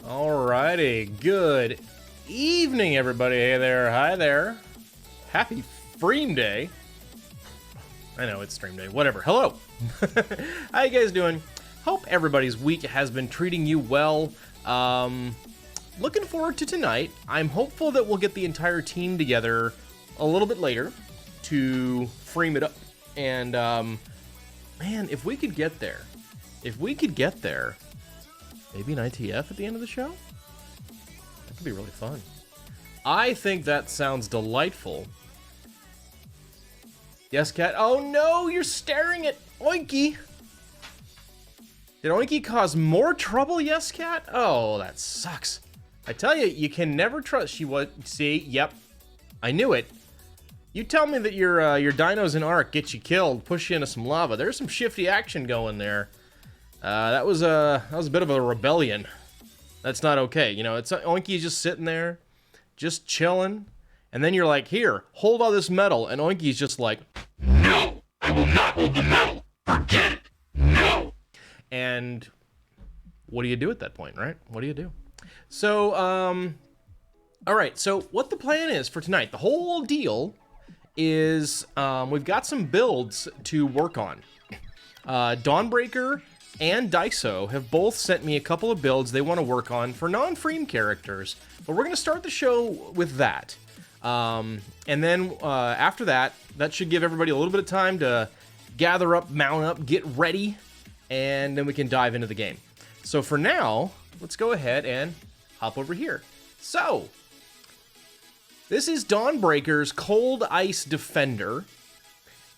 Alrighty, good evening, everybody. Hey there, hi there. Happy FREEM Day. I know, it's stream day, whatever. Hello. How you guys doing? Hope everybody's week has been treating you well. Looking forward to tonight. I'm hopeful that we'll get the entire team together a little bit later to frame it up. And, man, if we could get there, maybe an ITF at the end of the show? That could be really fun. I think that sounds delightful. Yes, cat. Oh no, you're staring at Oinky. Did Oinky cause more trouble, yes, cat? Oh, that sucks. I tell you, you can never trust. She was. See, yep, I knew it. You tell me that your dinos in Ark get you killed, push you into some lava. There's some shifty action going there. That was a bit of a rebellion. That's not okay. You know, it's Oinky's just sitting there, just chilling, and then you're like, here, hold all this metal, and Oinky's just like, no, I will not hold the metal. Forget it. No. And what do you do at that point, right? What do you do? So, all right. So what the plan is for tonight? The whole deal is we've got some builds to work on. Dawnbreaker and Daiso have both sent me a couple of builds they want to work on for non-FREEM characters, but we're going to start the show with that. And then after that should give everybody a little bit of time to gather up, mount up, get ready, and then we can dive into the game. So for now, let's go ahead and hop over here. So, this is Dawnbreaker's Cold Ice Defender.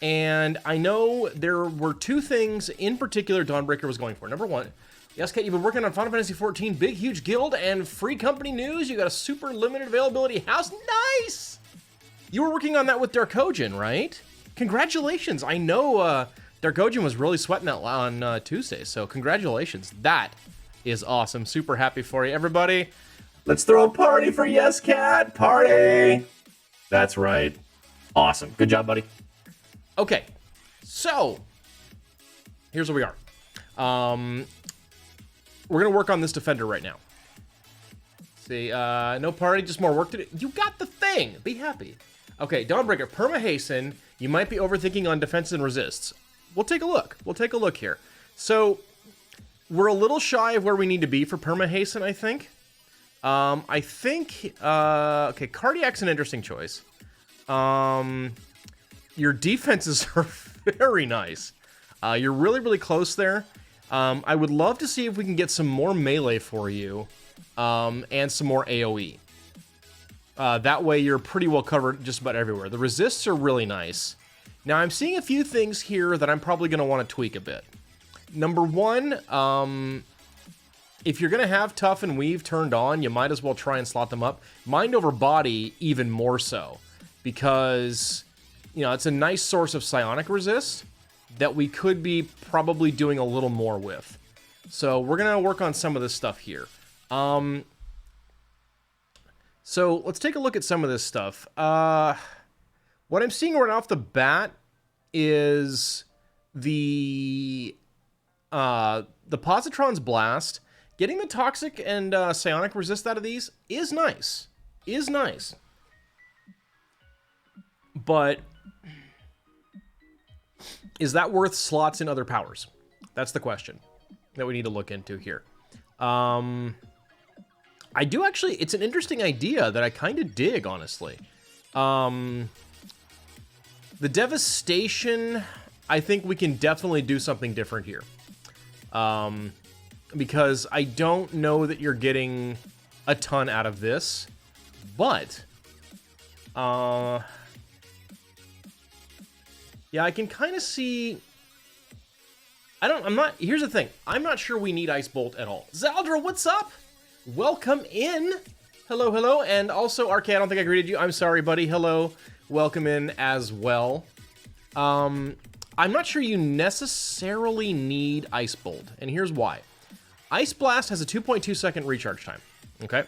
And I know there were two things in particular Dawnbreaker was going for. Number one, yes, Kate, you've been working on Final Fantasy XIV, big, huge guild, and free company news. You got a super limited availability house. Nice! You were working on that with Darkojin, right? Congratulations. I know Darkojin was really sweating that on Tuesday, so congratulations. That is awesome. Super happy for you. Everybody, let's throw a party for Yes Cat. Party! That's right. Awesome. Good job, buddy. Okay, so here's where we are. We're gonna work on this defender right now. See, no party, just more work to do. You got the thing. Be happy. Okay, Dawnbreaker, perma hasten. You might be overthinking on defense and resists. We'll take a look. We'll take a look here. So we're a little shy of where we need to be for perma hasten, I think. Okay, Cardiac's an interesting choice. Your defenses are very nice. You're really, really close there. I would love to see if we can get some more melee for you, and some more AoE. That way you're pretty well covered just about everywhere. The resists are really nice. Now I'm seeing a few things here that I'm probably going to want to tweak a bit. Number one, if you're going to have Tough and Weave turned on, you might as well try and slot them up. Mind over Body even more so, because you know, it's a nice source of psionic resist that we could be probably doing a little more with. So we're going to work on some of this stuff here. So let's take a look at some of this stuff. What I'm seeing right off the bat is the Positron's Blast. Getting the Toxic and Psionic resist out of these is nice. But is that worth slots in other powers? That's the question that we need to look into here. I do actually, it's an interesting idea that I kind of dig, honestly. The Devastation, I think we can definitely do something different here. Because I don't know that you're getting a ton out of this, but yeah, I can kind of see. Here's the thing. I'm not sure we need Ice Bolt at all. Zaldra, what's up? Welcome in. Hello, hello. And also, RK, I don't think I greeted you. I'm sorry, buddy. Hello. Welcome in as well. I'm not sure you necessarily need Ice Bolt, and here's why. Ice Blast has a 2.2 second recharge time. Okay.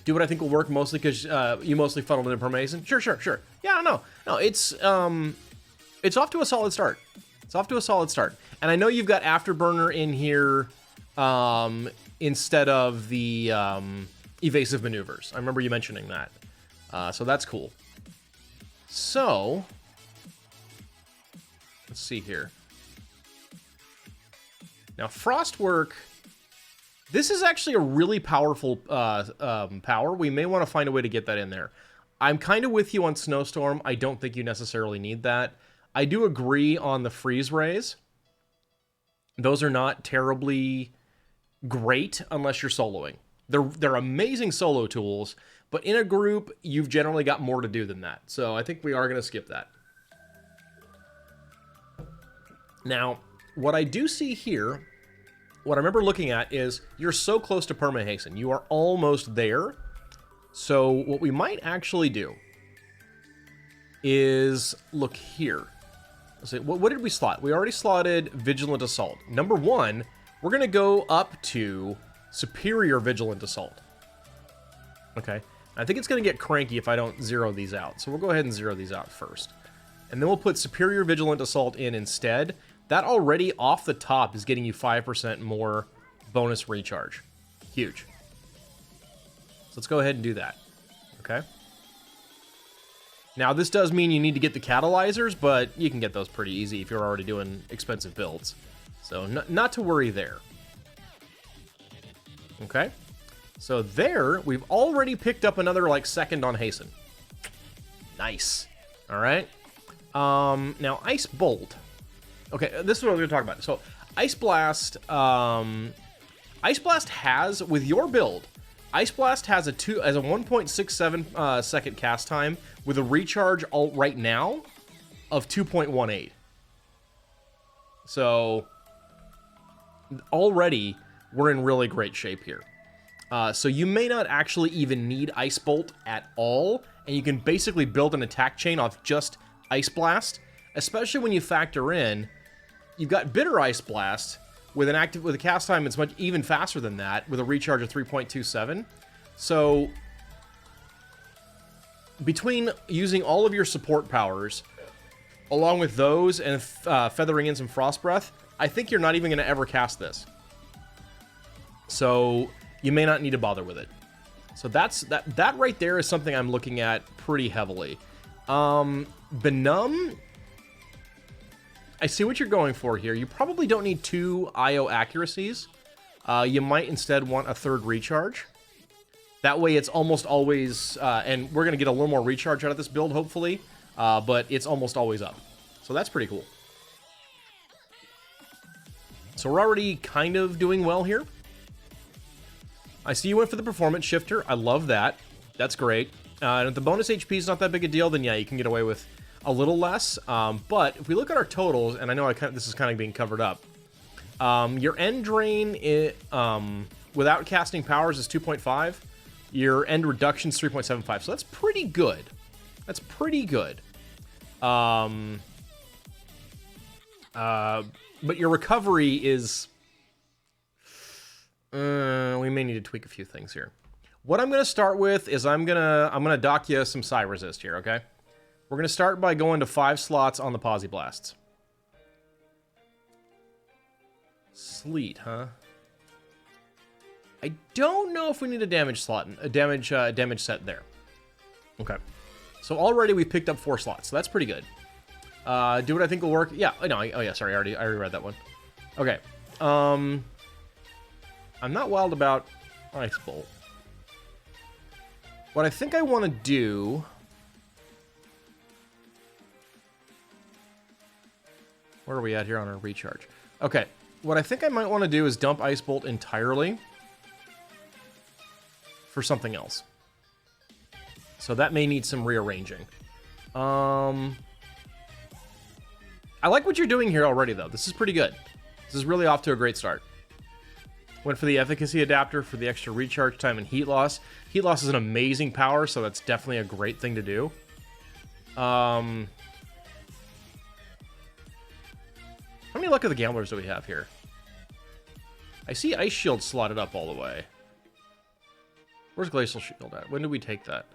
Do what I think will work, mostly because you mostly funneled into Permason. Sure. Yeah, no, it's off to a solid start. And I know you've got Afterburner in here instead of the evasive maneuvers. I remember you mentioning that. So that's cool. So, let's see here. Now, Frostwork, this is actually a really powerful power. We may want to find a way to get that in there. I'm kind of with you on Snowstorm. I don't think you necessarily need that. I do agree on the Freeze Rays. Those are not terribly great unless you're soloing. They're amazing solo tools, but in a group, you've generally got more to do than that. So I think we are going to skip that. Now, what I do see here, what I remember looking at is you're so close to Perma Hasten. You are almost there. So what we might actually do is look here. Let's see, what did we slot? We already slotted Vigilant Assault. Number 1, we're going to go up to Superior Vigilant Assault. Okay. I think it's going to get cranky if I don't zero these out. So we'll go ahead and zero these out first. And then we'll put Superior Vigilant Assault in instead. That already off the top is getting you 5% more bonus recharge. Huge. So let's go ahead and do that. Okay. Now this does mean you need to get the catalyzers, but you can get those pretty easy if you're already doing expensive builds. So not to worry there. Okay. So there, we've already picked up another, like, second on Hasten. Nice. All right. Now, Ice Bolt. Okay, this is what we're going to talk about. So, Ice Blast. Ice Blast has, with your build, Ice Blast has a 1.67 second cast time with a recharge right now of 2.18. So, already, we're in really great shape here. So you may not actually even need Ice Bolt at all, and you can basically build an attack chain off just Ice Blast, especially when you factor in you've got Bitter Ice Blast with a cast time that's much even faster than that, with a recharge of 3.27. So between using all of your support powers, along with those and feathering in some Frost Breath, I think you're not even going to ever cast this. So you may not need to bother with it. So that right there is something I'm looking at pretty heavily. Benumb, I see what you're going for here. You probably don't need 2 IO accuracies. You might instead want a 3rd recharge. That way it's almost always, and we're going to get a little more recharge out of this build, hopefully, but it's almost always up. So that's pretty cool. So we're already kind of doing well here. I see you went for the Performance Shifter. I love that. That's great. And if the bonus HP is not that big a deal, then yeah, you can get away with a little less. But if we look at our totals, and I know this is kind of being covered up, your end drain without casting powers is 2.5. Your end reduction is 3.75. So that's pretty good. That's pretty good. But your recovery is... we may need to tweak a few things here. What I'm going to start with is I'm gonna dock you some Psi Resist here, okay? We're going to start by going to 5 slots on the Posi Blasts. Sleet, huh? I don't know if we need a damage slot, a damage set there. Okay. So already we picked up 4 slots, so that's pretty good. Do what I think will work. Yeah, no, oh yeah, sorry, I already read that one. Okay. I'm not wild about Ice Bolt. What I think I want to do... Where are we at here on our recharge? Okay, what I think I might want to do is dump Ice Bolt entirely for something else. So that may need some rearranging. I like what you're doing here already, though. This is pretty good. This is really off to a great start. Went for the efficacy adapter for the extra recharge time and heat loss. Heat loss is an amazing power, so that's definitely a great thing to do. How many Luck of the Gamblers do we have here? I see Ice Shield slotted up all the way. Where's Glacial Shield at? When did we take that?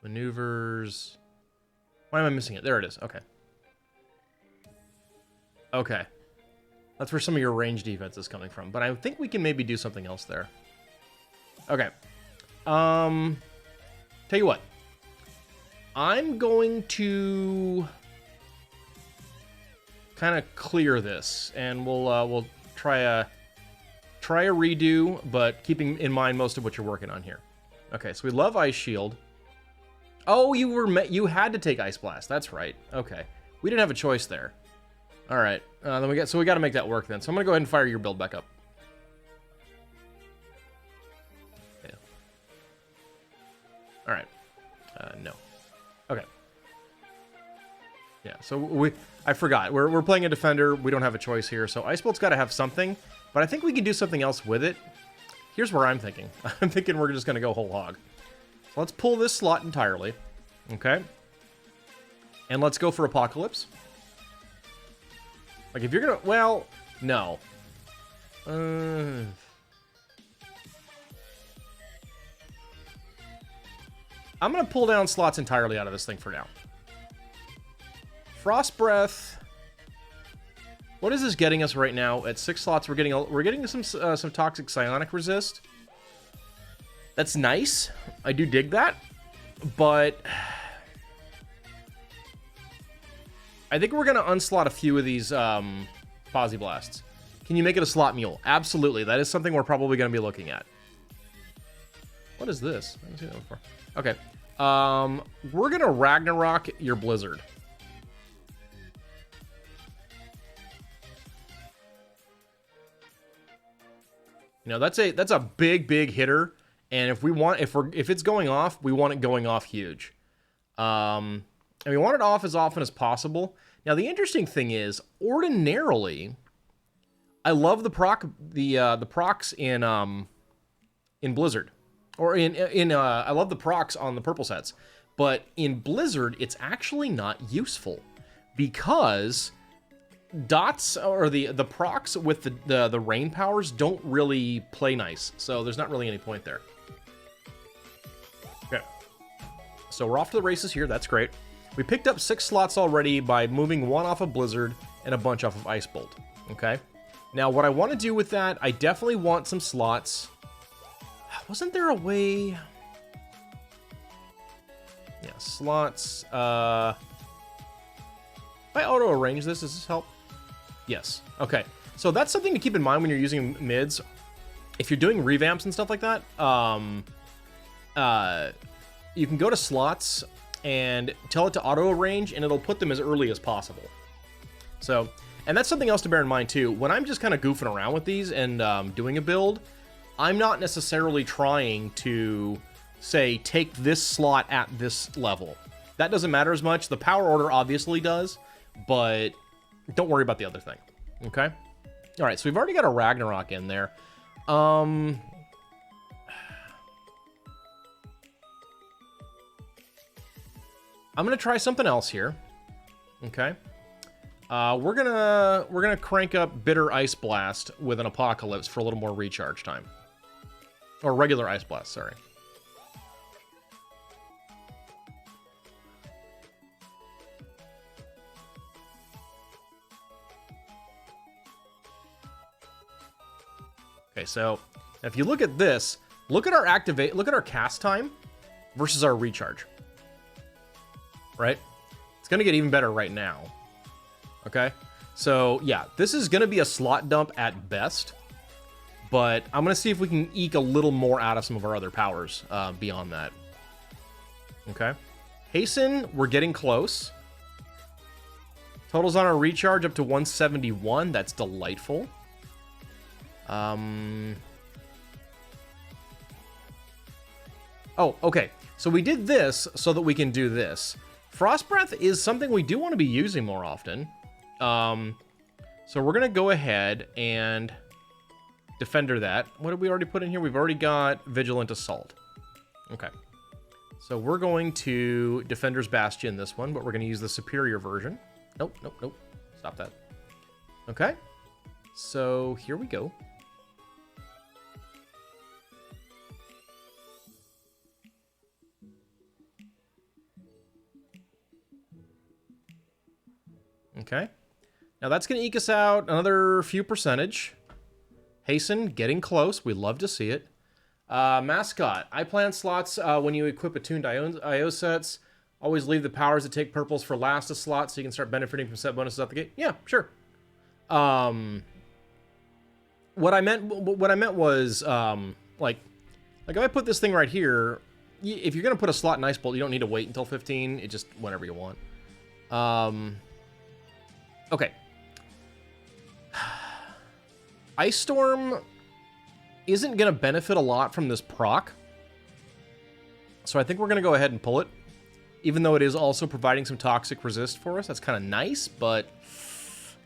Maneuvers. Why am I missing it? There it is. Okay. Okay. That's where some of your range defense is coming from. But I think we can maybe do something else there. Okay. Tell you what. I'm going to kind of clear this, and we'll try a redo, but keeping in mind most of what you're working on here. Okay, so we love Ice Shield. Oh, you had to take Ice Blast. That's right. Okay, we didn't have a choice there. All right, then we got to make that work then. So I'm gonna go ahead and fire your build back up. Yeah. All right. No. Okay. Yeah. So I forgot. We're playing a defender. We don't have a choice here. So Ice Bolt's got to have something, but I think we can do something else with it. Here's where I'm thinking. I'm thinking we're just gonna go whole hog. So let's pull this slot entirely. Okay. And let's go for Apocalypse. Like, if you're gonna... Well, no. I'm gonna pull down slots entirely out of this thing for now. Frost Breath. What is this getting us right now? At 6 slots, we're getting some Toxic Psionic Resist. That's nice. I do dig that. But I think we're going to unslot a few of these Posi Blasts. Can you make it a slot mule? Absolutely. That is something we're probably going to be looking at. What is this? I haven't seen that before. Okay. We're going to Ragnarok your Blizzard. You know, that's a big hitter, and if it's going off, we want it going off huge. And we want it off as often as possible. Now, the interesting thing is, ordinarily, I love the procs in Blizzard, or I love the procs on the purple sets, but in Blizzard, it's actually not useful because dots or the procs with the rain powers don't really play nice, so there's not really any point there. Okay, so we're off to the races here. That's great. We picked up 6 slots already by moving 1 off of Blizzard and a bunch off of Ice Bolt. Okay, now what I want to do with that, I definitely want some slots. Wasn't there a way? Yeah, slots. If I auto arrange this, does this help? Yes. Okay. So that's something to keep in mind when you're using mids. If you're doing revamps and stuff like that, you can go to slots and tell it to auto arrange, and it'll put them as early as possible. So, and that's something else to bear in mind too. When I'm just kind of goofing around with these and doing a build, I'm not necessarily trying to say take this slot at this level. That doesn't matter as much. The power order obviously does, but don't worry about the other thing. Okay? All right, so we've already got a Ragnarok in there. I'm gonna try something else here. Okay? We're gonna crank up Bitter Ice Blast with an Apocalypse for a little more recharge time. Or regular Ice Blast, sorry. Okay, so if you look at this, look at our cast time versus our recharge. Right? It's gonna get even better right now. Okay? So yeah, this is gonna be a slot dump at best, but I'm gonna see if we can eke a little more out of some of our other powers beyond that. Okay? Hasten, we're getting close. Totals on our recharge up to 171. That's delightful. Oh, okay. So we did this so that we can do this. Frost Breath is something we do want to be using more often. So we're going to go ahead and Defender that. What did we already put in here? We've already got Vigilant Assault. Okay. So we're going to Defender's Bastion this one, but we're going to use the superior version. Nope, nope, nope. Stop that. Okay. So here we go. Okay. Now that's going to eke us out another few percentage. Hasten, getting close. We love to see it. Mascot. I plan slots when you equip attuned IO sets. Always leave the powers that take purples for last a slot so you can start benefiting from set bonuses out the gate. Yeah, sure. What I meant was like if I put this thing right here, if you're gonna put a slot in Ice Bolt, you don't need to wait until 15. It just whenever you want. Okay. Ice Storm isn't gonna benefit a lot from this proc, so I think we're gonna go ahead and pull it. Even though it is also providing some toxic resist for us. That's kind of nice, but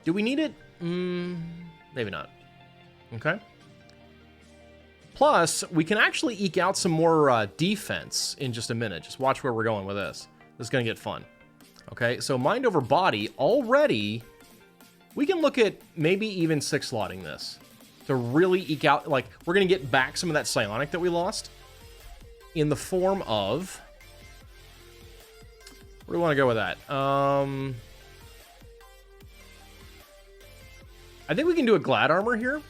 do we need it? Maybe not. Okay. Plus, we can actually eke out some more defense in just a minute. Just watch where we're going with this. This is going to get fun. Okay, so mind over body. Already, we can look at maybe even 6-slotting this to really eke out. Like, we're going to get back some of that psionic that we lost in the form of... Where do we want to go with that? I think we can do a Glad Armor here.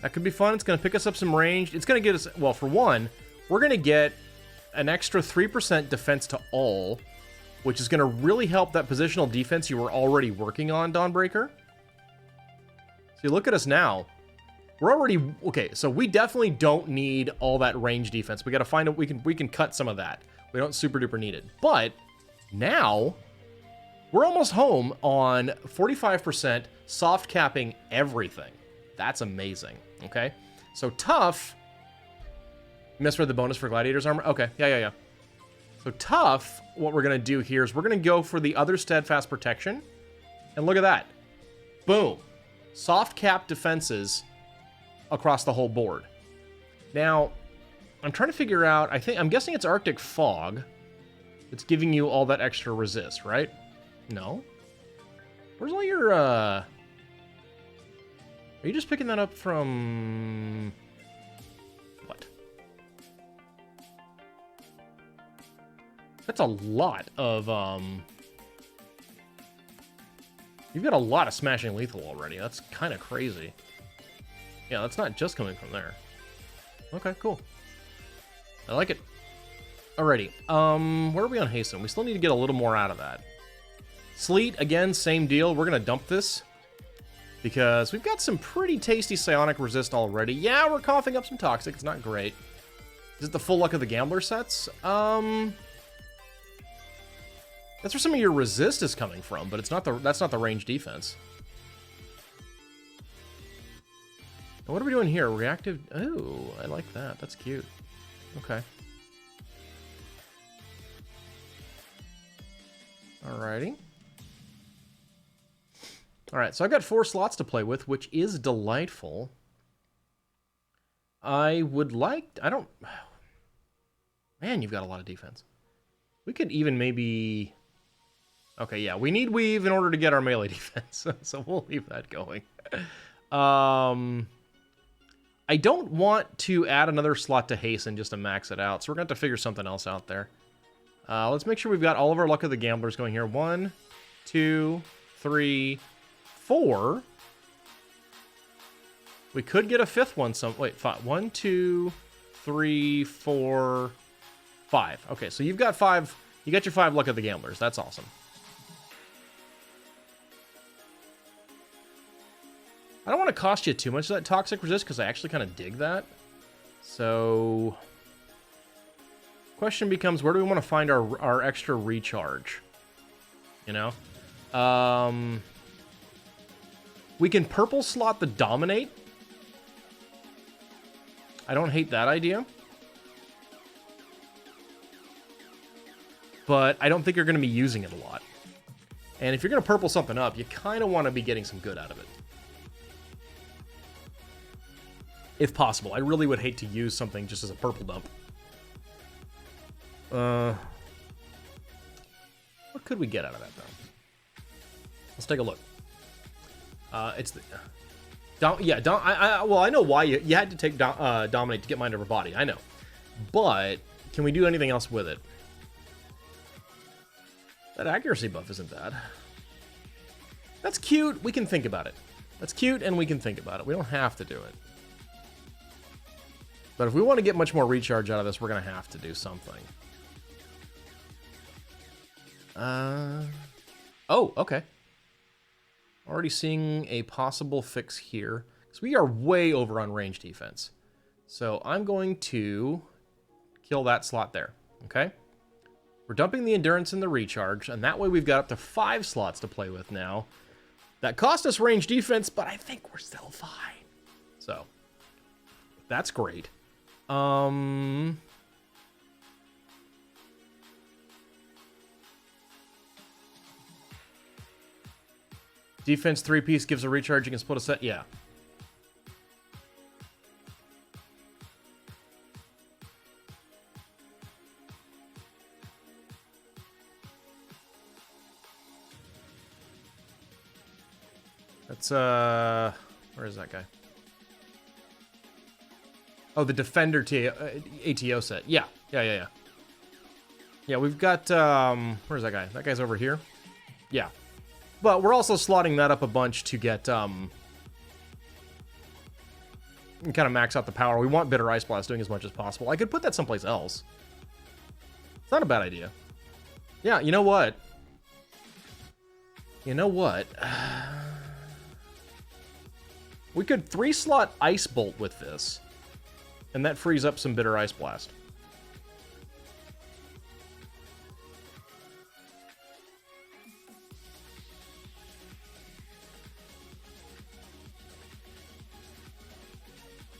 That could be fun. It's going to pick us up some range. It's going to get us... Well, for one, we're going to get an extra 3% defense to all, which is going to really help that positional defense you were already working on, Dawnbreaker. So you look at us now. We're already... Okay, so we definitely don't need all that range defense. We got to find... We can cut some of that. We don't super duper need it. But now we're almost home on 45% soft capping everything. That's amazing. Okay. So tough. Misread the bonus for Gladiator's armor. Okay. Yeah. So tough. What we're going to do here is we're going to go for the other steadfast protection. And look at that. Boom. Soft cap defenses across the whole board. Now, I'm trying to figure out, I'm guessing it's Arctic Fog. It's giving you all that extra resist, right? No? Where's all your, Are you just picking that up from... What? That's a lot of, You've got a lot of smashing lethal already. That's kind of crazy. Yeah, that's not just coming from there. Okay, cool. I like it. Alrighty. Where are we on Hasten? We still need to get a little more out of that. Sleet, again, same deal. We're going to dump this because we've got some pretty tasty psionic resist already. Yeah, we're coughing up some toxic. It's not great. Is it the full luck of the gambler sets? That's where some of your resist is coming from, but it's not that's not the range defense. Now, what are we doing here? Reactive... Oh, I like that. That's cute. Okay. Alrighty. Alright, so I've got 4 slots to play with, which is delightful. I would like... I don't... Man, you've got a lot of defense. We could even maybe... Okay, yeah, we need weave in order to get our melee defense, so we'll leave that going. I don't want to add another slot to Hasten just to max it out, so we're going to have to figure something else out there. Let's make sure we've got all of our Luck of the Gamblers going here. 1, 2, 3, 4. We could get a 5th one. Wait, 5. 1, 2, 3, 4, 5. Okay, so you've got 5. You got your 5 Luck of the Gamblers. That's awesome. I don't want to cost you too much of that toxic resist because I actually kind of dig that. So, question becomes, where do we want to find our extra recharge? You know? We can purple slot the Dominate. I don't hate that idea. But I don't think you're going to be using it a lot. And if you're going to purple something up, you kind of want to be getting some good out of it. If possible. I really would hate to use something just as a purple dump. What could we get out of that, though? Let's take a look. It's the... well, I know why you had to take Dominate to get Mind Over Body. I know. But, can we do anything else with it? That accuracy buff isn't bad. That's cute. We can think about it. That's cute, and we can think about it. We don't have to do it. But if we want to get much more recharge out of this, we're going to have to do something. Oh, okay. Already seeing a possible fix here. Because we are way over on range defense. So I'm going to kill that slot there. Okay? We're dumping the endurance and the recharge, and that way we've got up to 5 slots to play with now. That cost us range defense, but I think we're still fine. So, that's great. Defense 3-piece gives a recharge, you can split a set, yeah. That's, where is that guy? Oh, the Defender ATO set. Yeah. Yeah, we've got, where's that guy? That guy's over here. Yeah. But we're also slotting that up a bunch to get, kind of max out the power. We want Bitter Ice Blast doing as much as possible. I could put that someplace else. It's not a bad idea. Yeah, you know what? We could 3-slot Ice Bolt with this, and that frees up some Bitter Ice Blast.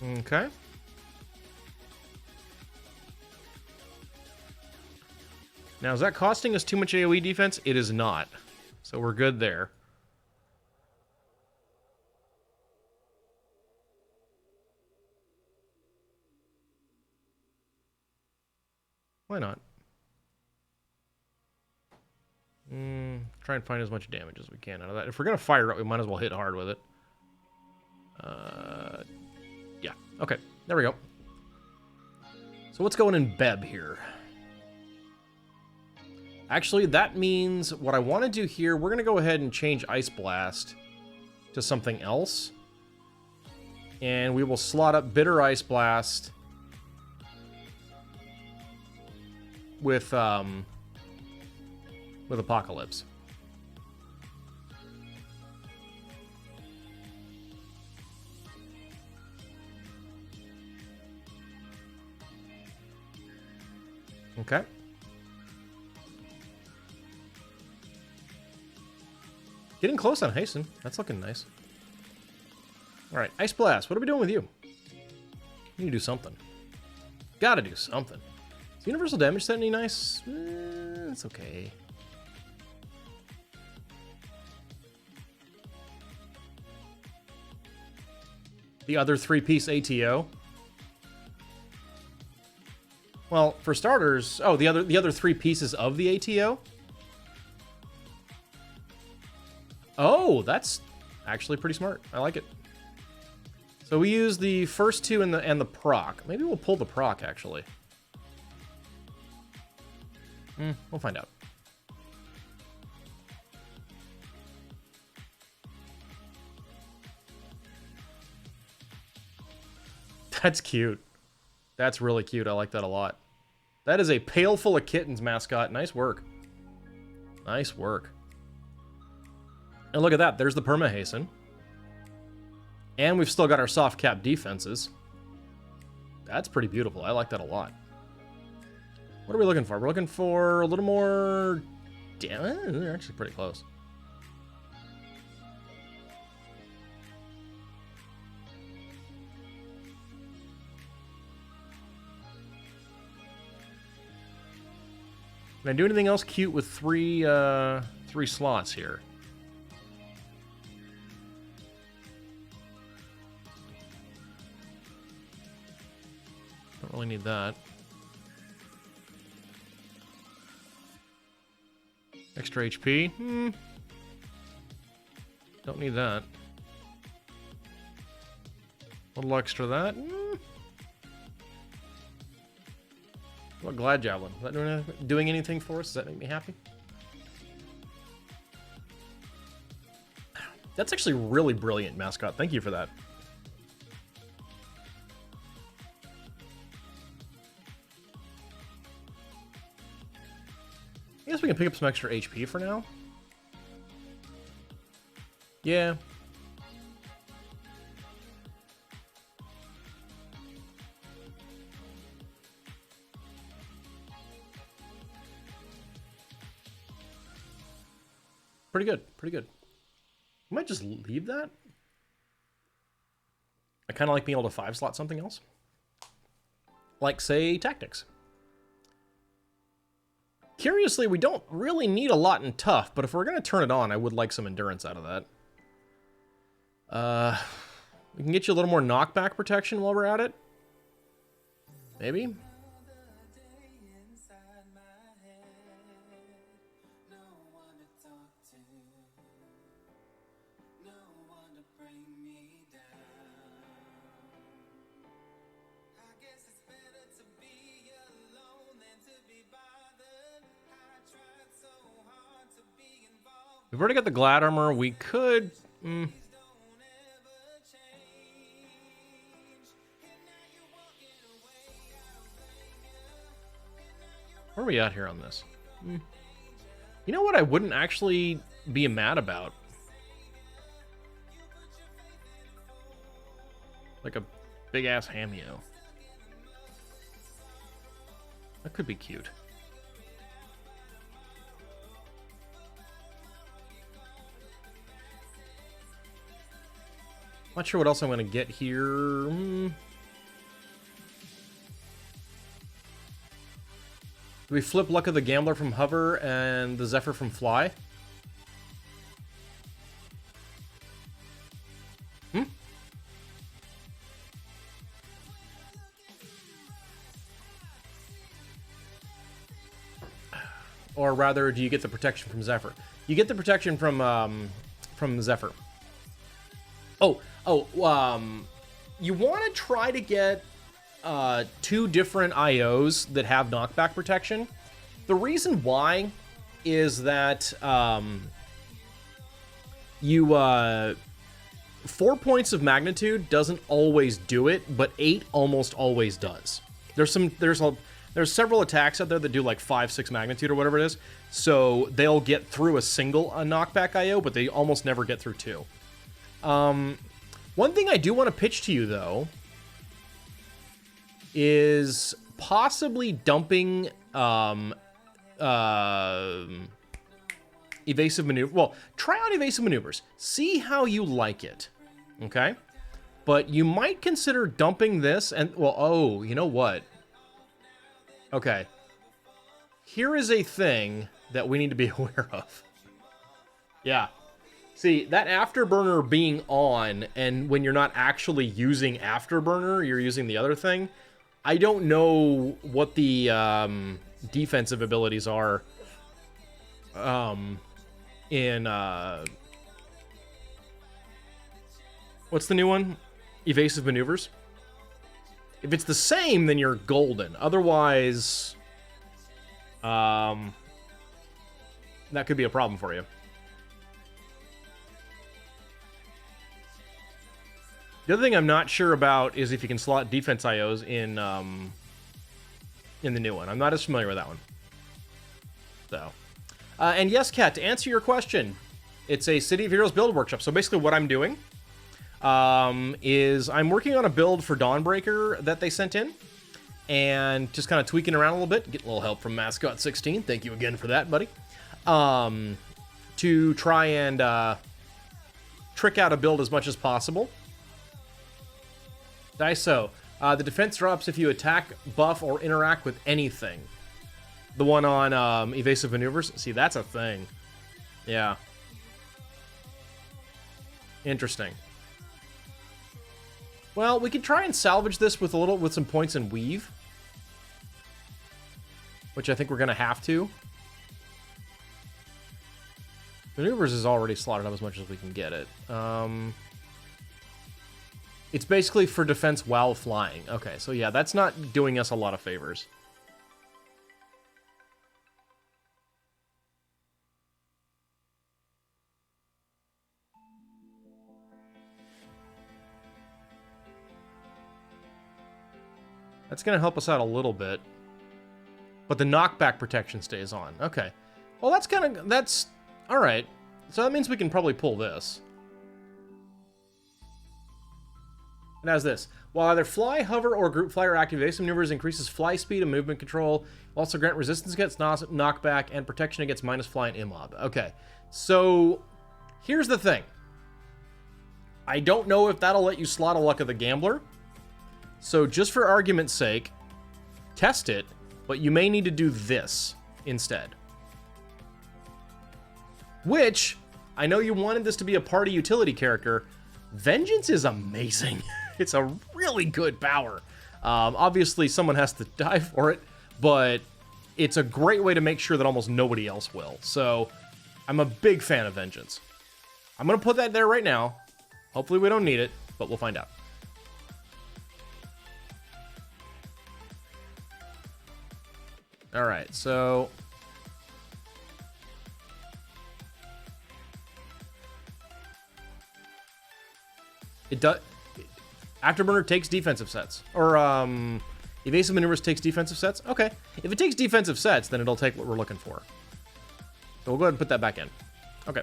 Okay. Now, is that costing us too much AoE defense? It is not. So we're good there. Why not? Try and find as much damage as we can out of that. If we're going to fire it, we might as well hit hard with it. Yeah. Okay. There we go. So what's going in Beb here? Actually, that means what I want to do here, we're going to go ahead and change Ice Blast to something else. And we will slot up Bitter Ice Blast with Apocalypse. Okay. Getting close on Hasten. That's looking nice. Alright, Ice Blast. What are we doing with you? You need to do something. Gotta do something. Is Universal Damage set any nice? It's okay. The other 3-piece ATO. Well, for starters, oh, the other 3 pieces of the ATO. Oh, that's actually pretty smart. I like it. So we use the first 2 and the proc. Maybe we'll pull the proc actually. We'll find out. That's cute. That's really cute. I like that a lot. That is a pail full of kittens mascot. Nice work. Nice work. And look at that. There's the Perma Hasten. And we've still got our soft cap defenses. That's pretty beautiful. I like that a lot. What are we looking for? We're looking for a little more... Damn, they're actually pretty close. Can I do anything else cute with three slots here? Don't really need that. Extra HP? Don't need that. A little extra that? What Glad Javelin? Is that doing anything for us? Does that make me happy? That's actually really brilliant, Mascot. Thank you for that. I guess we can pick up some extra HP for now. Yeah. Pretty good, pretty good. I might just leave that. I kind of like being able to 5-slot something else. Like, say, Tactics. Curiously, we don't really need a lot in Tough, but if we're going to turn it on, I would like some Endurance out of that. We can get you a little more knockback protection while we're at it. Maybe? We've already got the Glad Armor. We could... Where are we at here on this? You know what I wouldn't actually be mad about? Like a big-ass Hameo. That could be cute. Not sure what else I'm going to get here. Do we flip Luck of the Gambler from Hover and the Zephyr from Fly? Or rather, do you get the protection from Zephyr? You get the protection from Zephyr. You want to try to get 2 different IOs that have knockback protection. The reason why is that 4 points of magnitude doesn't always do it, but 8 almost always does. There's several attacks out there that do like 5, 6 magnitude or whatever it is, so they'll get through a single knockback IO, but they almost never get through 2. One thing I do want to pitch to you, though, is possibly dumping evasive maneuver. Well, try out evasive maneuvers. See how you like it, okay? But you might consider dumping this and, well, oh, you know what? Okay. Here is a thing that we need to be aware of. Yeah. See, that Afterburner being on, and when you're not actually using Afterburner, you're using the other thing. I don't know what the defensive abilities are in... what's the new one? Evasive Maneuvers? If it's the same, then you're golden. Otherwise, that could be a problem for you. The other thing I'm not sure about is if you can slot defense IOs in the new one. I'm not as familiar with that one. So, and yes, Kat, to answer your question, it's a City of Heroes build workshop. So basically what I'm doing is I'm working on a build for Dawnbreaker that they sent in, and just kind of tweaking around a little bit, getting a little help from Mascot16. Thank you again for that, buddy. To try and trick out a build as much as possible. Daiso, the defense drops if you attack, buff, or interact with anything. The one on evasive maneuvers. See, that's a thing. Yeah. Interesting. Well, we could try and salvage this with some points in weave, which I think we're gonna have to. Maneuvers is already slotted up as much as we can get it. It's basically for defense while flying. Okay, so yeah, that's not doing us a lot of favors. That's going to help us out a little bit. But the knockback protection stays on. Okay. Well, that's... All right. So that means we can probably pull this. It has this. While either fly, hover, or group fly or active evasive maneuvers increases fly speed and movement control. Also grant resistance against knockback and protection against minus fly and immob. Okay. So, here's the thing. I don't know if that'll let you slot a Luck of the Gambler. So, just for argument's sake, test it, but you may need to do this instead. Which, I know you wanted this to be a party utility character. Vengeance is amazing. It's a really good power. Obviously, someone has to die for it, but it's a great way to make sure that almost nobody else will. So, I'm a big fan of Vengeance. I'm going to put that there right now. Hopefully we don't need it, but we'll find out. Alright, so... It does... Afterburner takes defensive sets. Or, Evasive Maneuvers takes defensive sets? Okay. If it takes defensive sets, then it'll take what we're looking for. So we'll go ahead and put that back in. Okay.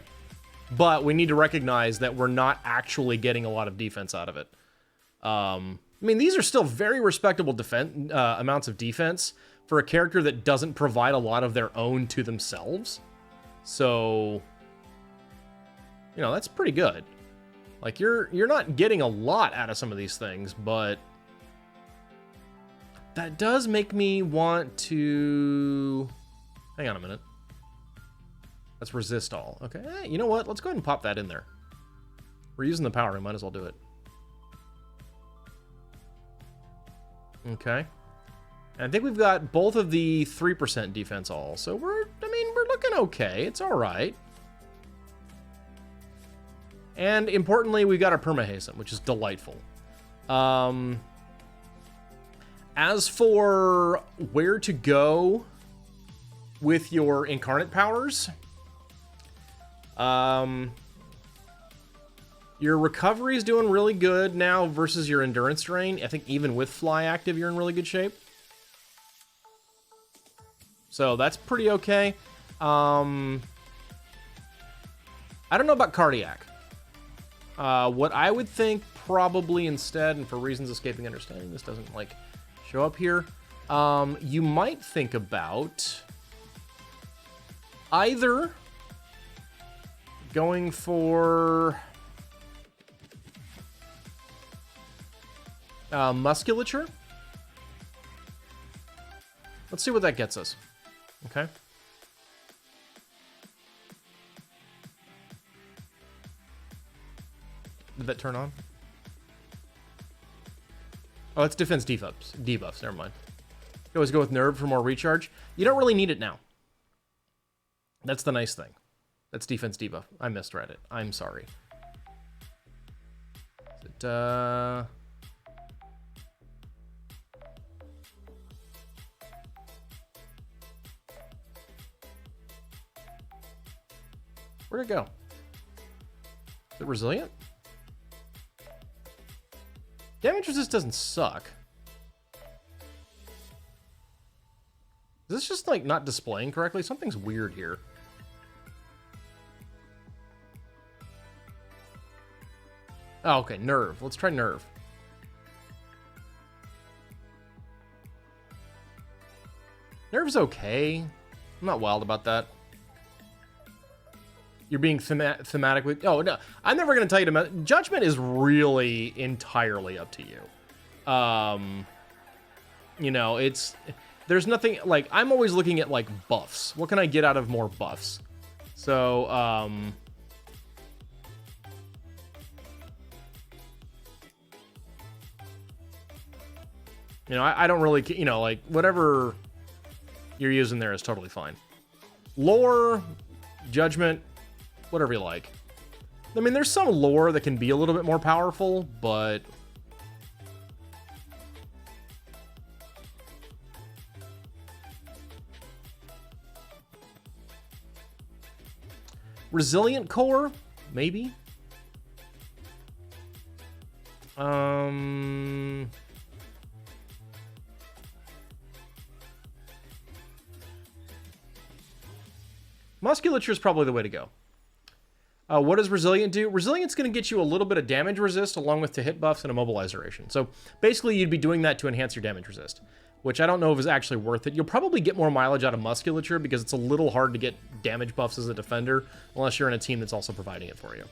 But we need to recognize that we're not actually getting a lot of defense out of it. I mean, these are still very respectable amounts of defense for a character that doesn't provide a lot of their own to themselves. So, you know, that's pretty good. Like, you're not getting a lot out of some of these things, but that does make me want to... Hang on a minute. Let's resist all. Okay, you know what? Let's go ahead and pop that in there. We're using the power, we might as well do it. Okay. And I think we've got both of the 3% defense all, so we're looking okay. It's all right. And importantly, we got our perma-hasten, which is delightful. As for where to go with your incarnate powers, your recovery is doing really good now versus your endurance drain. I think even with fly active, you're in really good shape. So that's pretty okay. I don't know about cardiac. What I would think probably instead, and for reasons escaping understanding, this doesn't like show up here. You might think about either going for musculature. Let's see what that gets us. Okay. Did that turn on? Oh, it's defense debuffs. Never mind. You always go with nerve for more recharge. You don't really need it now. That's the nice thing. That's defense debuff. I misread it. I'm sorry. Is it, where'd it go? Is it resilient? Damage resist doesn't suck. Is this just, like, not displaying correctly? Something's weird here. Oh, okay, nerve. Let's try nerve. Nerve's okay. I'm not wild about that. You're being thematically... Oh, no. I'm never going to tell you to... Judgment is really entirely up to you. You know, it's... There's nothing... Like, I'm always looking at, like, buffs. What can I get out of more buffs? So, you know, I don't really... You know, like, whatever you're using there is totally fine. Lore, judgment... Whatever you like. I mean, there's some lore that can be a little bit more powerful, but... Resilient core? Maybe? Musculature is probably the way to go. What does Resilient do? Resilient's going to get you a little bit of damage resist along with to hit buffs and immobilization. So basically you'd be doing that to enhance your damage resist, which I don't know if is actually worth it. You'll probably get more mileage out of Musculature because it's a little hard to get damage buffs as a defender unless you're in a team that's also providing it for you.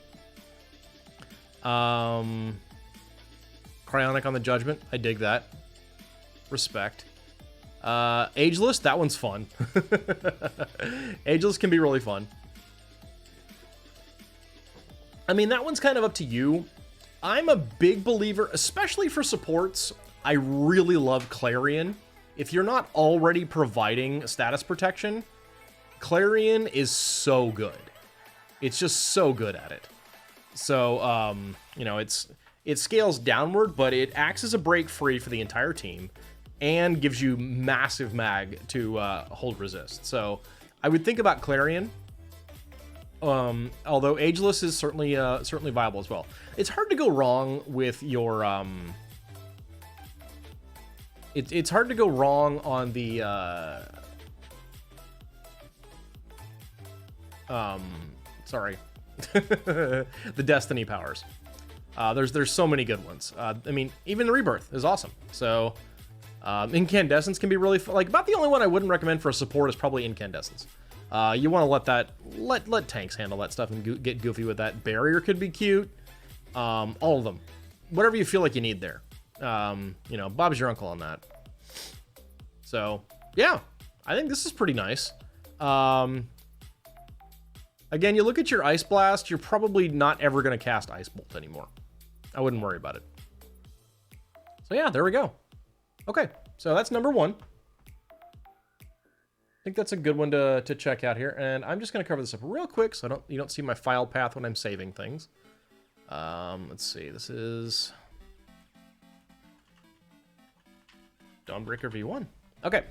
Cryonic on the Judgment. I dig that. Respect. Ageless, that one's fun. Ageless can be really fun. I mean, that one's kind of up to you. I'm a big believer, especially for supports. I really love Clarion. If you're not already providing status protection, Clarion is so good. It's just so good at it. So, you know, it scales downward, but it acts as a break free for the entire team and gives you massive mag to hold resist. So I would think about Clarion. Although Ageless is certainly viable as well. It's hard to go wrong with your it's hard to go wrong on the sorry. The Destiny powers. There's so many good ones. I mean, even the Rebirth is awesome. So Incandescence can be really like about the only one I wouldn't recommend for a support is probably Incandescence. You want to let tanks handle that stuff and get goofy with that. Barrier could be cute. All of them. Whatever you feel like you need there. You know, Bob's your uncle on that. So, yeah. I think this is pretty nice. Again, you look at your Ice Blast, you're probably not ever going to cast Ice Bolt anymore. I wouldn't worry about it. So yeah, there we go. Okay, so that's number 1. I think that's a good one to check out here, and I'm just going to cover this up real quick so you don't see my file path when I'm saving things. Let's see, this is Dawnbreaker V1. Okay.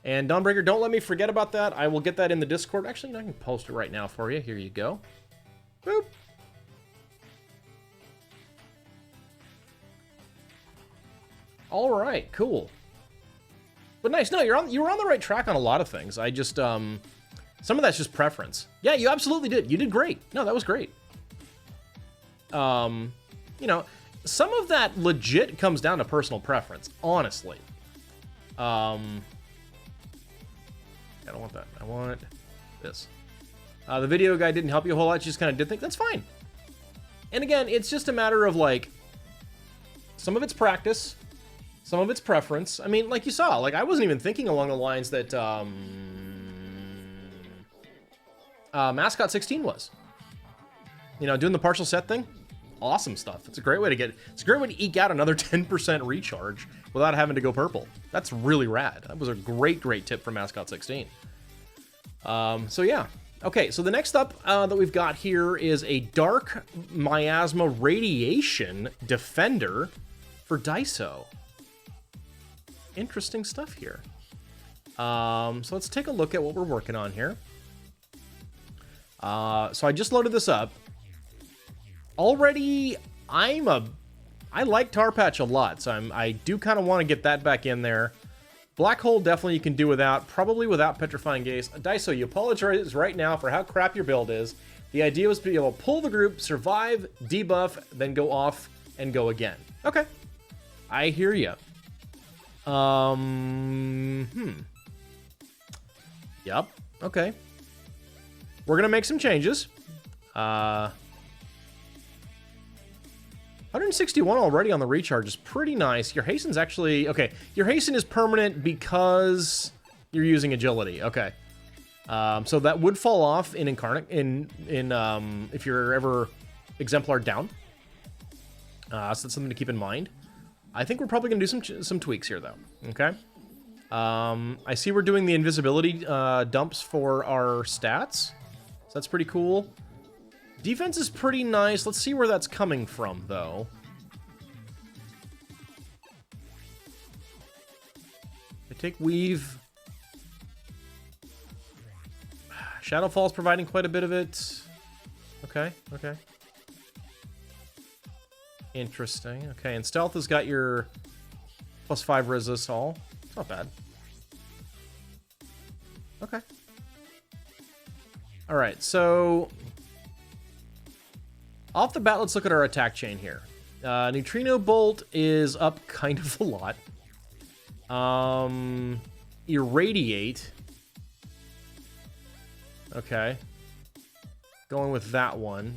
And Dawnbreaker, don't let me forget about that. I will get that in the Discord. Actually, I can post it right now for you. Here you go. Boop. All right, cool. But nice. No, you were on the right track on a lot of things. I just some of that's just preference. Yeah, you absolutely did. You did great. No, that was great. You know, some of that legit comes down to personal preference, honestly. I don't want that. I want this. The video guide didn't help you a whole lot. You just kind of did think that's fine. And again, it's just a matter of like some of it's practice. Some of it's preference. I mean, like you saw, like I wasn't even thinking along the lines that Mascot 16 was. You know, doing the partial set thing, awesome stuff. It's a great way to eke out another 10% recharge without having to go purple. That's really rad. That was a great tip from Mascot 16. So yeah. Okay, so the next up that we've got here is a Dark Miasma Radiation Defender for Daiso. Interesting stuff here. So let's take a look at what we're working on here. So I just loaded this up. Already, I like Tarpatch a lot, so I do kind of want to get that back in there. Black Hole definitely you can do without, probably without Petrifying Gaze. Daiso, you apologize right now for how crap your build is. The idea was to be able to pull the group, survive, debuff, then go off and go again. Okay, I hear you. Yep. Okay. We're gonna make some changes. 161 already on the recharge is pretty nice. Your hasten's actually okay. Your hasten is permanent because you're using agility. Okay. So that would fall off in incarnate if you're ever exemplar down. So that's something to keep in mind. I think we're probably gonna do some tweaks here though. Okay. I see we're doing the invisibility dumps for our stats. So that's pretty cool. Defense is pretty nice. Let's see where that's coming from though. I take weave. Shadowfall's providing quite a bit of it. Okay, okay. Interesting. Okay, and Stealth has got your +5 resist all. It's not bad. Okay. All right, so off the bat, let's look at our attack chain here. Neutrino Bolt is up kind of a lot. Irradiate. Okay. Going with that one.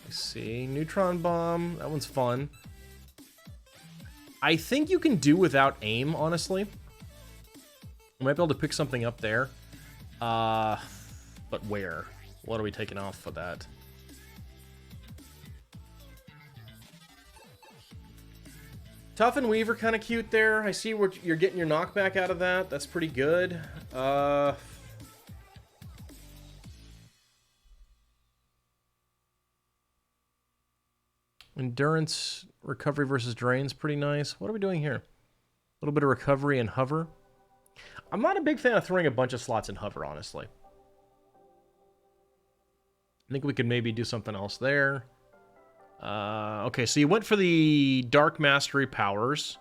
Let's see. Neutron Bomb. That one's fun. I think you can do without aim, honestly. We might be able to pick something up there. But where? What are we taking off for that? Tough and Weaver kind of cute there. I see where you're getting your knockback out of that. That's pretty good. Endurance, recovery versus drain's pretty nice. What are we doing here? A little bit of recovery and hover. I'm not a big fan of throwing a bunch of slots in hover, honestly. I think we could maybe do something else there. Okay, so you went for the Dark Mastery powers.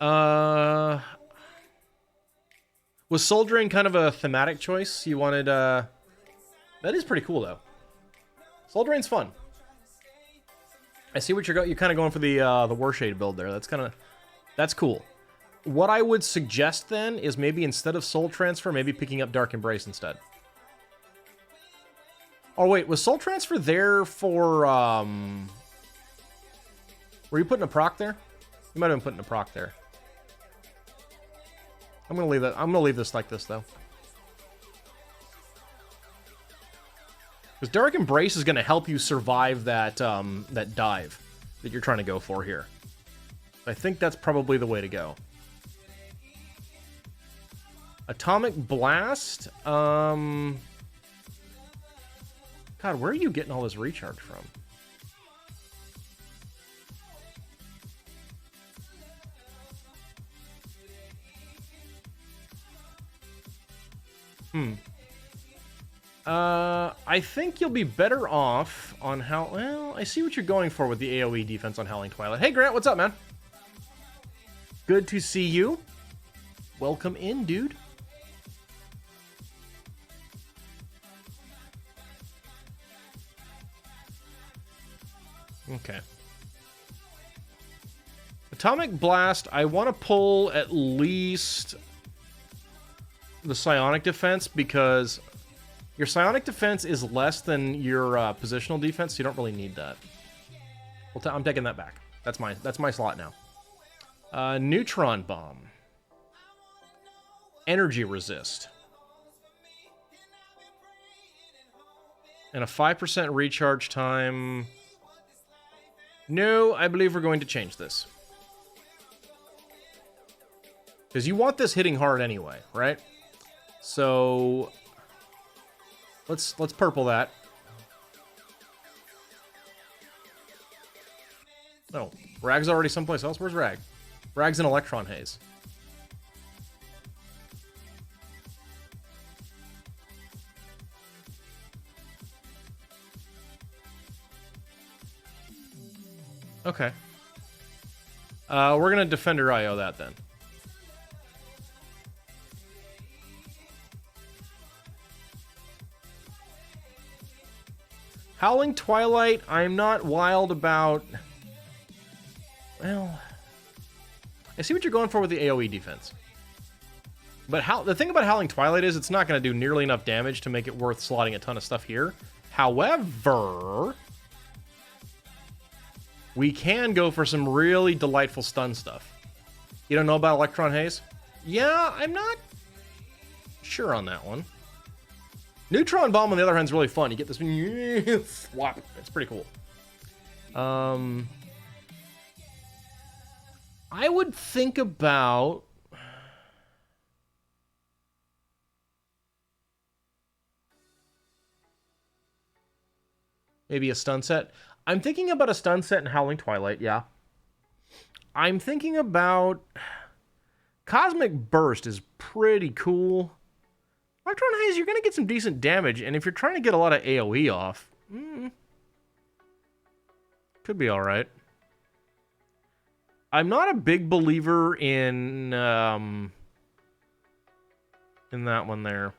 Was Soul Drain kind of a thematic choice? You wanted, that is pretty cool, though. Soul Drain's fun. I see what you're kind of going for the Warshade build there. That's cool. What I would suggest then is maybe instead of Soul Transfer, maybe picking up Dark Embrace instead. Oh wait, was Soul Transfer there for were you putting a proc there? You might have been putting a proc there. I'm gonna leave that. I'm gonna leave this like this though. Because Dark Embrace is gonna help you survive that that dive that you're trying to go for here. I think that's probably the way to go. Atomic Blast. God, where are you getting all this recharge from? I think you'll be better off on how... Well, I see what you're going for with the AoE defense on Howling Twilight. Hey, Grant, what's up, man? Good to see you. Welcome in, dude. Okay. Atomic Blast, I want to pull at least the Psionic Defense because your Psionic Defense is less than your positional defense, so you don't really need that. Well, I'm taking that back. That's my slot now. Neutron Bomb. Energy Resist. And a 5% recharge time... No, I believe we're going to change this. Because you want this hitting hard anyway, right? So let's purple that. Oh, Rag's already someplace else. Where's Rag? Rag's in Electron Haze. Okay. We're gonna Defender IO that then. Howling Twilight, I'm not wild about... Well... I see what you're going for with the AoE defense. But the thing about Howling Twilight is it's not going to do nearly enough damage to make it worth slotting a ton of stuff here. However... we can go for some really delightful stun stuff. You don't know about Electron Haze? Yeah, I'm not sure on that one. Neutron Bomb, on the other hand, is really fun. You get this swap. It's pretty cool. I would think about... maybe a stun set. I'm thinking about a stun set in Howling Twilight, yeah. I'm thinking about... Cosmic Burst is pretty cool. Electron Haze, you're going to get some decent damage, and if you're trying to get a lot of AoE off, could be alright. I'm not a big believer in that one there.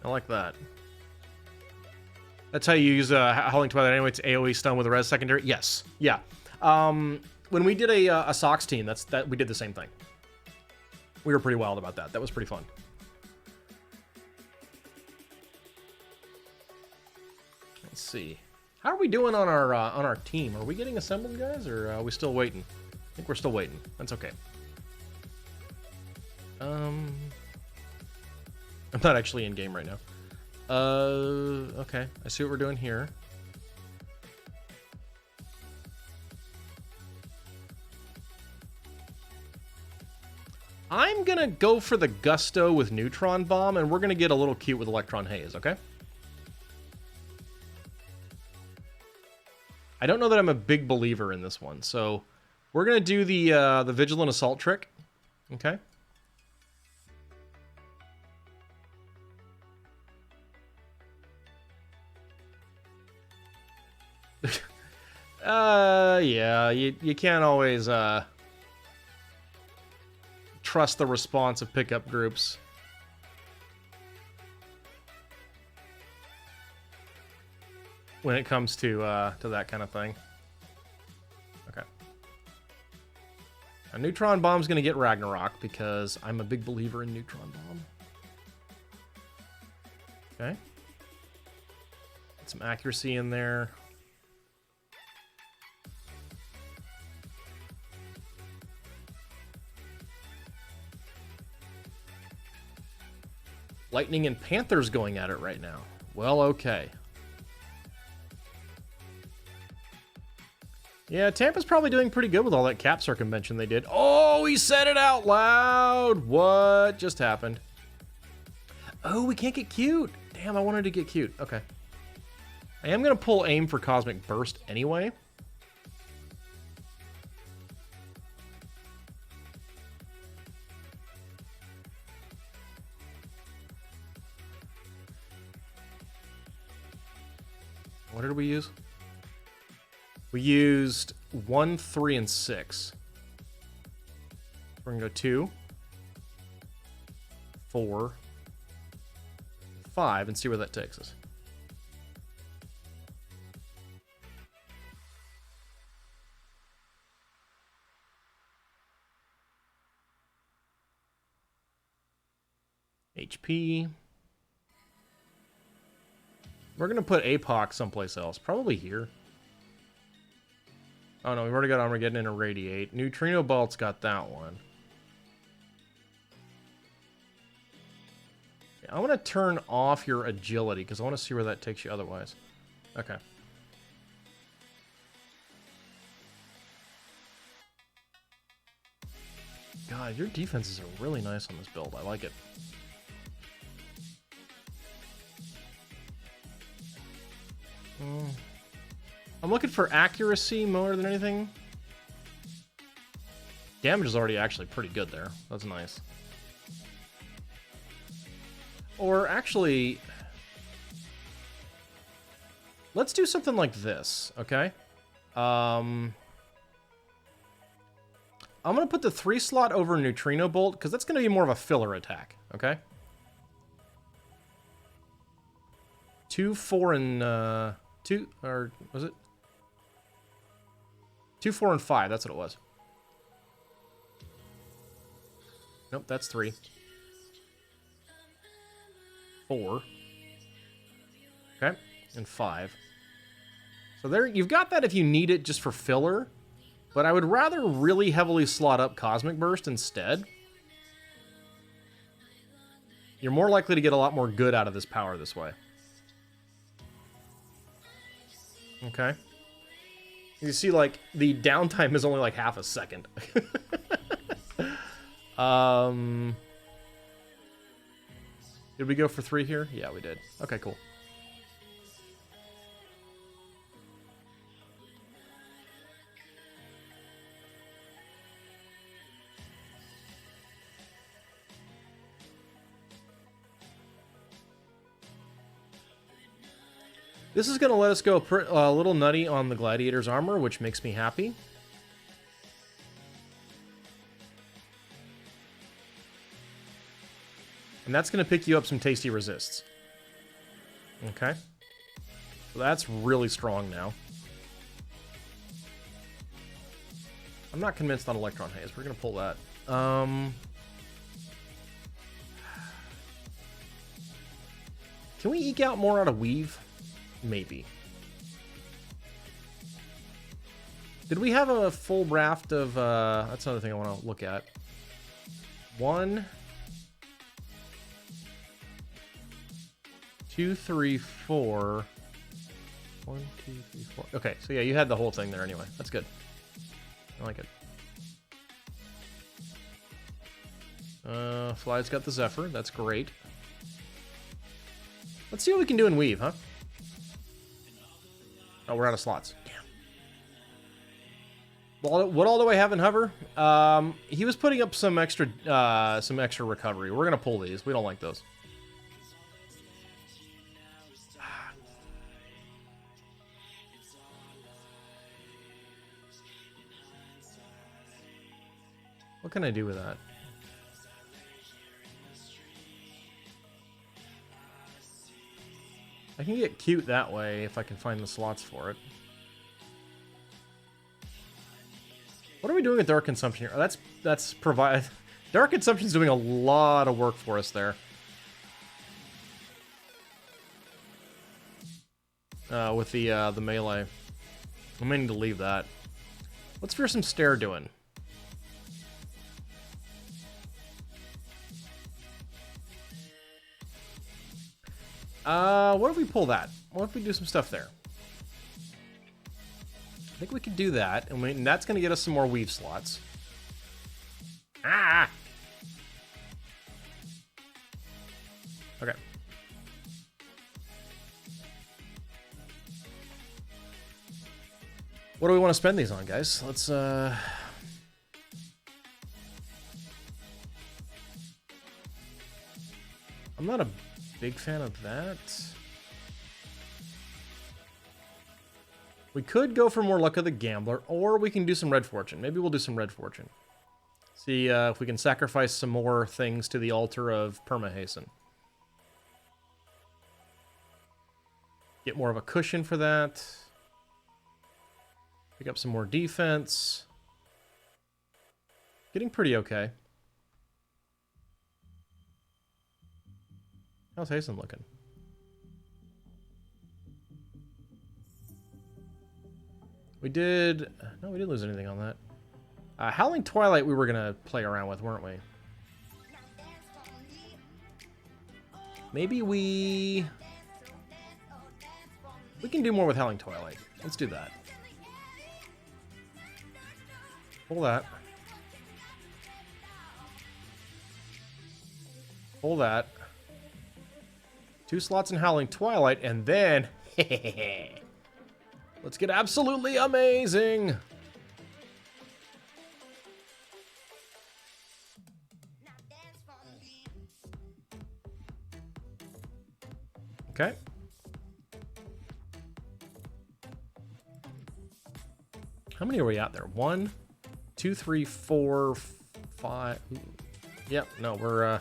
I like that. That's how you use Howling Twilight anyway. It's AoE stun with a res secondary. Yes. Yeah. When we did a Sox team, we did the same thing. We were pretty wild about that. That was pretty fun. Let's see. How are we doing on our team? Are we getting assembled, guys, or are we still waiting? I think we're still waiting. That's okay. I'm not actually in game right now. Okay. I see what we're doing here. I'm gonna go for the Gusto with Neutron Bomb, and we're gonna get a little cute with Electron Haze, okay? I don't know that I'm a big believer in this one, so we're gonna do the Vigilant Assault trick, okay? Yeah, you can't always trust the response of pickup groups. When it comes to that kind of thing. Okay. A Neutron Bomb's gonna get Ragnarok because I'm a big believer in Neutron Bomb. Okay. Get some accuracy in there. Lightning and Panthers going at it right now. Well, okay. Yeah, Tampa's probably doing pretty good with all that cap circumvention they did. Oh, he said it out loud! What just happened? Oh, we can't get cute. Damn, I wanted to get cute. Okay. I am going to pull aim for Cosmic Burst anyway. What did we use? We used 1, 3, and 6. We're going to go 2, 4, 5, and see where that takes us. HP. We're going to put APOC someplace else. Probably here. Oh no, we've already got Armageddon and Irradiate. Neutrino Bolt's got that one. Yeah, I want to turn off your agility because I want to see where that takes you otherwise. Okay. God, your defenses are really nice on this build. I like it. I'm looking for accuracy more than anything. Damage is already actually pretty good there. That's nice. Or actually, let's do something like this, okay? I'm going to put the 3 slot over Neutrino Bolt because that's going to be more of a filler attack, okay? 2, 4, and 2, or was it? 2, 4, and 5. That's what it was. Nope, that's 3. 4. Okay, and 5. So there, you've got that if you need it just for filler, but I would rather really heavily slot up Cosmic Burst instead. You're more likely to get a lot more good out of this power this way. Okay. You see, like, the downtime is only like half a second. Did we go for 3 here? Yeah, we did. Okay, cool. This is going to let us go a little nutty on the Gladiator's armor, which makes me happy. And that's going to pick you up some tasty resists. Okay. So that's really strong now. I'm not convinced on Electron Haze. We're going to pull that. Can we eke out more out of Weave? Maybe. Did we have a full raft of... that's another thing I want to look at. 1, 2, 3, 4. 1, 2, 3, 4. Okay, so yeah, you had the whole thing there anyway. That's good. I like it. Fly's got the Zephyr. That's great. Let's see what we can do in Weave, huh? Oh, we're out of slots. Damn. What all do I have in Hover? He was putting up some extra recovery. We're gonna pull these. We don't like those. What can I do with that? I can get cute that way if I can find the slots for it. What are we doing with Dark Consumption here? That's provide. Dark Consumption's doing a lot of work for us there. With the melee. I may need to leave that. What's Fearsome Stare doing? What if we pull that? What if we do some stuff there? I think we could do that, and that's going to get us some more Weave slots. Ah! Okay. What do we want to spend these on, guys? Let's, I'm not a big fan of that. We could go for more Luck of the Gambler, or we can do some Red Fortune. Maybe we'll do some Red Fortune. See if we can sacrifice some more things to the altar of Perma Hasten. Get more of a cushion for that. Pick up some more defense. Getting pretty okay. How's Hasten looking? We did... No, we didn't lose anything on that. Howling Twilight we were going to play around with, weren't we? Maybe we can do more with Howling Twilight. Let's do that. Pull that. Pull that. 2 slots in Howling Twilight, and then... Let's get absolutely amazing! Okay. How many are we out there? 1, 2, 3, 4, 5. Yep, no, we're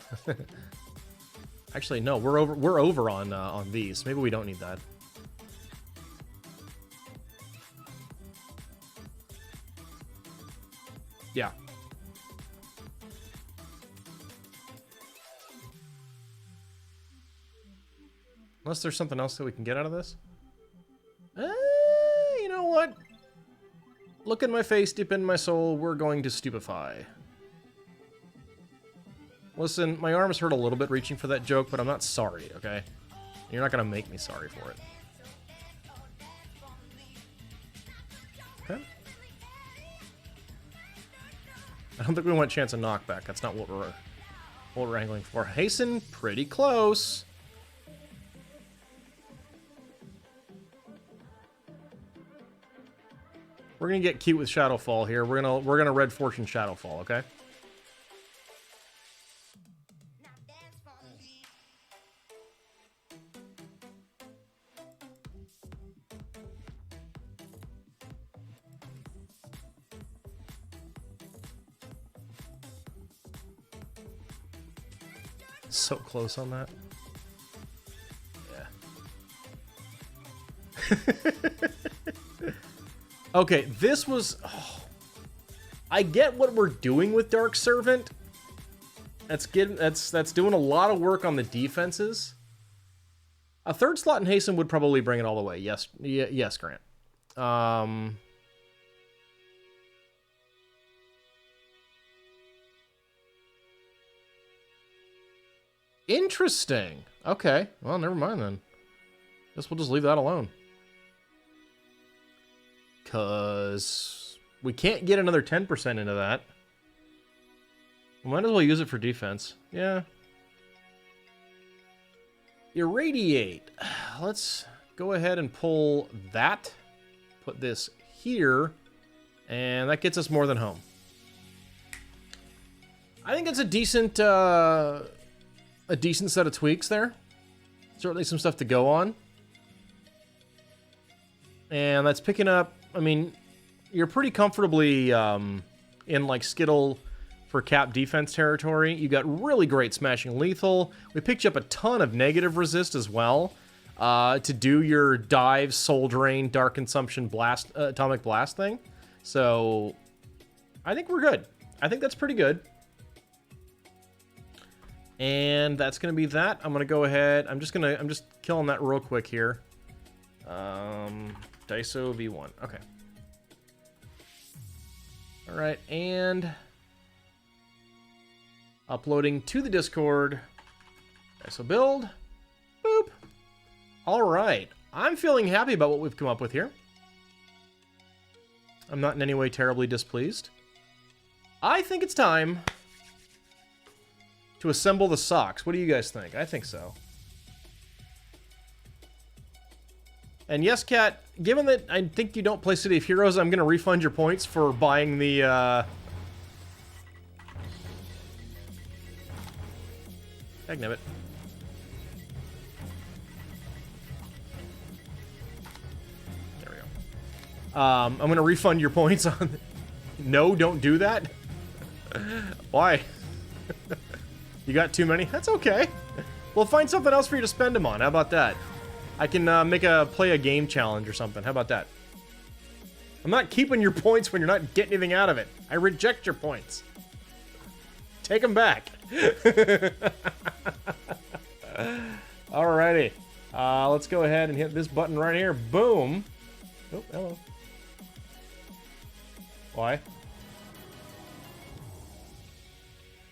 actually no, we're over on these. Maybe we don't need that. Yeah. Unless there's something else that we can get out of this. You know what? Look in my face, dip in my soul, we're going to stupefy. Listen, my arms hurt a little bit reaching for that joke, but I'm not sorry, okay? You're not gonna make me sorry for it. Okay. I don't think we want chance of knockback. That's not what we're angling for. Hasten, pretty close. We're gonna get cute with Shadowfall here. We're gonna Red Fortune Shadowfall, okay? So close on that. Yeah. Okay, this was... Oh, I get what we're doing with Dark Servant. That's doing a lot of work on the defenses. A third slot in Hasten would probably bring it all the way. Yes, yes, Grant. Interesting. Okay. Well, never mind then. Guess we'll just leave that alone. Because we can't get another 10% into that. We might as well use it for defense. Yeah. Irradiate. Let's go ahead and pull that. Put this here. And that gets us more than home. I think it's a decent set of tweaks there. Certainly some stuff to go on. And that's picking up, I mean, you're pretty comfortably in like Skittle for cap defense territory. You got really great smashing lethal. We picked you up a ton of negative resist as well to do your dive, soul drain, dark consumption, blast, atomic blast thing. So I think we're good. I think that's pretty good. And that's gonna be that. I'm gonna go ahead. I'm just killing that real quick here. Daiso V1. Okay. All right, and uploading to the Discord. Daiso build. Boop. All right. I'm feeling happy about what we've come up with here. I'm not in any way terribly displeased. I think it's time to assemble the socks. What do you guys think? I think so. And yes, Kat, given that I think you don't play City of Heroes, I'm going to refund your points for buying the... Agnibbit. There we go. I'm going to refund your points on... No, don't do that. Why? You got too many? That's okay. We'll find something else for you to spend them on. How about that? I can play a game challenge or something. How about that? I'm not keeping your points when you're not getting anything out of it. I reject your points. Take them back. Alrighty. Let's go ahead and hit this button right here. Boom. Oh, hello. Why?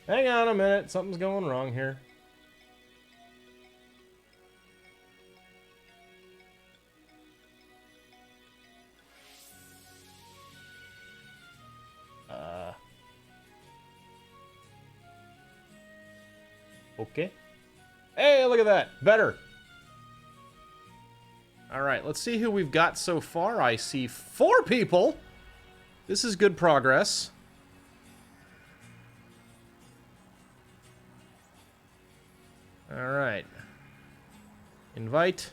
Hang on a minute. Something's going wrong here. Okay. Hey, look at that. Better. All right, let's see who we've got so far. I see 4 people. This is good progress. All right. Invite.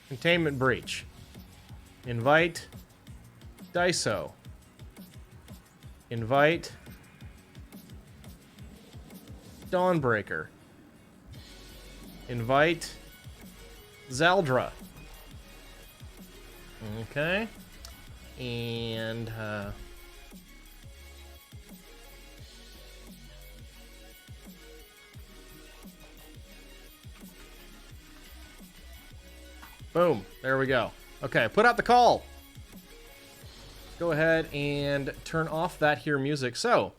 Containment breach. Invite. Daiso. Invite. Dawnbreaker. Invite. Zaldra. Okay. And, boom. There we go. Okay, put out the call. Go ahead and turn off that here music. So,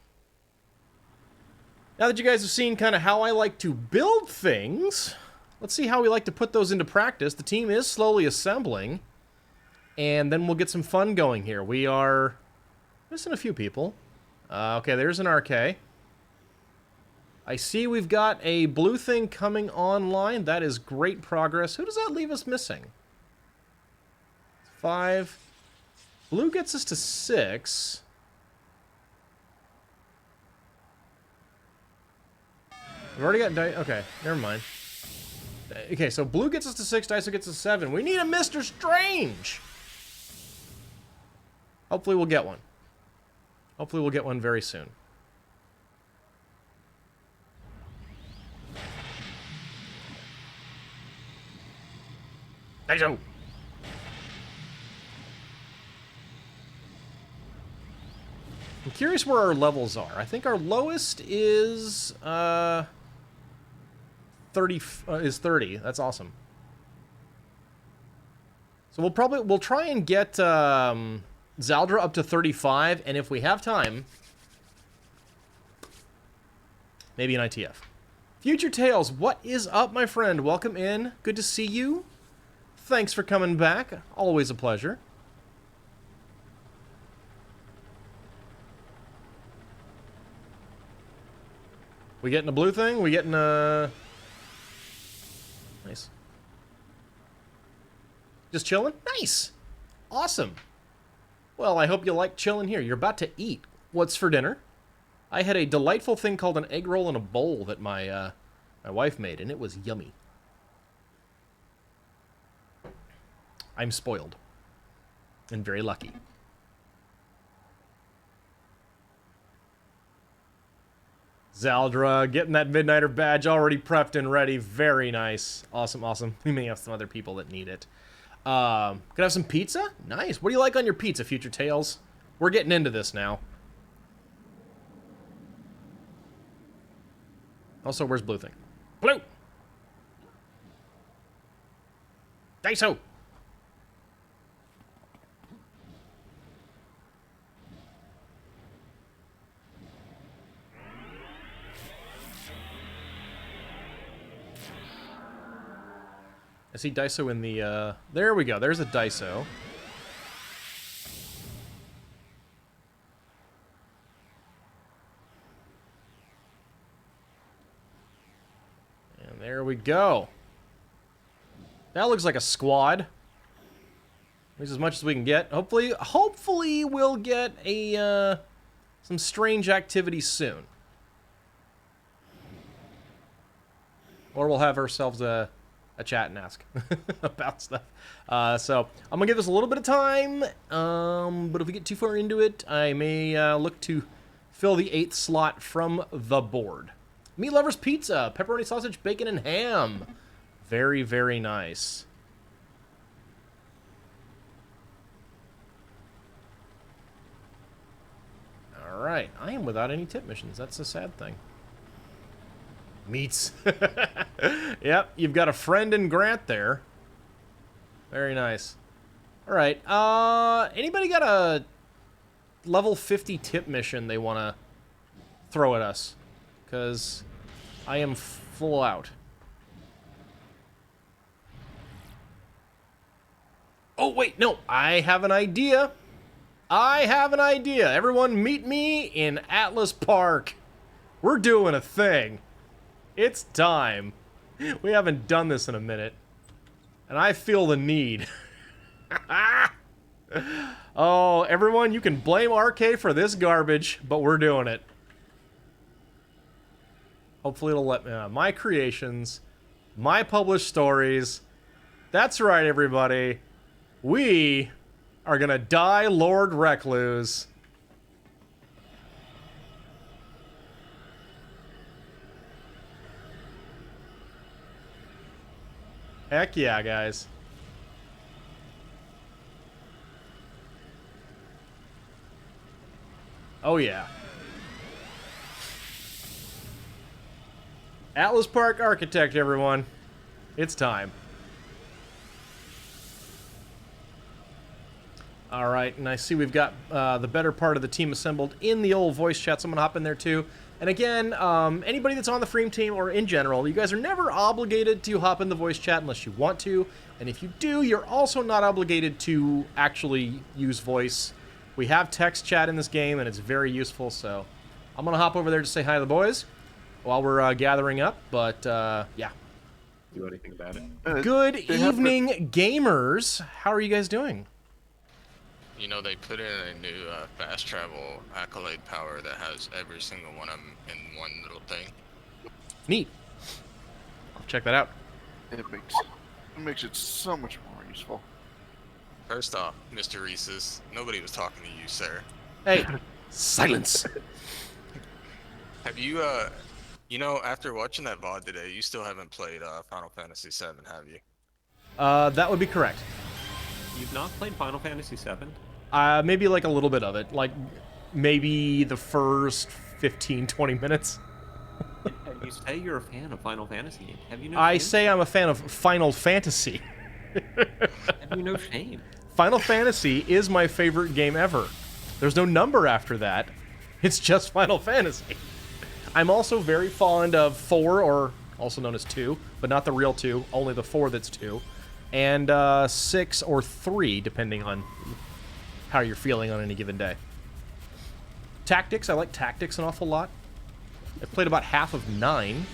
now that you guys have seen kind of how I like to build things, let's see how we like to put those into practice. The team is slowly assembling, and then we'll get some fun going here. We are missing a few people. Okay, there's an RK. I see we've got a blue thing coming online. That is great progress. Who does that leave us missing? 5. Blue gets us to 6. We've already got okay, never mind. Okay, so blue gets us to 6, Daiso gets us to 7. We need a Mr. Strange! Hopefully we'll get one. Hopefully we'll get one very soon. Daiso! I'm curious where our levels are. I think our lowest is 30. That's awesome. So we'll try and get Zaldra up to 35, and if we have time, maybe an ITF. Future Tales, what is up, my friend? Welcome in. Good to see you. Thanks for coming back. Always a pleasure. We getting a blue thing? We getting a... Nice. Just chilling? Nice! Awesome. Well, I hope you like chilling here. You're about to eat. What's for dinner? I had a delightful thing called an egg roll in a bowl that my wife made, and it was yummy. I'm spoiled. And very lucky. Zaldra, getting that Midnighter badge already prepped and ready. Very nice. Awesome, awesome. We may have some other people that need it. Can I have some pizza? Nice. What do you like on your pizza, Future Tales? We're getting into this now. Also, where's Blue Thing? Blue! Daiso! I see Daiso in the, there we go. There's a Daiso. And there we go. That looks like a squad. At least as much as we can get. Hopefully we'll get a, some strange activity soon. Or we'll have ourselves a chat and ask about stuff. So I'm gonna give this a little bit of time, but if we get too far into it, I may look to fill the 8th slot from the board. Meat Lovers Pizza, pepperoni sausage, bacon, and ham. Very, very nice. All right, I am without any tip missions. That's a sad thing. Meats. Yep, you've got a friend in Grant there. Very nice. All right. Anybody got a level 50 tip mission they want to throw at us? Because I am full out. Oh, wait, no. I have an idea. I have an idea. Everyone meet me in Atlas Park. We're doing a thing. It's time. We haven't done this in a minute. And I feel the need. Oh, everyone, you can blame RK for this garbage, but we're doing it. Hopefully it'll let me... my creations. My published stories. That's right, everybody. We are gonna die Lord Recluse. Heck yeah, guys. Oh yeah. Atlas Park Architect, everyone. It's time. Alright, and I see we've got the better part of the team assembled in the old voice chat, so I'm gonna hop in there too. And again, anybody that's on the FREEM team or in general, you guys are never obligated to hop in the voice chat unless you want to. And if you do, you're also not obligated to actually use voice. We have text chat in this game, and it's very useful, so I'm going to hop over there to say hi to the boys while we're gathering up, but yeah. Do anything about it. Good evening, gamers. How are you guys doing? You know, they put in a new fast travel accolade power that has every single one of them in one little thing. Neat. I'll check that out. It makes it so much more useful. First off, Mr. Reese's, nobody was talking to you, sir. Hey, silence. Have you, you know, after watching that VOD today, you still haven't played Final Fantasy VII, have you? That would be correct. You've not played Final Fantasy VII? Maybe like a little bit of it. Like, maybe the first 15, 20 minutes. And you say you're a fan of Final Fantasy games. Have you no I shame? say I'm a fan of Final Fantasy. Have you no shame? Final Fantasy is my favorite game ever. There's no number after that. It's just Final Fantasy. I'm also very fond of 4, or also known as 2, but not the real 2, only the 4 that's 2, and 6 or 3, depending on how you're feeling on any given day. Tactics, I like Tactics an awful lot. I've played about half of 9.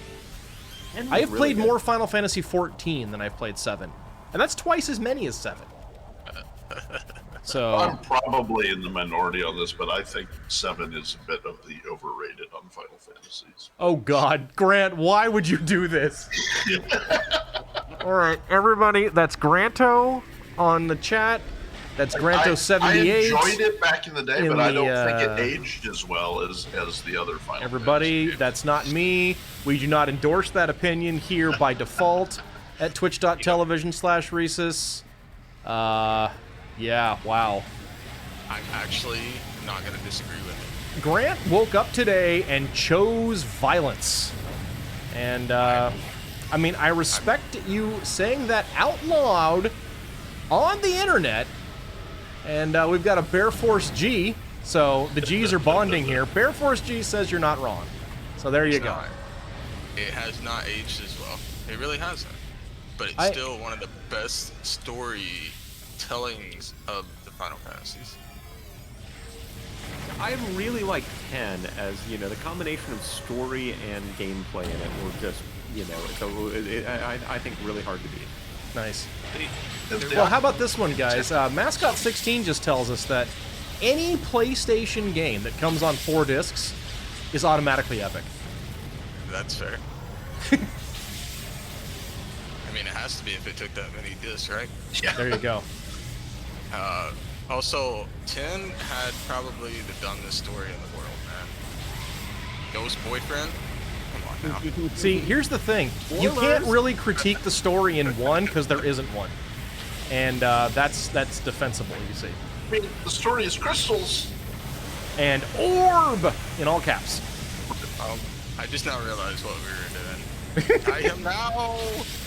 I have played more Final Fantasy 14 than I've played 7. And that's twice as many as 7. So I'm probably in the minority on this, but I think 7 is a bit of the overrated on Final Fantasies. oh god, Grant, why would you do this? Alright, everybody, that's Granto on the chat. That's Granto78. I enjoyed it back in the day, but I don't think the, it aged as well as the other Final everybody, Fantasy that's not me. We do not endorse that opinion here by default at twitch.tv/Rhesus. Yeah, wow. I'm actually not going to disagree with it. Grant woke up today and chose violence. And, I mean, I respect you saying that out loud on the internet. And we've got a Bear Force G, so the G's are bonding here. Bear Force G says you're not wrong. So there you go. Not. It has not aged as well. It really hasn't. But it's still one of the best storytellings of the Final Fantasies. I really like 10 as, you know, the combination of story and gameplay in it were just, you know, I think really hard to beat. Nice. games. Well, how about this one, guys? Mascot16 just tells us that any PlayStation game that comes on 4 discs is automatically epic. That's fair. I mean, it has to be if it took that many discs, right? Yeah. There you go. Also, 10 had probably the dumbest story in the world, man. Ghost Boyfriend? Come on now. See, here's the thing. You can't really critique the story in 1 because there isn't one. And that's defensible, you see. I mean, the story is crystals. And orb in all caps. I just now realized what we were doing. Die him now!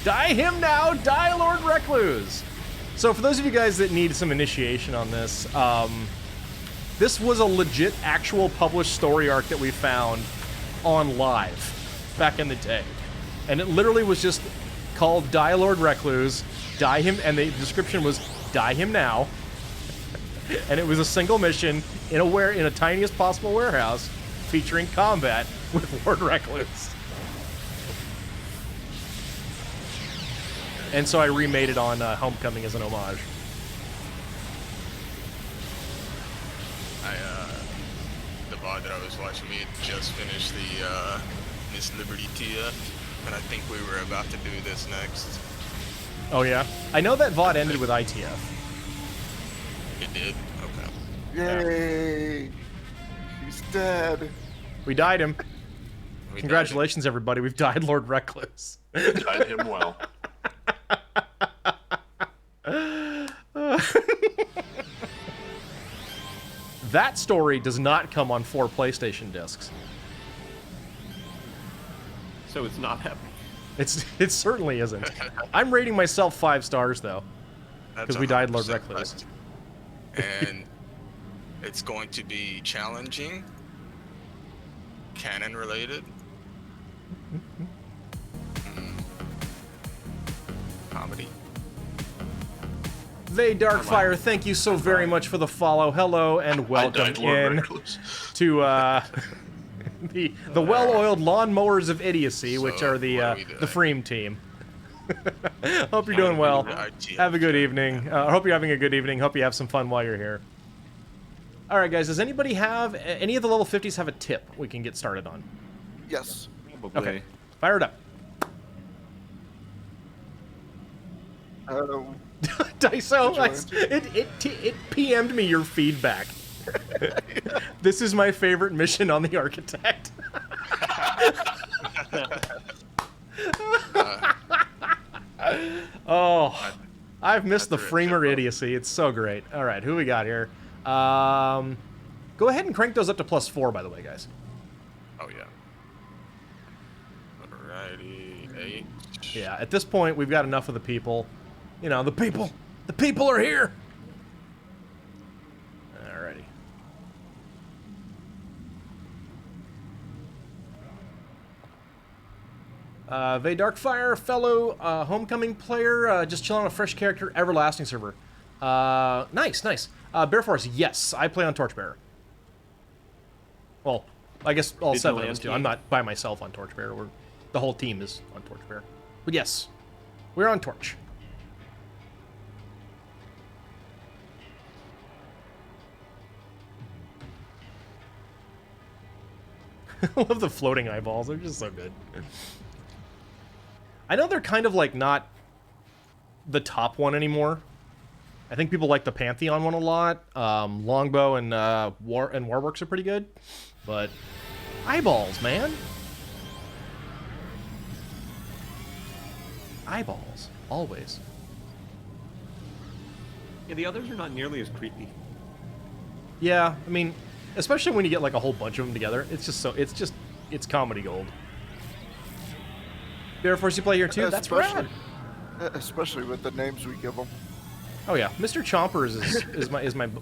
Die him now, die Lord Recluse! So for those of you guys that need some initiation on this, this was a legit, actual published story arc that we found on Live back in the day. And it literally was just called Die Lord Recluse, die him, and the description was die him now. And it was a single mission in a tiniest possible warehouse featuring combat with Lord Recluse. And so I remade it on Homecoming as an homage. The VOD that I was watching, we had just finished the Miss Liberty TF, and I think we were about to do this next. Oh yeah? I know that VOD ended with ITF. It did? Okay. Yay! He's dead. We died him. We Congratulations, everybody. We've died Lord Recluse. Tied him well. That story does not come on 4 PlayStation discs. So it's not epic. It certainly isn't. I'm rating myself 5 stars though, because we died Lord 100% Recluse. And it's going to be challenging, canon related, comedy. They Darkfire, thank you so very much for the follow. Hello and welcome I died Lord in Recluse. to the well-oiled lawnmowers of idiocy, which So, are the what are we doing? FREEM team. Hope you're doing well. Have a good evening. I hope you're having a good evening. Hope you have some fun while you're here. All right, guys. Does anybody have any of the level 50s have a tip we can get started on? Yes. Probably. Okay, fire it up. Daiso, it PM'd me your feedback. This is my favorite mission on the Architect. Oh, I've missed the That's a Freemer chipmunk. idiocy. It's so great. All right, who we got here? Go ahead and crank those up to +4, by the way, guys. Oh yeah. Alrighty, 8. Yeah, at this point, we've got enough of the people. You know, the people. The people are here. Alrighty. Vey Darkfire, fellow homecoming player, just chilling on a fresh character, everlasting server. Nice, nice. Bear Force, yes, I play on Torchbearer. Well, I guess all 7 of us do. I'm not by myself on Torchbearer. The whole team is on Torchbearer. But yes, we're on Torch. I love the floating eyeballs. They're just so good. I know they're kind of like not the top one anymore. I think people like the Pantheon one a lot. Longbow and Warworks are pretty good, but eyeballs, man. Eyeballs, always. Yeah, the others are not nearly as creepy. Yeah, I mean, especially when you get like a whole bunch of them together. It's comedy gold. Bear Force, you play here too? That's rad. Especially with the names we give them. Oh yeah, Mr. Chompers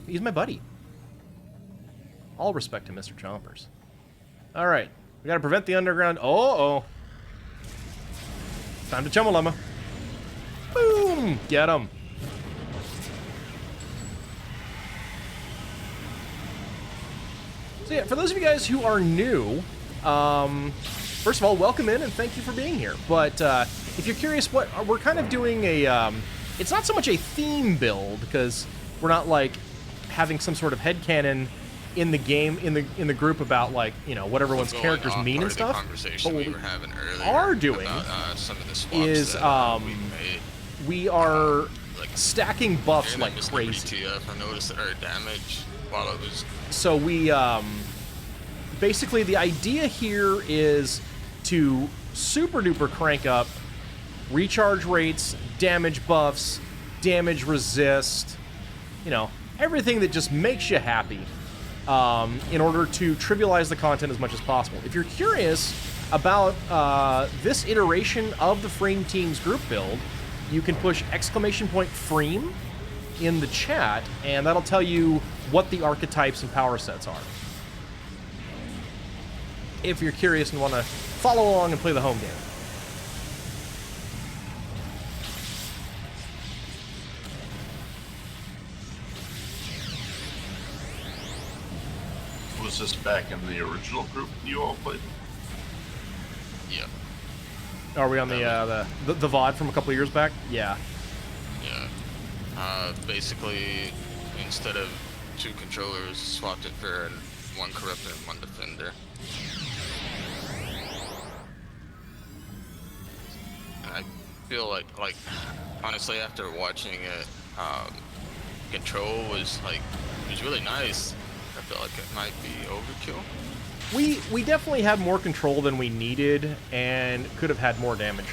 he's my buddy. All respect to Mr. Chompers. All right, we gotta prevent the underground. Oh. Time to Chumalumma. Boom! Get him. So yeah, for those of you guys who are new, first of all, welcome in and thank you for being here. But if you're curious, what we're kind of doing it's not so much a theme build because we're not like having some sort of headcanon in the game in the group about like what everyone's characters mean and stuff. But what we are doing about, some of the is that, we made. we are like stacking buffs and like Miss crazy. Liberty TF, I noticed that our damage while it was So we basically the idea here is to super duper crank up recharge rates, damage buffs, damage resist, everything that just makes you happy in order to trivialize the content as much as possible. If you're curious about this iteration of the FREEM Teams group build, you can push !FREEM in the chat, and that'll tell you what the archetypes and power sets are. If you're curious and want to follow along and play the home game. Was this back in the original group you all played? yeah. Are we on the VOD from a couple of years back? Yeah. Basically, instead of 2 controllers, swapped it for 1 corruptor and 1 defender. And I feel like honestly, after watching it, control was really nice. I feel like it might be overkill. We definitely had more control than we needed and could have had more damage.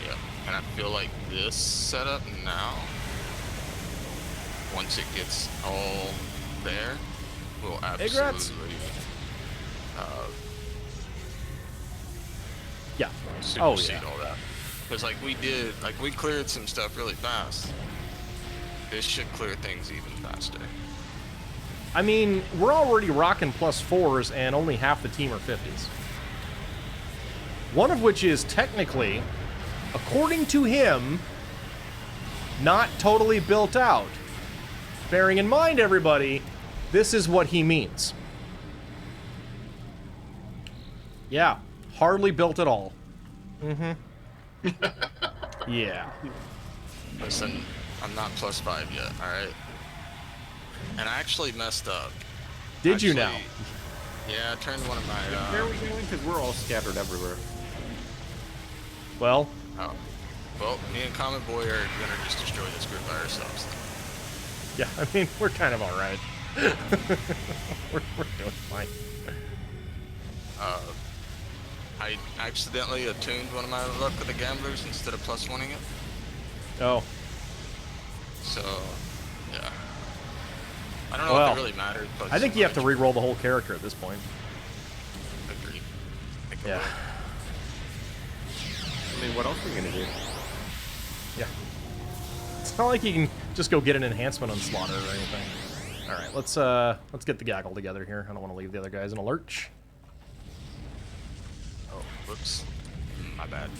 Yeah, and I feel like this setup now, once it gets all there, will Congrats. absolutely Yeah. supersede all that. Because we cleared some stuff really fast. This should clear things even faster. I mean, we're already rocking +4s and only half the team are 50s. One of which is technically, according to him, not totally built out. Bearing in mind, everybody, this is what he means. Yeah, hardly built at all. Mm-hmm. Yeah. Listen, I'm not +5 yet, alright? And I actually messed up. Did you now? Yeah, I turned one of my, Where are we going? Because we're all scattered everywhere. Well, oh. Well, me and Common Boy are gonna just destroy this group by ourselves. yeah, I mean, we're kind of alright. we're doing fine. I accidentally attuned one of my luck with the gamblers instead of +1ing it. Oh. So, yeah. I don't know Well, if it really matters. But I think you have to re-roll the whole character at this point. Agreed. I think I Yeah. will. I mean, what else are we gonna do? Yeah. It's not like you can just go get an enhancement on Slaughter or anything. All right, let's get the gaggle together here. I don't want to leave the other guys in a lurch. Oh, whoops. My bad.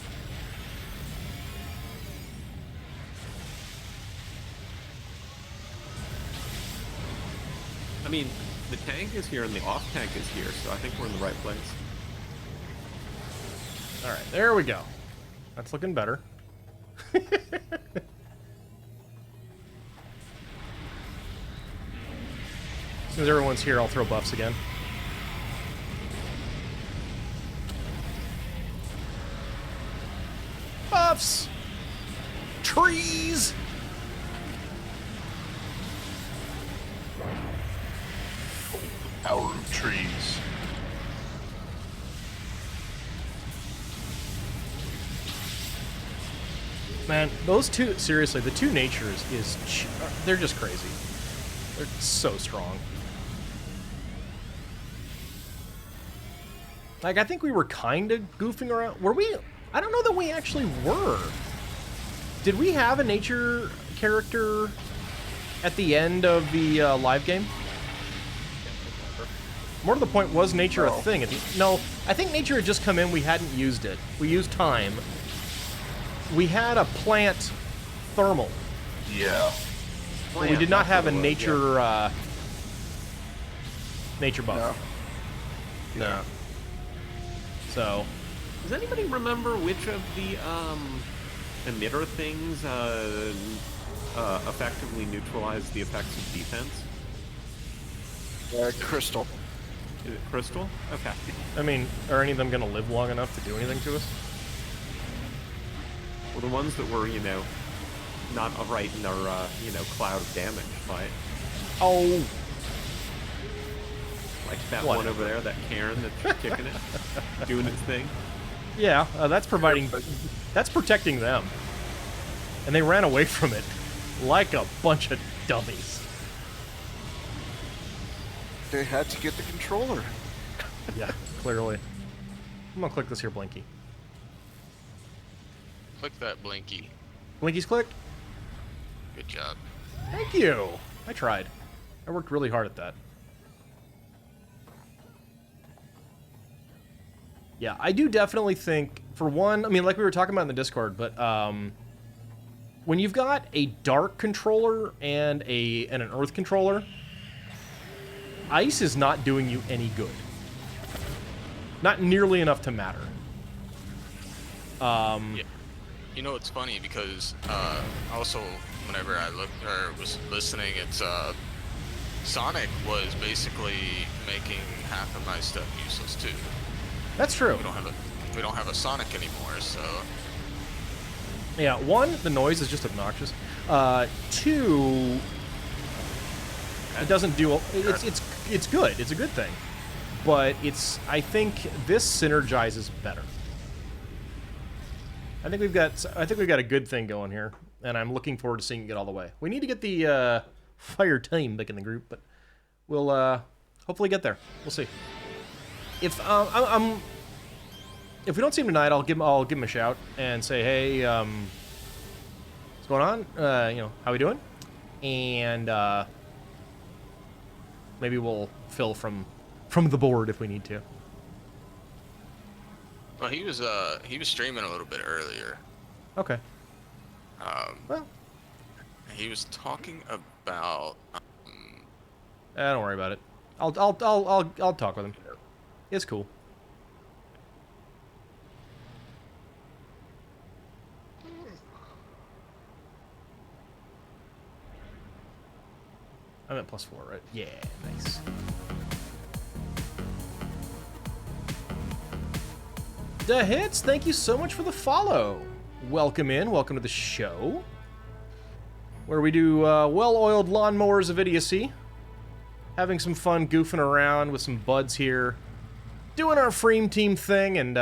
I mean, the tank is here and the off tank is here, so I think we're in the right place. All right, there we go. That's looking better. As soon as everyone's here, I'll throw buffs again. Buffs! Trees! Power of trees. Man, those two, seriously, the two natures they're just crazy. They're so strong. Like, I think we were kind of goofing around. Were we? I don't know that we actually were. Did we have a nature character at the end of the live game? More to the point, was nature a thing? No, I think nature had just come in. We hadn't used it. We used time. We had a plant thermal. Yeah. But we did not have a Plant, nature nature buff. No. So, Does anybody remember which of the emitter things effectively neutralize the effects of defense? Crystal. Is it crystal? Okay. I mean, are any of them going to live long enough to do anything to us? Well, the ones that were, not right in our, cloud of damage, right? Oh, Like that What? one over there, that Karen that's kicking it, doing its thing. yeah, that's protecting them. And they ran away from it like a bunch of dummies. They had to get the controller. Yeah, clearly. I'm going to click this here, Blinky. Click that blinky. Blinky's clicked? Good job. Thank you. I tried. I worked really hard at that. Yeah, I do definitely think, for one, I mean, like we were talking about in the Discord, but when you've got a dark controller and an earth controller, ice is not doing you any good. Not nearly enough to matter. Yeah. You know, it's funny because also whenever I looked or was listening, it's Sonic was basically making half of my stuff useless too. That's true. We don't have a Sonic anymore, so Yeah, one, the noise is just obnoxious. Two, it doesn't do. It's good. It's a good thing, but I think this synergizes better. I think we've got a good thing going here, and I'm looking forward to seeing it get all the way. We need to get the fire team back in the group, but we'll hopefully get there. We'll see. If if we don't see him tonight, I'll give him a shout and say, hey, what's going on? How we doing? And maybe we'll fill from the board if we need to. well, he was streaming a little bit earlier. Okay. Well, He was talking about don't worry about it. I'll talk with him. It's cool. I'm at +4, right? Yeah, nice. The Hits, thank you so much for the follow. Welcome to the show, where we do well-oiled lawnmowers of idiocy, having some fun goofing around with some buds here, doing our FREEM team thing, and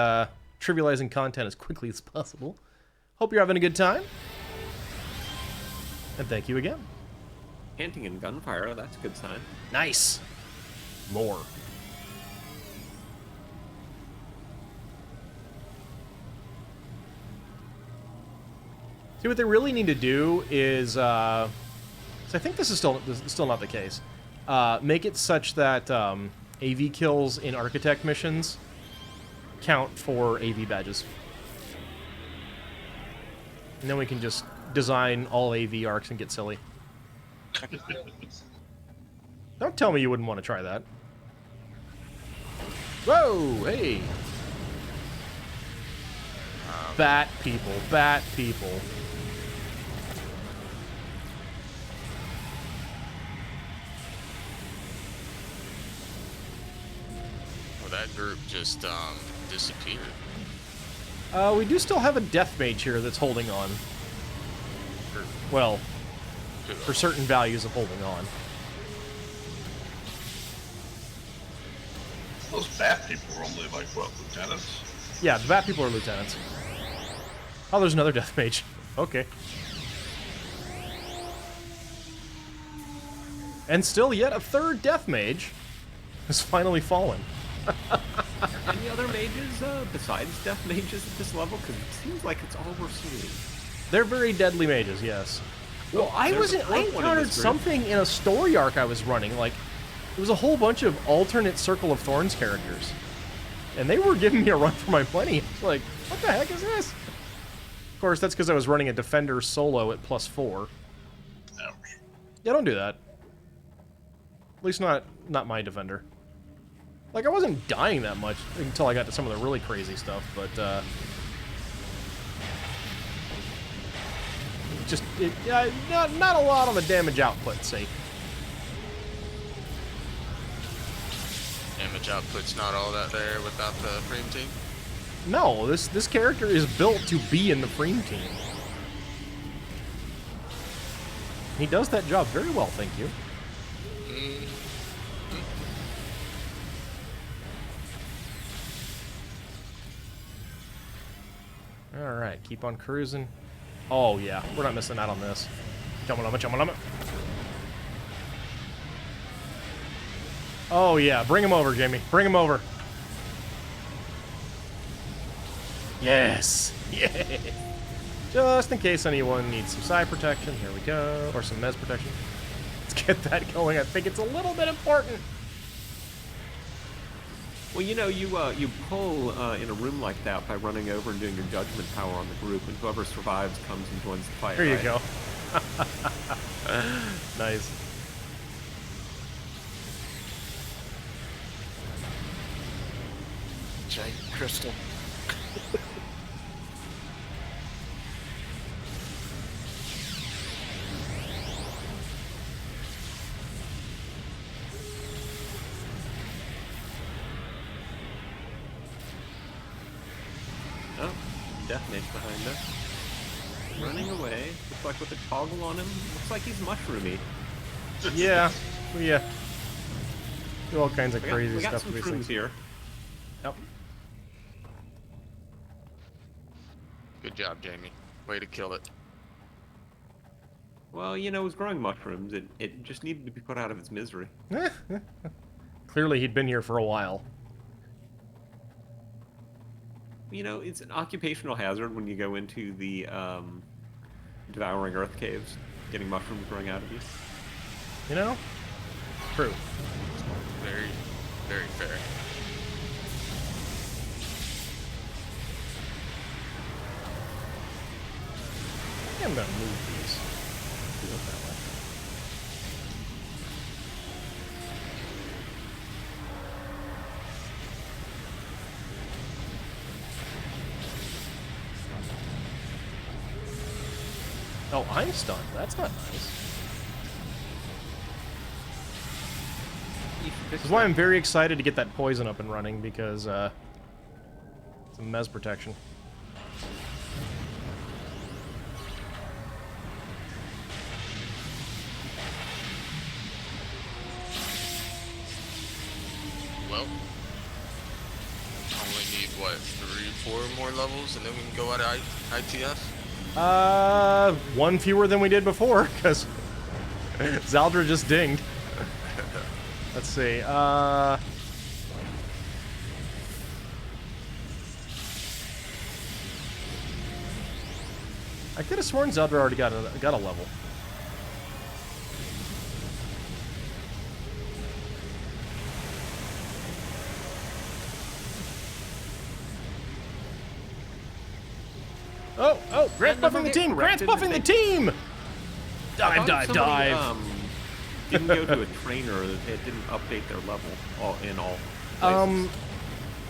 trivializing content as quickly as possible. Hope you're having a good time. And thank you again. Panting and gunfire, that's a good sign. Nice. More. See, what they really need to do is, so I think this is still not the case. Make it such that AV kills in Architect missions count for AV badges. And then we can just design all AV arcs and get silly. Don't tell me you wouldn't want to try that. Whoa, hey! Bat people, bat people. Well, that group just disappeared. We do still have a death mage here that's holding on. Well, for certain values of holding on. Those bat people are only like, what, lieutenants? Yeah, the bat people are lieutenants. Oh, there's another death mage. Okay. And still yet a third death mage has finally fallen. Any other mages besides death mages at this level? Because it seems like it's all we're seeing. They're very deadly mages, yes. Well, I encountered something in a story arc I was running, like, it was a whole bunch of alternate Circle of Thorns characters. And they were giving me a run for my money. It's like, what the heck is this? Of course, that's because I was running a Defender solo at +4. Ouch. Yeah, don't do that. At least not my Defender. Like, I wasn't dying that much until I got to some of the really crazy stuff, but, not a lot on the damage output sake. Damage output's not all that there without the FREEM team. No, this character is built to be in the FREEM team. He does that job very well, thank you. Alright, keep on cruising. Oh yeah, we're not missing out on this. Chumma-lumma. Oh yeah, bring him over, Jamie. Bring him over. Yes! Yeah! Just in case anyone needs some psi protection, here we go. Or some mes protection. Let's get that going. I think it's a little bit important. Well, you know, you pull in a room like that by running over and doing your judgment power on the group, and whoever survives comes and joins the fight. There you right? go. Nice. Giant crystal. Oh, death mage behind us. Running away. Looks like with a toggle on him. Looks like he's mushroomy. Yeah. Do all kinds of We crazy got stuff some with these shrooms things. here. Yep. Good job, Jamie. Way to kill it. Well, you know, it was growing mushrooms. It just needed to be put out of its misery. Clearly he'd been here for a while. You know, it's an occupational hazard when you go into the devouring earth caves, getting mushrooms growing out of you. You know? True. Very, very fair. I think I'm gonna move these. Do it that way. Oh, I'm stunned. That's not nice. This is why I'm very excited to get that poison up and running, because it's a mes protection. Well, only need what, 3, 4 more levels, and then we can go out of ITS. One fewer than we did before, because Zaldra just dinged. Let's see. I could have sworn Zeldra already got a level. Oh, Grant's buffing the team! Grant's buffing the team! Dive, dive, dive! Didn't go to a trainer, it didn't update their level in all places.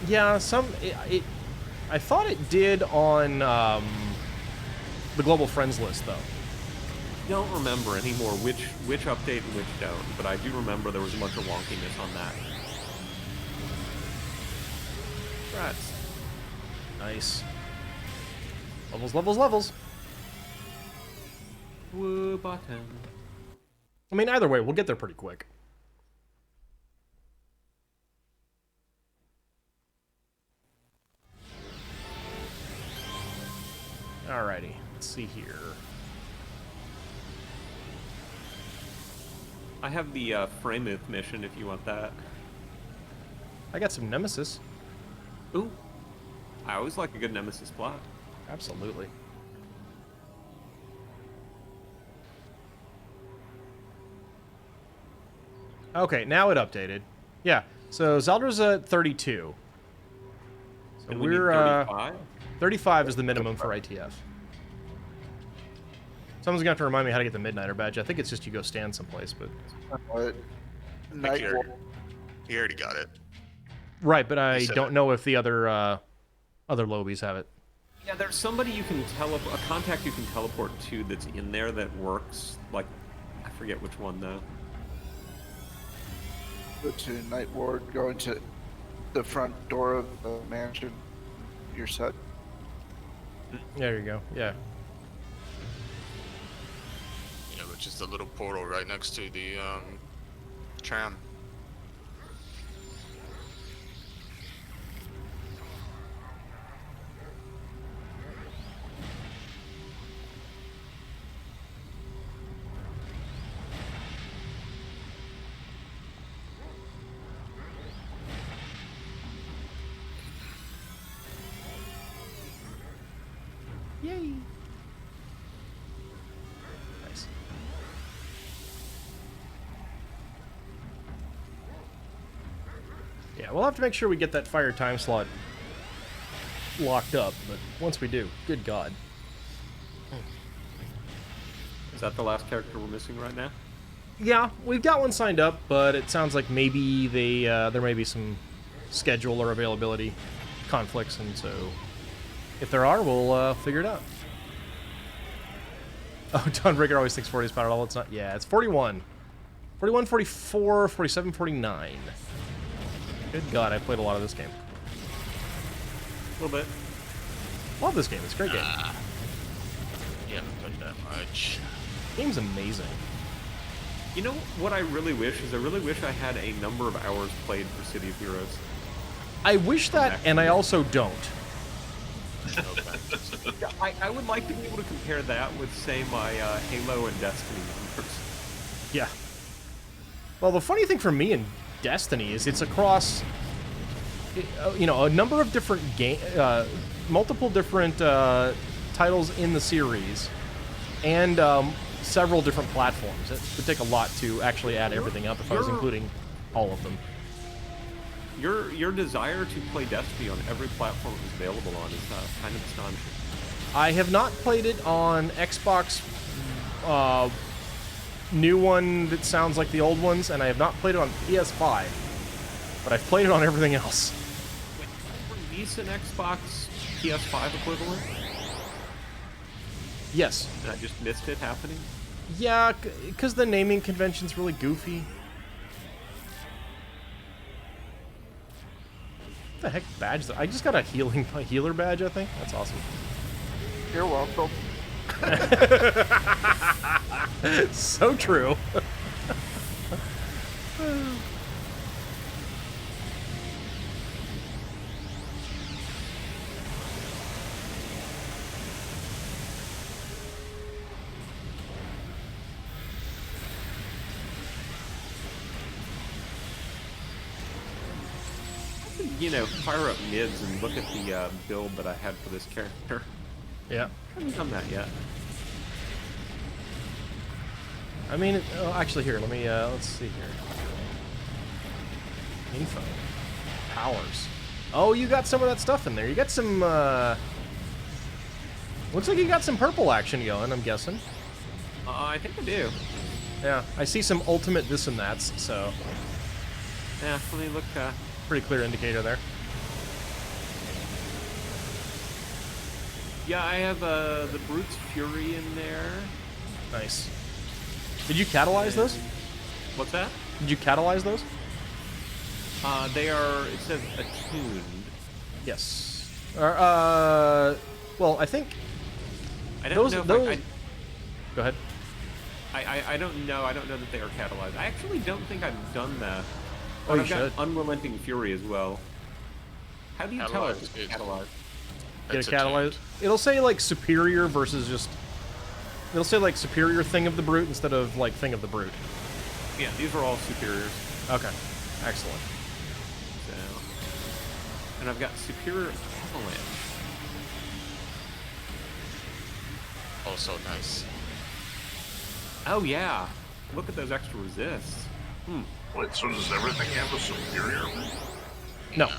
Yeah, I thought it did on, the Global Friends list, though. Don't remember anymore which update and which don't, but I do remember there was a bunch of wonkiness on that. Rats. Nice. Levels, levels, levels. Woo, button. I mean, either way, we'll get there pretty quick. Alrighty, let's see here. I have the FREEM mission if you want that. I got some Nemesis. Ooh. I always like a good Nemesis plot. Absolutely. Okay, now it updated. Yeah, so Zeldra's at 32. So And we we're need 35? 35 is the minimum for ITF. Someone's gonna have to remind me how to get the Midnighter badge. I think it's just you go stand someplace, but Night he already got it. right. But I said don't it. know if the other lobies have it. Yeah, there's somebody you can a contact you can teleport to that's in there that works. Like, I forget which one though. Go to Night Ward, go into the front door of the mansion. You're set. There you go. Yeah. Yeah, which is the little portal right next to the tram. Yay. Nice. Yeah, we'll have to make sure we get that fire time slot locked up, but once we do, good God. Is that the last character we're missing right now? Yeah, we've got one signed up, but it sounds like maybe they there may be some schedule or availability conflicts, and so if there are, we'll figure it out. Oh, Dawnbreaker always thinks 40 is power level. It's not. Yeah, it's 41. 41, 44, 47, 49. Good God, I played a lot of this game. A little bit. Love this game. It's a great game. Yeah, haven't played that much. Game's amazing. You know what I really wish is I really wish I had a number of hours played for City of Heroes. I wish that, and I also don't. I would like to be able to compare that with, say, my Halo and Destiny numbers. Yeah. Well, the funny thing for me in Destiny is it's across, you know, a number of different multiple different titles in the series, and several different platforms. It would take a lot to actually add everything up if I was including all of them. Your desire to play Destiny on every platform it's available on is kind of astonishing. I have not played it on Xbox new one that sounds like the old ones, and I have not played it on PS5, but I've played it on everything else. Wait, release an Xbox PS5 equivalent? Yes. And I just missed it happening? Yeah, because the naming convention's really goofy. What the heck badge? I just got a healer badge, I think. That's awesome. You're welcome. So true. you know, fire up mids and look at the build that I had for this character. Yeah. I haven't done that yet. I mean, actually, here, let me, let's see here. Info. Powers. Oh, you got some of that stuff in there. You got some, looks like you got some purple action going, I'm guessing. I think I do. Yeah, I see some ultimate this and that's, so Yeah, let me look. pretty clear indicator there. Yeah, I have the Brute's Fury in there. Nice. Did you catalyze those? What's that? Did you catalyze those? They are, it says attuned. Yes. Well, I think I don't know if Go ahead. I don't know. I don't know that they are catalyzed. I actually don't think I've done that. Oh, But you I've got should. Unrelenting Fury as well. How do you tell if Catalyzed it's is- catalyzed? Get It's it catalyzed. attuned. It'll say like superior versus just. It'll say like superior thing of the brute instead of like thing of the brute. Yeah, these are all superiors. Okay. Excellent. So, and I've got Superior Avalanche. Also nice. Oh yeah, look at those extra resists. Wait, so does everything have a superior? No.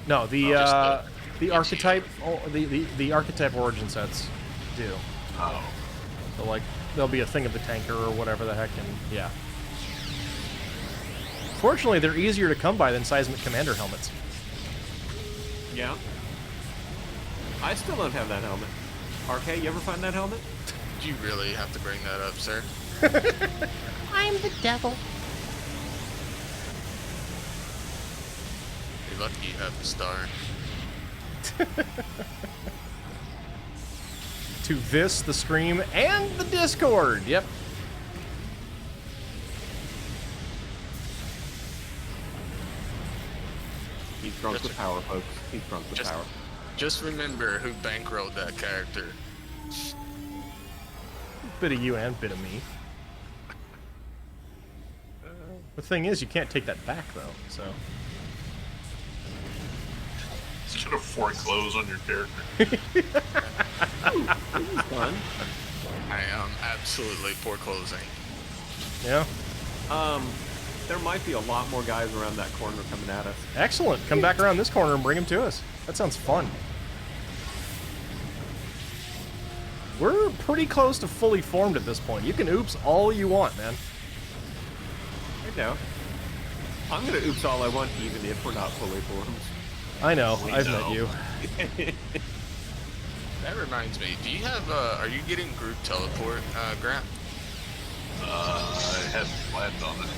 No, the just the archetype the archetype origin sets do. Oh. So like there'll be a thing of the tanker or whatever the heck, and yeah. Fortunately, they're easier to come by than seismic commander helmets. Yeah. I still don't have that helmet. RK, you ever find that helmet? Do you really have to bring that up, sir? I'm the devil. You're lucky you have the star. To this, the stream, and the Discord. Yep. He's drunk with power, folks. He's drunk with Just- power. Just remember who bankrolled that character. Bit of you and bit of me. The thing is, you can't take that back though. So It's gonna foreclose on your character. He's done. I am absolutely foreclosing. yeah, There might be a lot more guys around that corner coming at us. excellent. Come back around this corner and bring him to us. That sounds fun. We're pretty close to fully formed at this point. You can oops all you want, man. I know. I'm gonna oops all I want, even if we're not fully formed. I know. We I've know. met you. That reminds me, do you have, are you getting group teleport, Grant? I hadn't planned on it.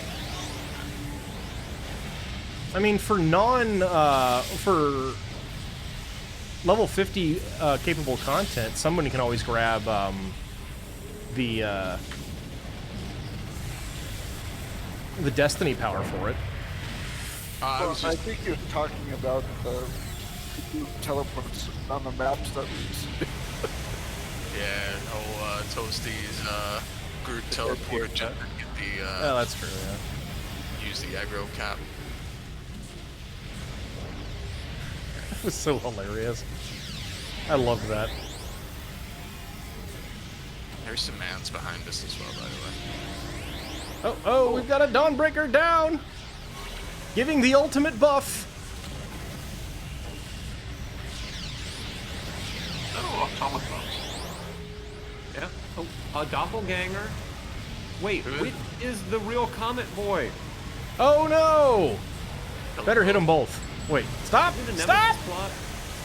I mean, for for level 50 capable content, somebody can always grab the Destiny power for it. I Well, was I just, think you're talking about the teleports on the maps that we used to do. yeah, Toasty's, group teleport to get the, Oh, that's true. Yeah, use the aggro cap. it was so hilarious. I loved that. There's some mans behind us as well, by the way. Oh, we've got a Dawnbreaker down! Giving the ultimate buff! Oh, automatons. Yeah. Oh, a doppelganger. Wait, which is the real Comet Boy? Oh no! Better hit them both. Wait, stop! Is it a Stop!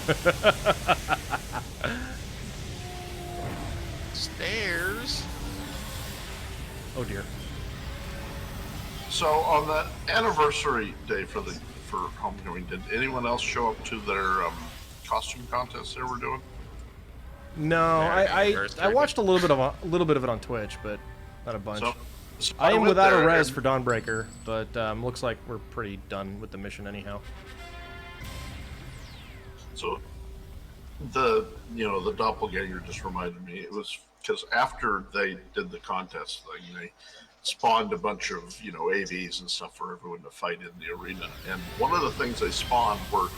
Nemesis plot? Stairs. Oh dear. So on the anniversary day for Homecoming, did anyone else show up to their costume contest they were doing? No, Very I anniversary. watched a little bit of it on Twitch, but not a bunch. So I am went without a there res and- for Dawnbreaker, but looks like we're pretty done with the mission anyhow. So the doppelganger just reminded me. It was because after they did the contest thing, they spawned a bunch of, AVs and stuff for everyone to fight in the arena. And one of the things they spawned were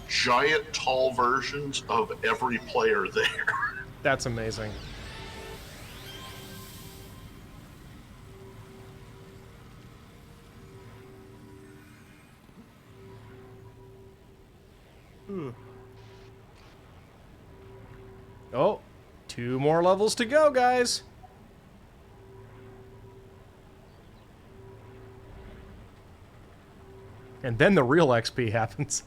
giant, tall versions of every player there. That's amazing. Oh, 2 more levels to go, guys. And then the real XP happens.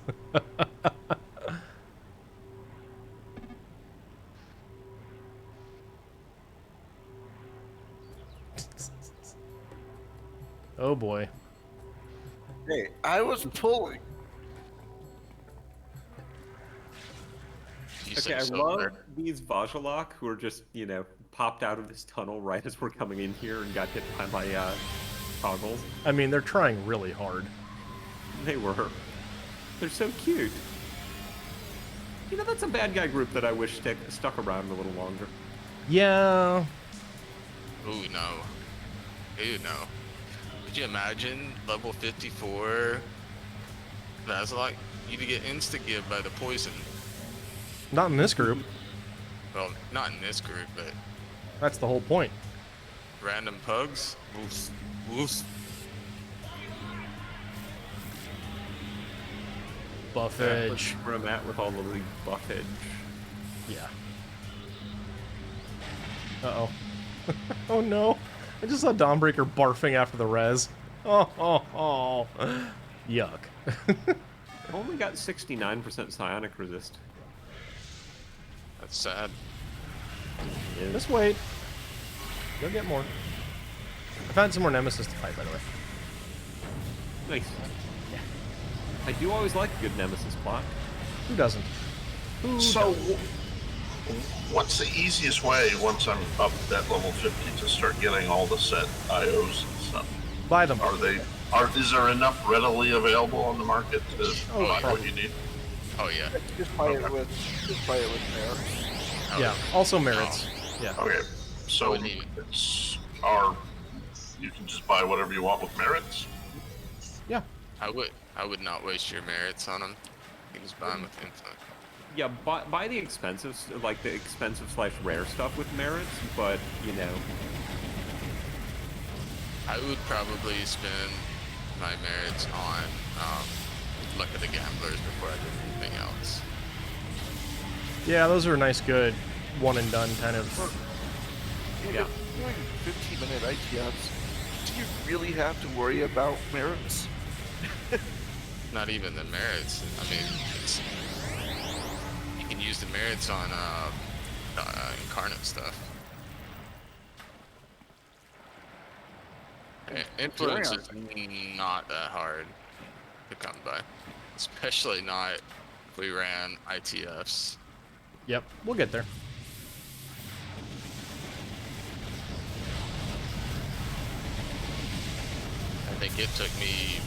Oh boy. Hey, I was pulling. You Okay, say I so, love Bert. these Vajjalak who are just, popped out of this tunnel right as we're coming in here and got hit by my toggles. I mean, they're trying really hard. They were. They're so cute. That's a bad guy group that I wish stuck around a little longer. Yeah. Ooh, no. Ooh, no. Could you imagine level 54 Vasilok? You'd get insta-give by the poison. Not in this group. Well, not in this group, but That's the whole point. random pugs? Oof. Oof. Buffage. That's where I'm at with all the league buffage. Yeah. Uh-oh. Oh no. I just saw Dawnbreaker barfing after the res. Oh. Yuck. I've only got 69% psionic resist. That's sad. Just wait. You'll get more. I found some more Nemesis to fight, by the way. Nice. Yeah. I do always like a good Nemesis plot. Who doesn't? So, what's the easiest way once I'm up at level 50 to start getting all the set IOs and stuff? Buy them. Is there enough readily available on the market to buy what you need? Oh, yeah. Just play it with Bear. Oh, Yeah. Also merits. Yeah. Okay, so wouldn't even- you can just buy whatever you want with merits? Yeah. I would not waste your merits on them. You can just buy them with infinite. Yeah, buy the expensive, like the expensive / rare stuff with merits, but I would probably spend my merits on Luck of the Gamblers before I did anything else. Yeah, those are nice, good, one and done kind of. Yeah. Doing 15-minute ITFs, do you really have to worry about merits? Not even the merits. I mean, you can use the merits on incarnate stuff. Influence is not that hard to come by, especially not if we ran ITFs. Yep, we'll get there. I think it took me,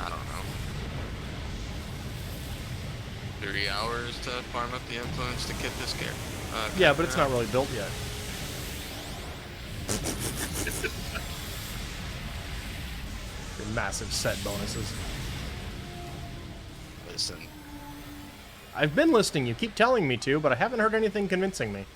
I don't know, 3 hours to farm up the influence to get this gear. Yeah, but it's not really built yet. The massive set bonuses. Listen, I've been listening, you keep telling me to, but I haven't heard anything convincing me.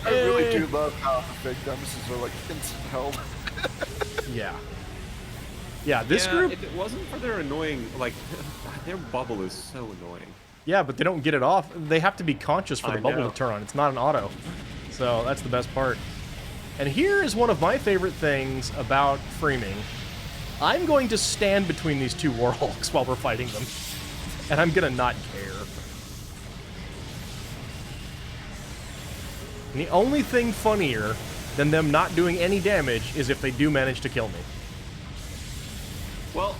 I really do love how the big nemesis are like instant held. Yeah. Yeah, this Yeah, group... if it wasn't for their annoying, their bubble is so annoying. Yeah, but they don't get it off. They have to be conscious for the I bubble know. to turn on. It's not an auto. So that's the best part. And here is one of my favorite things about freeming. I'm going to stand between these two Warhawks while we're fighting them. And I'm going to not care. And the only thing funnier than them not doing any damage is if they do manage to kill me. Well,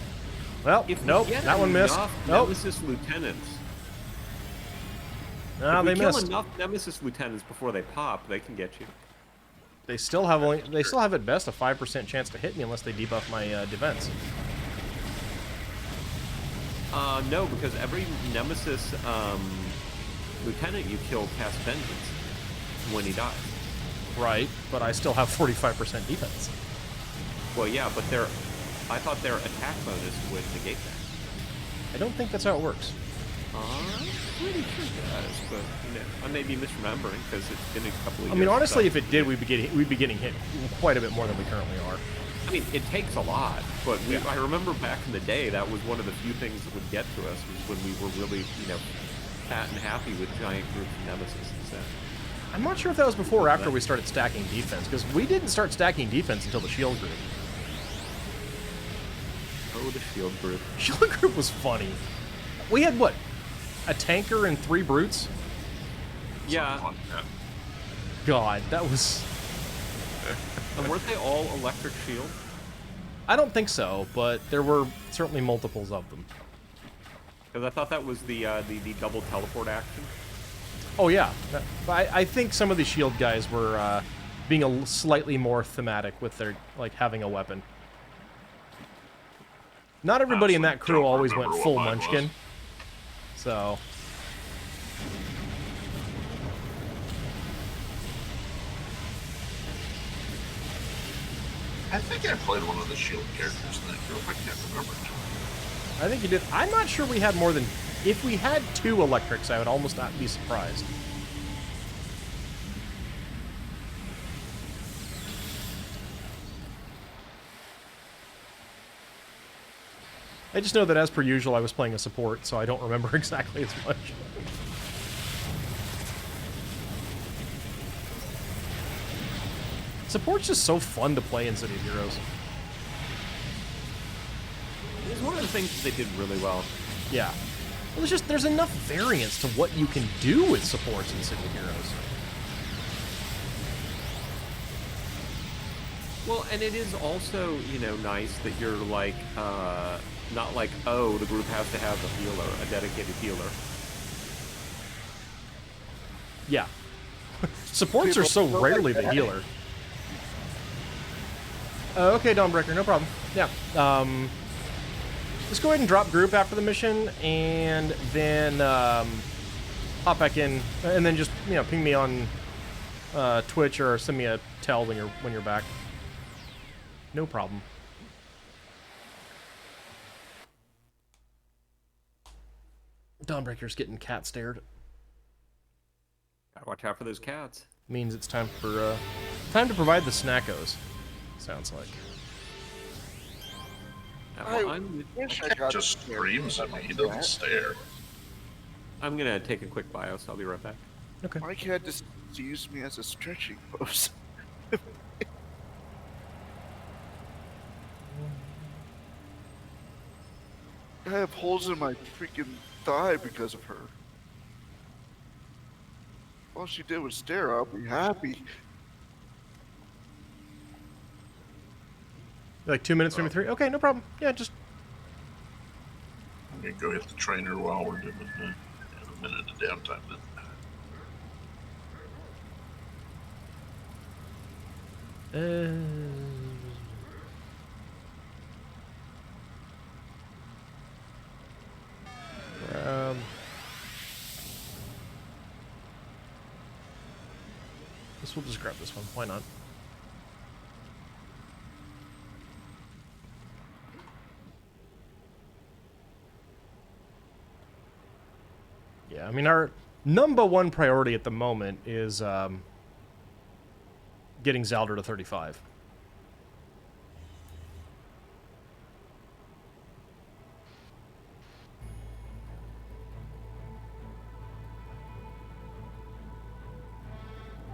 Well, if nope, we get that one missed. enough Nope, Nemesis lieutenants, no, if they we kill missed. enough Nemesis lieutenants before they pop, they can get you. They still have at best a 5% chance to hit me unless they debuff my defense. No, because every Nemesis lieutenant you kill casts vengeance when he dies. Right, but I still have 45% defense. Well, yeah, but I thought their attack bonus would negate that. I don't think that's how it works. I'm pretty sure it does, but I may be misremembering because it's been a couple of years. I mean, honestly, since if it did, we'd be getting hit quite a bit more than we currently are. I mean, it takes a lot, but I remember back in the day, that was one of the few things that would get to us was when we were really, fat and happy with giant groups of Nemesis instead. I'm not sure if that was before or after we started stacking defense, because we didn't start stacking defense until the shield group. Oh, the shield group. Shield group was funny. We had, what, a tanker and 3 brutes? Yeah. God, that was... And weren't they all electric shield? I don't think so, but there were certainly multiples of them. Because I thought that was the double teleport action. Oh yeah, I think some of the shield guys were being slightly more thematic with their having a weapon. Not everybody in that crew always went full Munchkin, so. I think I played one of the shield characters in that group. I can't remember. I think you did. I'm not sure we had more than... If we had 2 electrics, I would almost not be surprised. I just know that as per usual, I was playing a support, so I don't remember exactly as much. Support's just so fun to play in City of Heroes. It's one of the things that they did really well. Yeah. Well, there's enough variance to what you can do with supports in City of Heroes. Well, and it is also, nice that you're not like, oh, the group has to have a healer, a dedicated healer. Yeah. Supports are so rarely the healer. Okay, Dawnbreaker, no problem. Yeah. Let's go ahead and drop group after the mission, and then hop back in, and then just ping me on Twitch or send me a tell when you're back. No problem. Dawnbreaker's getting cat stared. Gotta watch out for those cats. Means it's time for time to provide the snackos. Sounds like. I wish I got Just screams at me. He doesn't stare. I'm gonna take a quick bio, so I'll be right back. Okay. My cat just used me as a stretching post. I have holes in my freaking thigh because of her. All she did was stare. I'll be happy. Like 2 minutes, maybe 3? Okay, no problem. Yeah, just... I'm gonna go hit the trainer while we're doing a minute of downtime then. We'll just grab this one. Why not? Yeah, I mean, our number 1 priority at the moment is getting Zaldr to 35.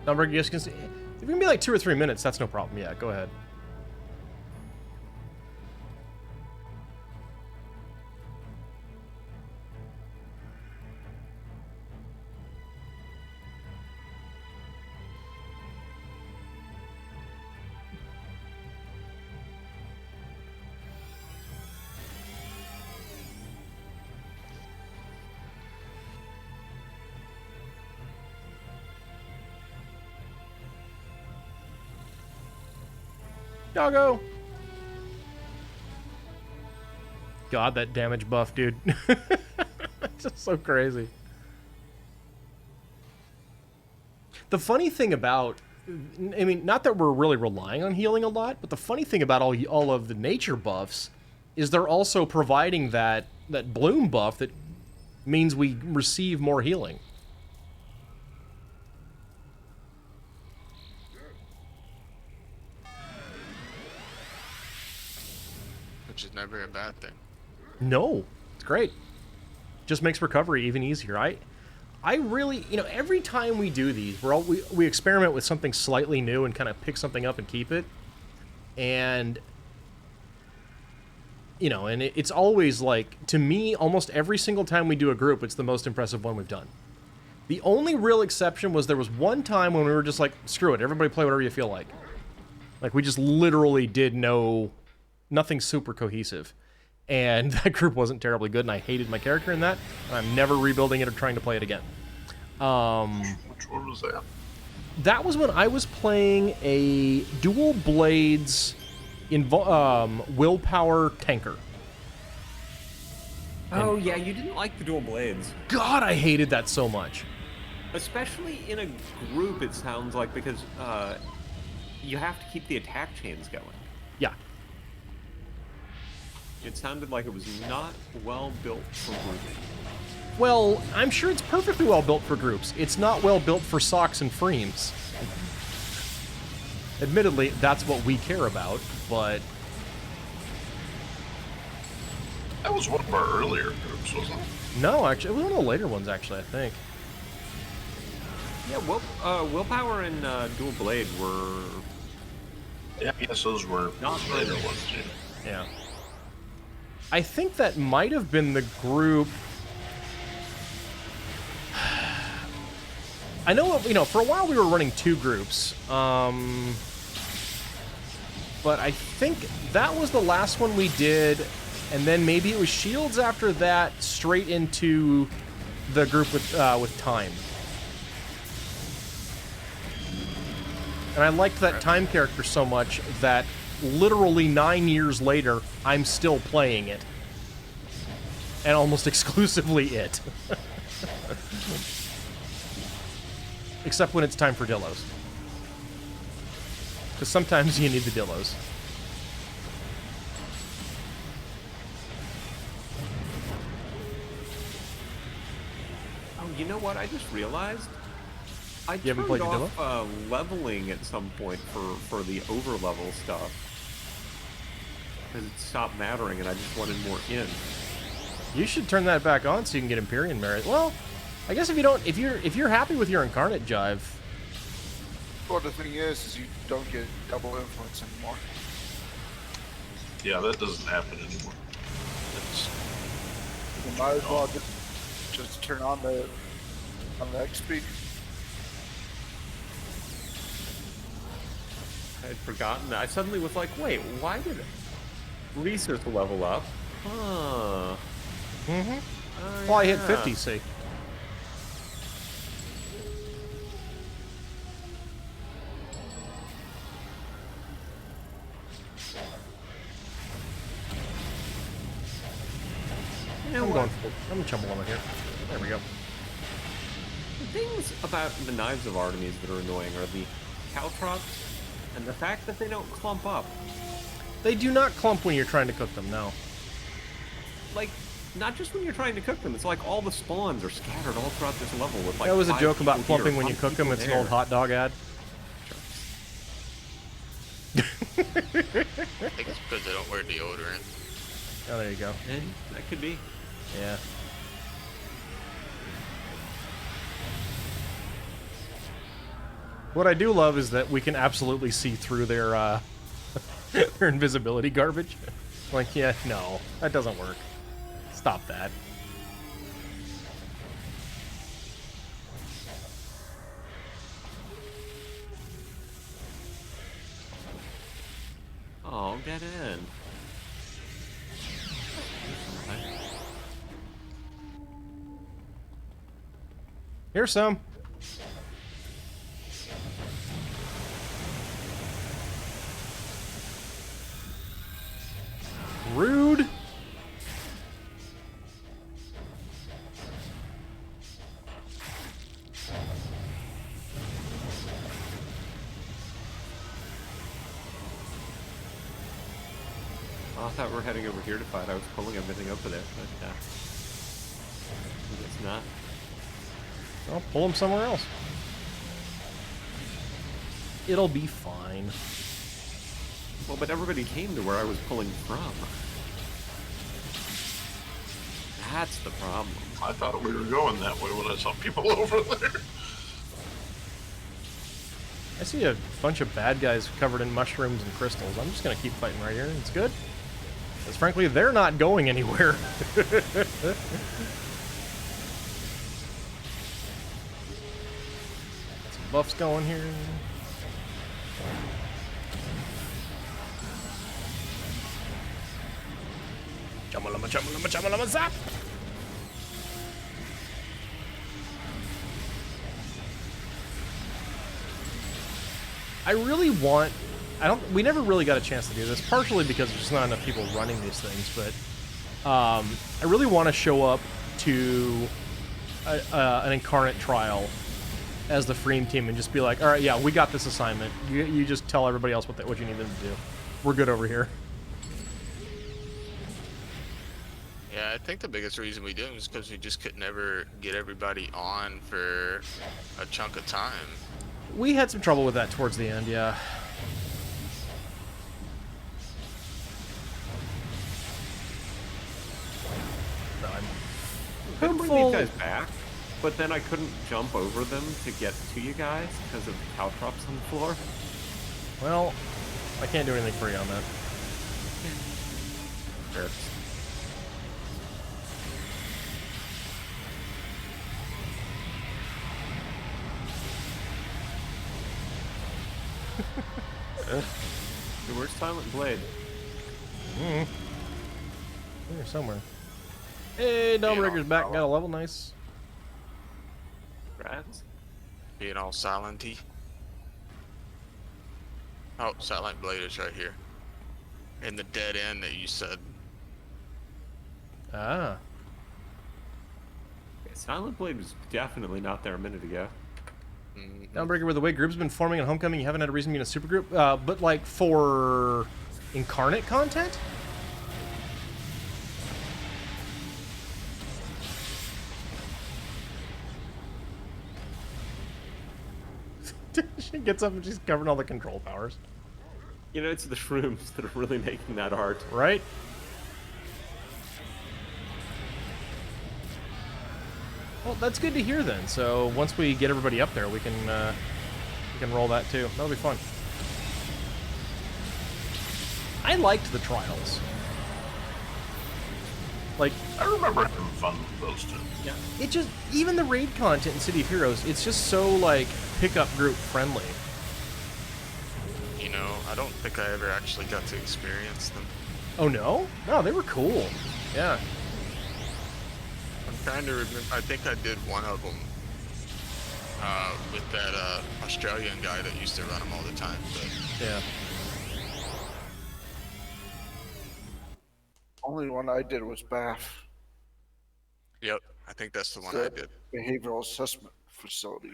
Number, you guys can see. If it can be like 2 or 3 minutes, that's no problem. Yeah, go ahead. Doggo! God, that damage buff, dude. It's just so crazy. The funny thing about, I mean, not that we're really relying on healing a lot, but the funny thing about all of the nature buffs is they're also providing that bloom buff that means we receive more healing. Which is never a bad thing. No, it's great. Just makes recovery even easier. I really, you know, every time we do these, we experiment with something slightly new and kind of pick something up and keep it. And, you know, and it's always like, to me, almost every single time we do a group, it's the most impressive one we've done. The only real exception was there was one time when we were just like, screw it, everybody play whatever you feel like. Like, we just literally did nothing super cohesive. And that group wasn't terribly good, and I hated my character in that, and I'm never rebuilding it or trying to play it again. Which one was that? That was when I was playing a dual blades willpower tanker. Oh, yeah, you didn't like the dual blades. God, I hated that so much. Especially in a group, it sounds like, because you have to keep the attack chains going. Yeah. It sounded like it was not well built for grouping. Well, I'm sure it's perfectly well built for groups. It's not well built for socks and freems. Admittedly, that's what we care about, but... That was one of our earlier groups, wasn't it? No, actually, it was one of the later ones, actually, I think. Yeah, willpower and dual blade were... Yeah, yes, those were Not later really. ones, too. Yeah. I think that might have been the group... I know, you know, for a while we were running 2 groups. But I think that was the last one we did, and then maybe it was Shields after that, straight into the group with Time. And I liked that Time character so much that literally 9 years later, I'm still playing it. And almost exclusively it. Except when it's time for Dillos. Because sometimes you need the Dillos. Oh, you know what? I just realized. I You haven't turned played the off leveling at some point for the overlevel stuff. Because it stopped mattering and I just wanted more in. You should turn that back on so you can get Empyrean merit. Well, I guess if you don't, if you're happy with your Incarnate Jive, Well, the thing is you don't get double influence anymore. Yeah, that doesn't happen anymore. It's, You might as well just turn on the XP. I had forgotten that. I suddenly was like, wait, why did Research level up? Huh. well, I hit 50, see. I'm gonna chumble over here. There we go. The things about the Knives of Artemis that are annoying are the caltrops and the fact that they don't clump up. They do not clump when you're trying to cook them, no. Like, not just when you're trying to cook them, it's like all the spawns are scattered all throughout this level with like That was a 5 joke about people clumping here, when you 5 cook them. people It's an there. old hot dog ad. I think it's because they don't wear deodorant. Oh, there you go. That could be. Yeah. What I do love is that we can absolutely see through their their invisibility garbage. Like, yeah, no, that doesn't work. Stop that. Oh, dead end. Here's some. Rude. thought we were heading over here to fight. I was pulling everything over there, but I guess not. I'll pull him somewhere else. It'll be fine. Well, but everybody came to where I was pulling from. That's the problem. I thought we were going that way when I saw people over there. I see a bunch of bad guys covered in mushrooms and crystals. I'm just gonna keep fighting right here. It's good. Because frankly, they're not going anywhere. Got some buffs going here. Chummalama, chummalama, chummalama, zap! I really want... we never really got a chance to do this, partially because there's just not enough people running these things, but I really want to show up to an Incarnate trial as the FREEM team and just be like, all right, yeah, we got this assignment. You just tell everybody else what you need them to do. We're good over here. Yeah, I think the biggest reason we didn't was because we just could never get everybody on for a chunk of time. We had some trouble with that towards the end, yeah. No, I'm I couldn't bring hopeful. these guys back, but then I couldn't jump over them to get to you guys because of the caltrops on the floor. Well, I can't do anything for you on that. Fair. Hey, where's Silent Blade? Here somewhere. Hey, Dawnbreaker's back. Got a level. Nice. Rats? Being all silent-y. Oh, Silent Blade is right here. In the dead end that you said. Ah. Okay, Silent Blade was definitely not there a minute ago. Dawnbreaker, with the way groups have been forming in Homecoming, you haven't had a reason to be in a supergroup? But like for Incarnate content? She gets up and she's covering all the control powers. You know, it's the shrooms that are really making that art. Right? Well, that's good to hear then. So once we get everybody up there, we can roll that too. That'll be fun. I liked the trials. Like, I remember having fun with those two. yeah, it just even the raid content in City of Heroes, it's just so like pickup group friendly. You know, I don't think I ever actually got to experience them. Oh no? No, they were cool. Yeah. I'm trying to remember. I think I did one of them with that Australian guy that used to run them all the time. But Yeah. Only one I did was BAF, yep, I think that's the one I the did. behavioral assessment facility.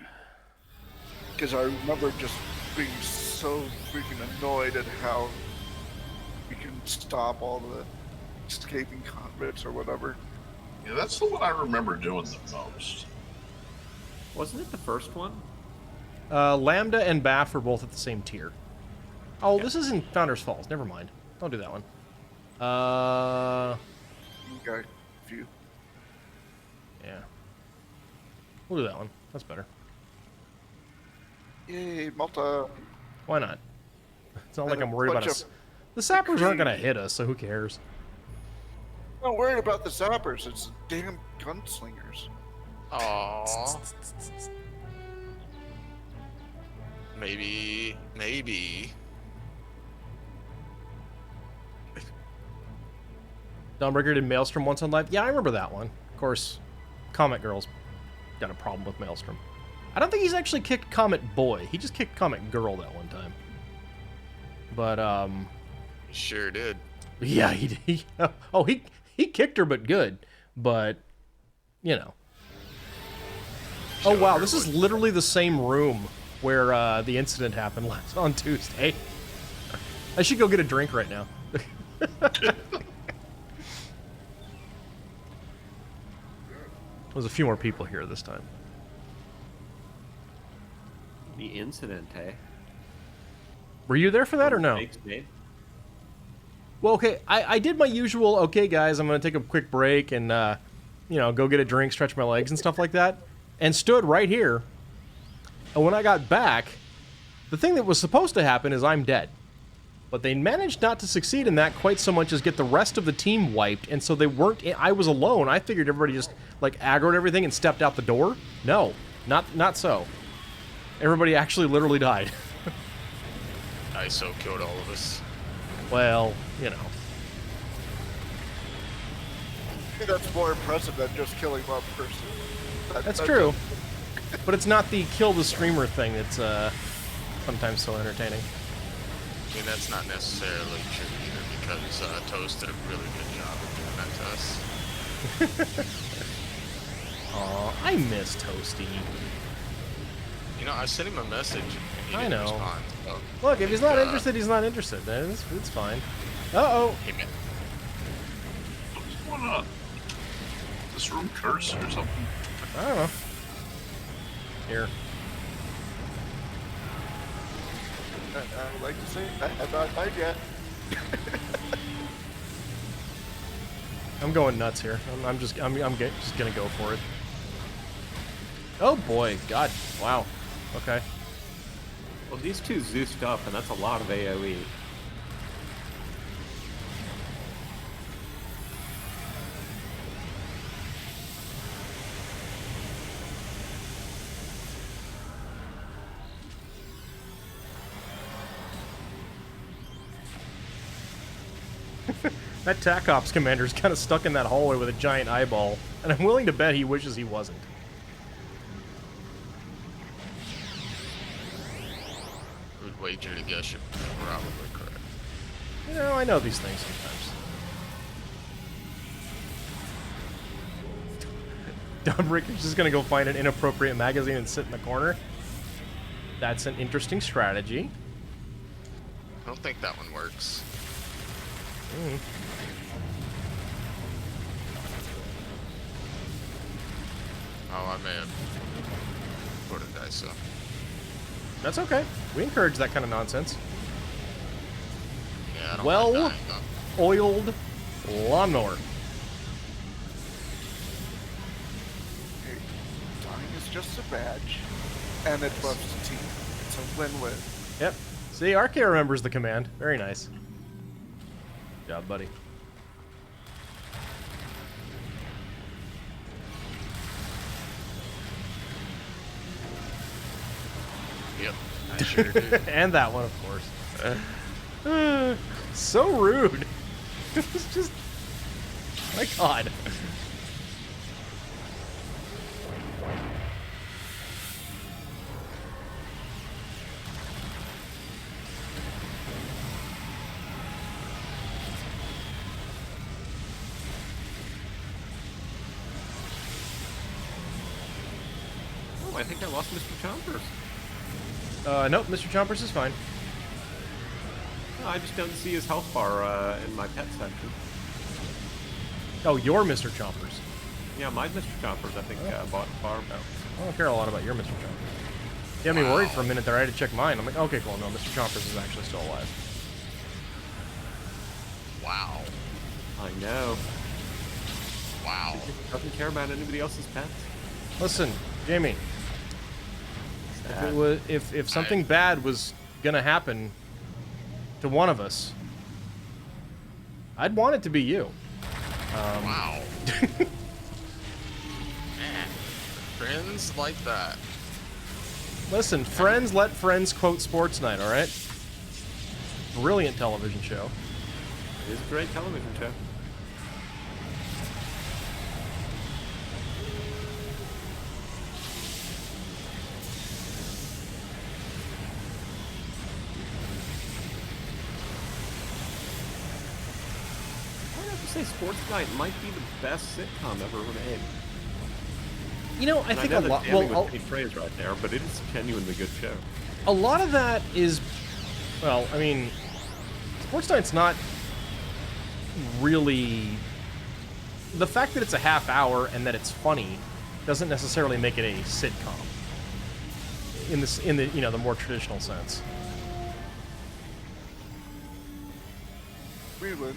Because I remember just being so freaking annoyed at how you can stop all the escaping convicts or whatever. Yeah, that's the one I remember doing the most. Wasn't it the first one? Lambda and BAF are both at the same tier. Oh, this is in Founders Falls. Never mind. Don't do that one. Okay, few. Yeah. We'll do that one. That's better. Yay, Malta. Why not? It's not like And a I'm worried about bunch us. of The sappers aren't gonna cream. hit us, so who cares? I'm not worried about the zappers. It's the damn gunslingers. Aww. Maybe. Dawnbreaker did Maelstrom once on live. Yeah, I remember that one. Of course, Comet Girl's got a problem with Maelstrom. I don't think he's actually kicked Comet Boy. He just kicked Comet Girl that one time. But Sure did. yeah, he kicked her, but good. But you know. Oh wow, this is literally the same room where the incident happened on Tuesday. I should go get a drink right now. There's a few more people here this time. The incident, eh? Were you there for that or no? Mistakes made. Well, okay, I did my usual, okay, guys, I'm going to take a quick break and, you know, go get a drink, stretch my legs and stuff like that, and stood right here. And when I got back, the thing that was supposed to happen is I'm dead. But they managed not to succeed in that quite so much as get the rest of the team wiped, and so they weren't... I was alone. I figured everybody just, like, aggroed everything and stepped out the door. No, not so. Everybody actually literally died. ISO killed all of us. Well, you know. I think that's more impressive than just killing one person. That's true. But it's not the kill the streamer thing that's sometimes so entertaining. I mean, that's not necessarily true either, because Toast did a really good job of doing that to us. Aw, I miss Toasty. You know, I sent him a message. And he I didn't know. Respond, so Look, if he's not uh, interested, he's not interested. It's fine. Uh-oh. he meant, What's going on? This room cursed or something? I don't know. Here. I would like to say I have not died yet. I'm going nuts here. I'm just gonna go for it. Oh boy, God, wow. Okay. Well, these two Zeused up, and that's a lot of AoE. That TAC Ops commander's kind of stuck in that hallway with a giant eyeball, and I'm willing to bet he wishes he wasn't. would wager to guess you're probably correct. You know, I know these things sometimes. Don Rick is just gonna go find an inappropriate magazine and sit in the corner. That's an interesting strategy. I don't think that one works. Oh, I may have put a dice up. That's okay. We encourage that kind of nonsense. Yeah, I don't Well, like dying, though. oiled lawnmower. Hey, dying is just a badge, and it buffs the team. It's a win-win. Yep. See, RK remembers the command. Very nice. Good job, buddy. Yep, I sure do. And that one, of course. So rude. It's just... My God. Oh, I think I lost Mr. Chompers. Nope, Mr. Chompers is fine. No, I just don't see his health bar in my pet section. Oh, you're Mr. Chompers. Yeah, my Mr. Chompers, I think, bought a bar. I don't care a lot about your Mr. Chompers. You had me worried for a minute there. I had to check mine. I'm like, okay, cool. No, Mr. Chompers is actually still alive. Wow. I know. Wow. He doesn't care about anybody else's pets. Listen, Jamie. If it was, if something bad was gonna happen to one of us, I'd want it to be you. Wow. Man, friends like that. Listen, friends let friends quote Sports Night, all right? Brilliant television show. It is a great television show. I'd have to say Sports Night might be the best sitcom ever made. You know, I And think know a that lot. damning Well, would be phrase right there, but it is a genuinely good show. a lot of that is, well, I mean, Sports Night's not really... The fact that it's a half hour and that it's funny doesn't necessarily make it a sitcom. In the you know, the more traditional sense. We win.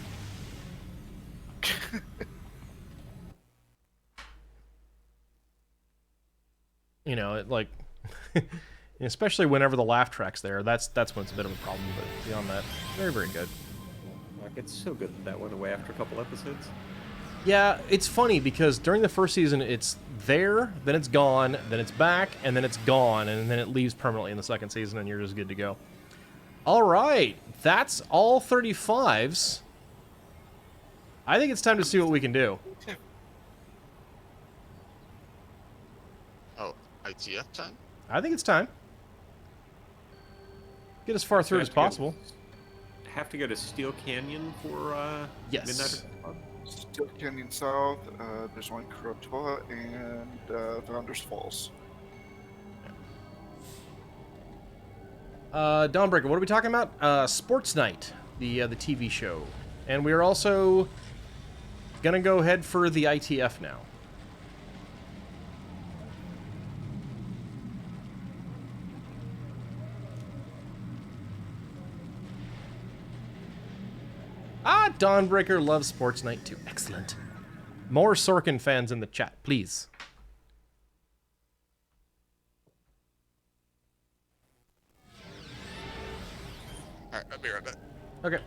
You know, it like... especially whenever the laugh track's there, that's when it's a bit of a problem, but beyond that, very, very good. Like, it's so good that went away after a couple episodes. Yeah, it's funny because during the first season, it's there, then it's gone, then it's back, and then it's gone, and then it leaves permanently in the second season, and you're just good to go. All right, that's all 35s. I think it's time to see what we can do. Oh, ITF time? I think it's time. Get as far through as possible. Have to go to Steel Canyon for Yes. Midnight. Steel Canyon South, there's one Krakatoa, and Founders Falls. Dawnbreaker, what are we talking about? Sports Night, the TV show. And we're also gonna go ahead for the ITF now. Ah, Dawnbreaker loves Sports Night too. Excellent. More Sorkin fans in the chat, please. Alright, I'll be right back. Okay.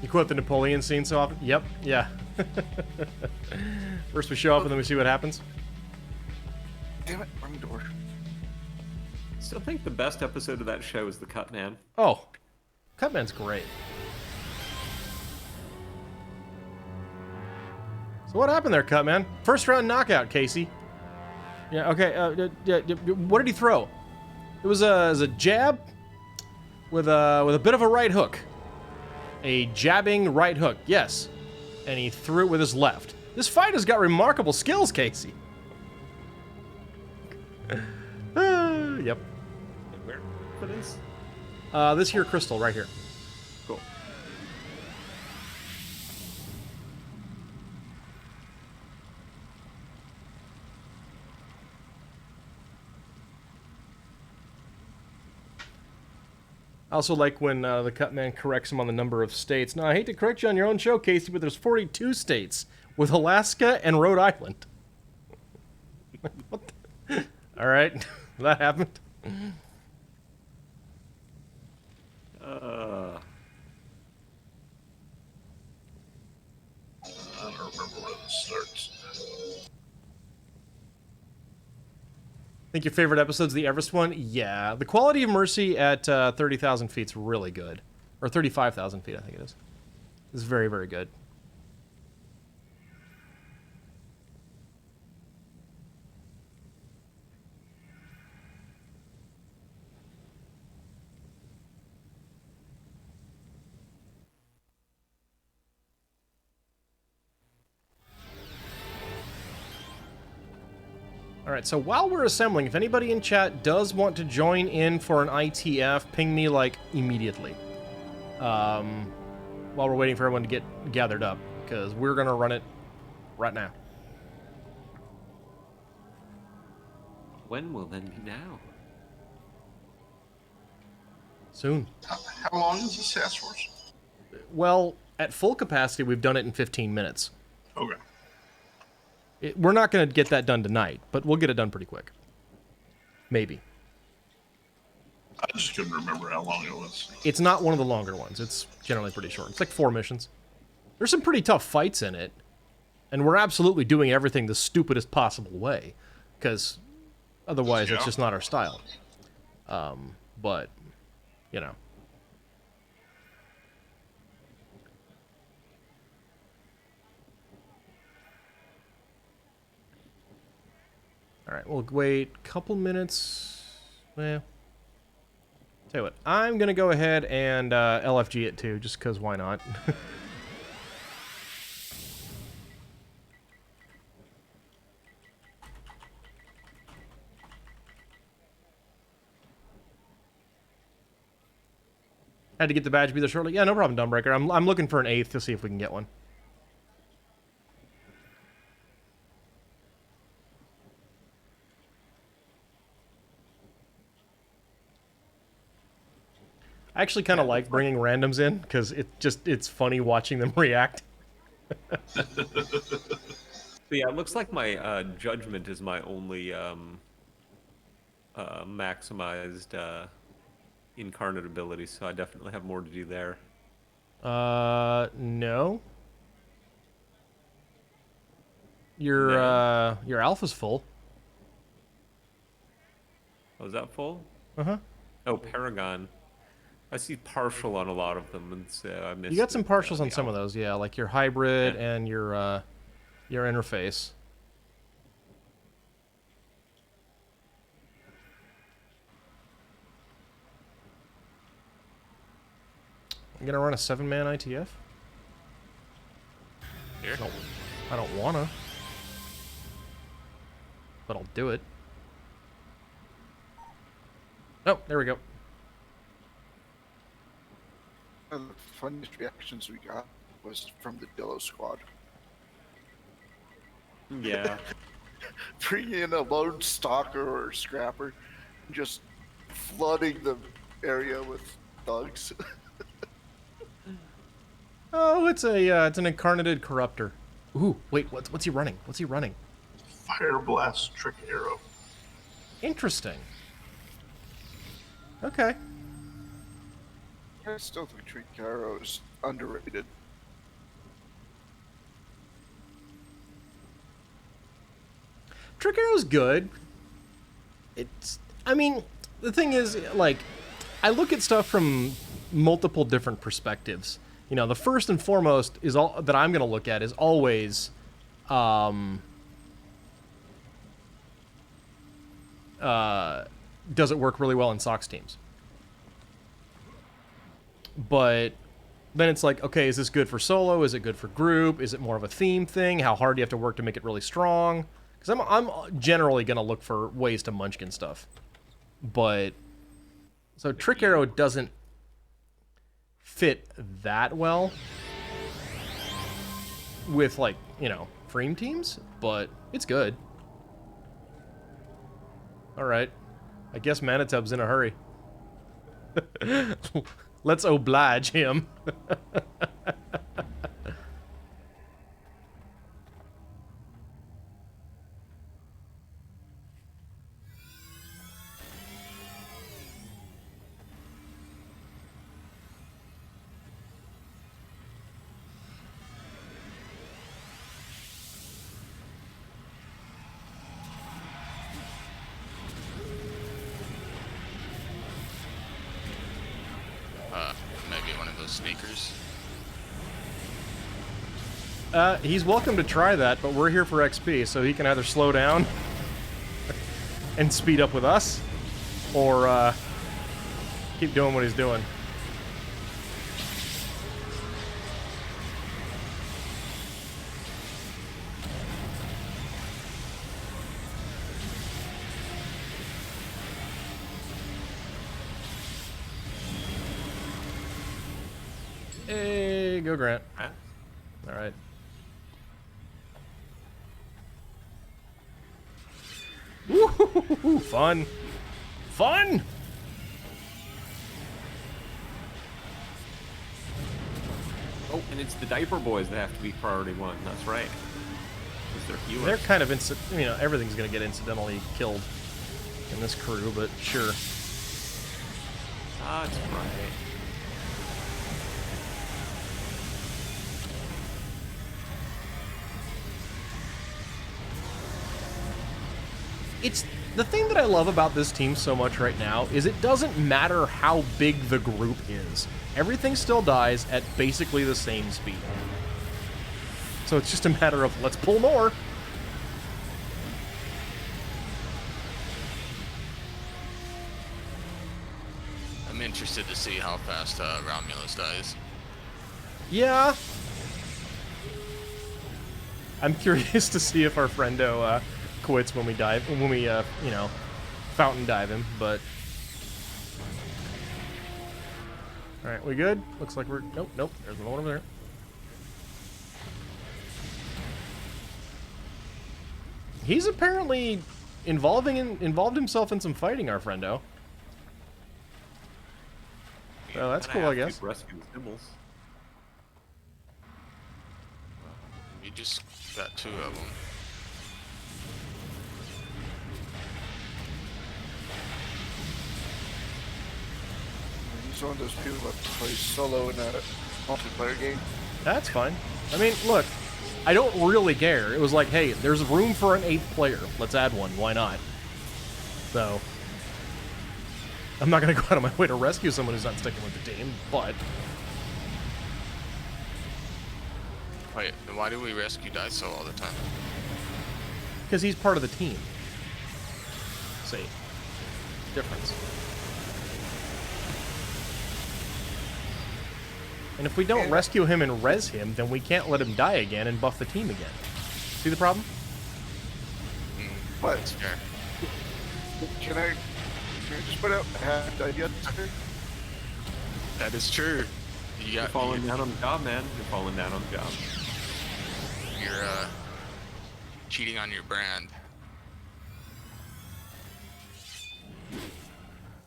You quote the Napoleon scene so often? Yep, yeah. First we show up and then we see what happens. Damn it, wrong door. Still think the best episode of that show is the Cut Man. Oh, Cutman's great. So what happened there, Cutman? First round knockout, Casey. Yeah, okay, what did he throw? It was a jab with a bit of a right hook. A jabbing right hook, yes. And he threw it with his left. This fighter's got remarkable skills, Casey. Yep. And where for this? This here crystal right here. Cool. I also like when the Cutman corrects him on the number of states. Now, I hate to correct you on your own show, Casey, but there's 42 states with Alaska and Rhode Island. What the? All right, that happened. I don't remember where this starts. Think your favorite episode's the Everest one? Yeah. The Quality of Mercy at 30,000 feet's really good. Or 35,000 feet, I think it is. It's very, very good. Alright, so while we're assembling, if anybody in chat does want to join in for an ITF, ping me, like, immediately. While we're waiting for everyone to get gathered up, because we're going to run it right now. When will then be now? Soon. How long is this task force? Well, at full capacity, we've done it in 15 minutes. Okay. We're not going to get that done tonight, but we'll get it done pretty quick. Maybe. I just couldn't remember how long it was. It's not one of the longer ones. It's generally pretty short. It's like 4 missions. There's some pretty tough fights in it, and we're absolutely doing everything the stupidest possible way, because otherwise it's just not our style. But, you know. All right, we'll wait a couple minutes. Well, Tell you what, I'm gonna go ahead and LFG it too, just because why not? Had to get the badge be there shortly. Yeah, no problem, Dumbreaker. I'm looking for an 8th to see if we can get one. I actually kind of like bringing randoms in because it's funny watching them react. So yeah, it looks like my judgment is my only maximized incarnate ability, so I definitely have more to do there. No. Your alpha's full. Oh, is that full? Uh-huh. Oh, Paragon. I see partial on a lot of them, and so I missed. You got some partials on the some of alpha. those, yeah, like your hybrid Yeah. and your interface. I'm gonna run a 7-man ITF. Here. I don't wanna, but I'll do it. Oh, there we go. One of the funniest reactions we got was from the Dillo squad. Yeah. Bring in a lone stalker or scrapper, just flooding the area with thugs. Oh, it's an incarnated corruptor. Ooh, wait, what's he running? What's he running? Fire Blast Trick Arrow. Interesting. Okay. I still think Trick Arrow is underrated. Trick Arrow's good. I mean, the thing is, like, I look at stuff from multiple different perspectives. You know, the first and foremost is all that I'm going to look at is always, does it work really well in Sox teams? But then it's like, okay, is this good for solo? Is it good for group? Is it more of a theme thing? How hard do you have to work to make it really strong? Because I'm generally going to look for ways to munchkin stuff. But, so Trick Arrow doesn't fit that well with, like, you know, FREEM teams, but it's good. Alright. I guess Manitub's in a hurry. Let's oblige him. Maybe one of those sneakers. He's welcome to try that, but we're here for XP, so he can either slow down and speed up with us, or keep doing what he's doing. Hey, go Grant. Huh? All right. Woo, fun. Fun! Oh, and it's the diaper boys that have to be priority one. That's right. Because they're healers. They're kind of you know, everything's gonna get incidentally killed in this crew, but sure. That's right. It's the thing that I love about this team so much right now is it doesn't matter how big the group is. Everything still dies at basically the same speed. So it's just a matter of let's pull more. I mean, interested to see how fast Romulus dies. Yeah. I'm curious to see if our friendo quits when we dive, when we, you know, fountain dive him, but... Alright, we good? Looks like we're... Nope, nope, there's one over there. He's apparently involved himself in some fighting, our friendo. Oh, that's cool, I guess. Rescue symbols. You just got 2 of them. He's one of those people that plays solo in a multiplayer game. That's fine. I mean, look, I don't really care. It was like, hey, there's room for an 8th player. Let's add one. Why not? So, I'm not going to go out of my way to rescue someone who's not sticking with the team, but... Wait, then why do we rescue Daiso all the time? Because he's part of the team. See? Difference. And if we don't rescue him and res him, then we can't let him die again and buff the team again. See the problem? But That's fair. can I just put out half the idea? That is true. You're falling down on the job, man. You're falling down on the job. You're cheating on your brand.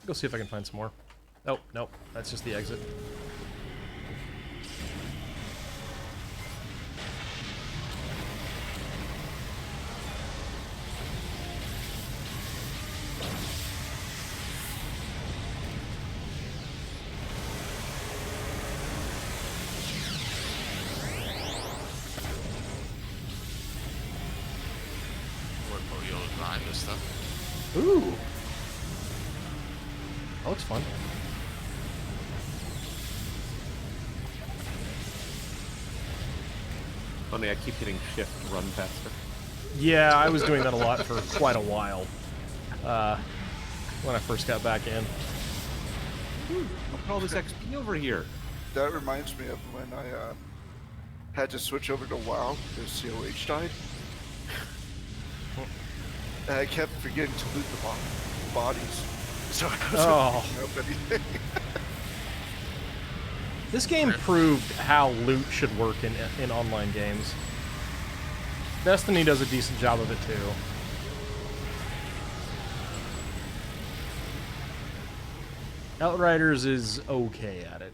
Go see if I can find some more. Oh, nope. That's just the exit. Behind this stuff. Ooh. That looks fun. Funny, I keep hitting shift to run faster. Yeah, I was doing that a lot for quite a while. When I first got back in. Look at all this XP over here. That reminds me of when I had to switch over to WoW because COH died. And I kept forgetting to loot the bodies. So I wasn't picking up anything. This game proved how loot should work in online games. Destiny does a decent job of it too. Outriders is okay at it.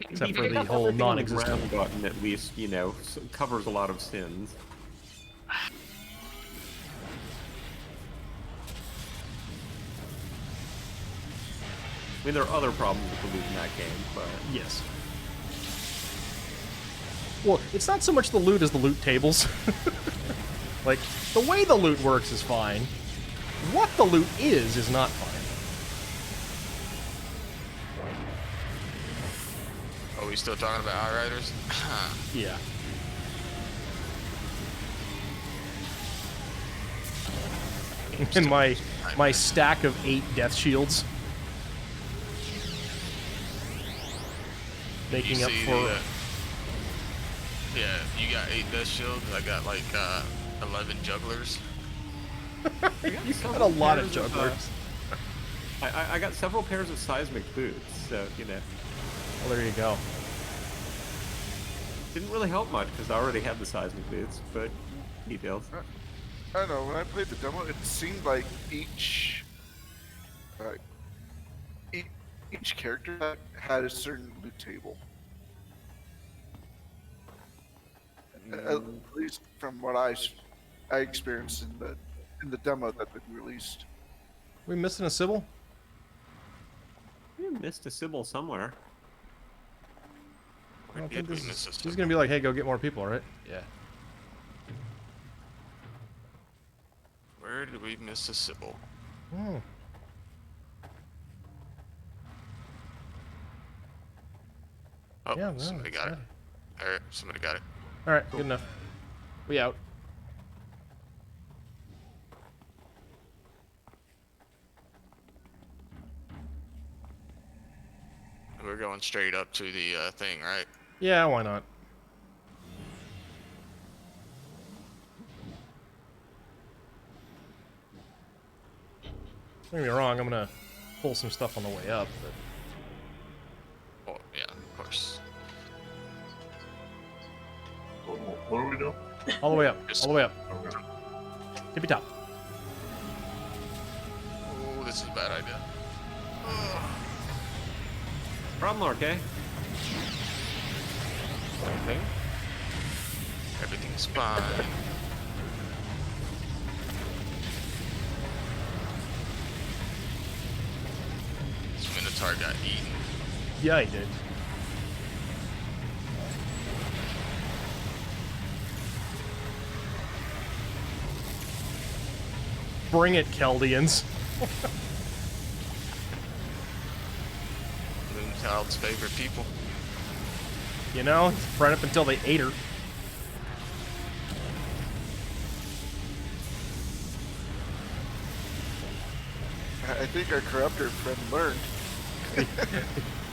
Except for the whole non-existent Round button, at least, you know, covers a lot of sins. I mean, there are other problems with the loot in that game, but... Yes. Well, it's not so much the loot as the loot tables. Like, the way the loot works is fine. What the loot is not fine. Are we still talking about Outriders? Yeah. And my stack of 8 death shields. Making You up see for... yeah, you got 8 death shields. I got like 11 jugglers. You got a lot of jugglers. I got several pairs of seismic boots, so, you know. Well, there you go. Didn't really help much, because I already had the seismic boots, but details. I don't know, when I played the demo, it seemed like each character had a certain loot table. At least from what I experienced in the demo that they released. We missing a Sybil? We missed a Sybil somewhere. I don't Did think we miss a She's Sybil? gonna be like, hey, go get more people, right? Yeah. Where did we miss a Sybil? Hmm. Oh, Yeah, no, somebody it's got it. not- Alright, somebody got it. Alright, good enough. We out. We're going straight up to the thing, right? Yeah, why not? Don't get me wrong, I'm gonna pull some stuff on the way up, but... Oh, yeah, of course. What are we doing? All the way up, all the way up. Okay. Tippy top. Oh, this is a bad idea. Problem, okay? Okay. Everything's fine. This Minotaur got eaten. Yeah, he did. Bring it, Chaldeans. Moonchild's favorite people. You know, right up until they ate her. I think our corruptor friend learned.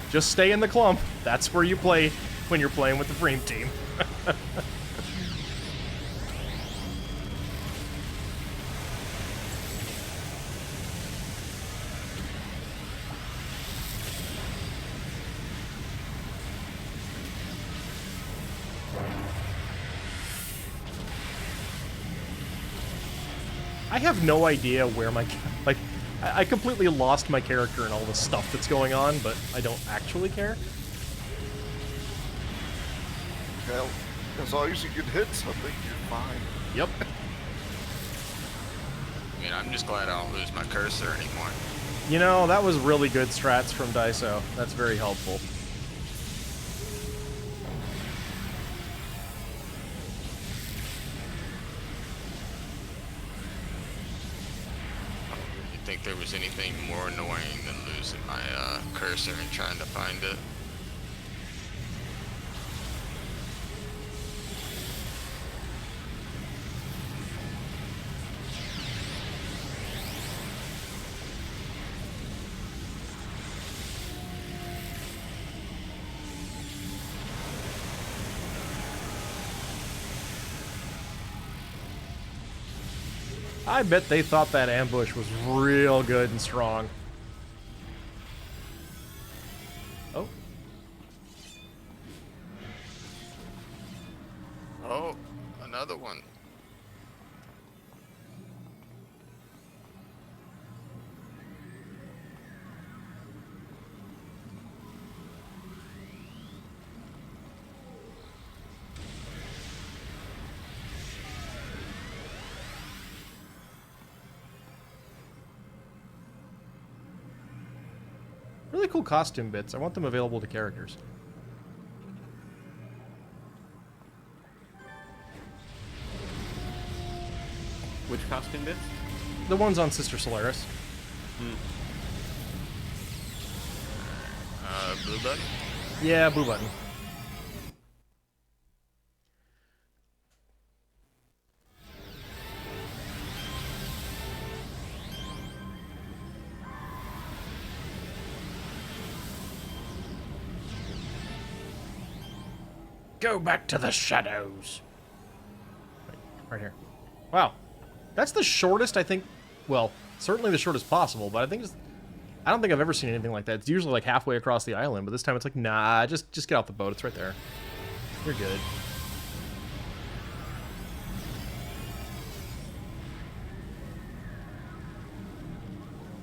Just stay in the clump. That's where you play when you're playing with the FREEM team. I have no idea where my... Like, I completely lost my character and all the stuff that's going on, but I don't actually care. Well, as long as you can hit something, you're fine. Yep. I mean, I'm just glad I don't lose my cursor anymore. You know, that was really good strats from Daiso. That's very helpful. You think there was anything more annoying than losing my cursor and trying to find it? I bet they thought that ambush was real good and strong. Oh. Oh, another one. Really cool costume bits. I want them available to characters. Which costume bits? The ones on Sister Solaris. Blue button? Yeah, blue button. Go back to the shadows. Right here. Wow. That's the shortest, I think. Well, certainly the shortest possible, but I think I don't think I've ever seen anything like that. It's usually like halfway across the island, but this time it's like, nah, just get off the boat. It's right there. You're good.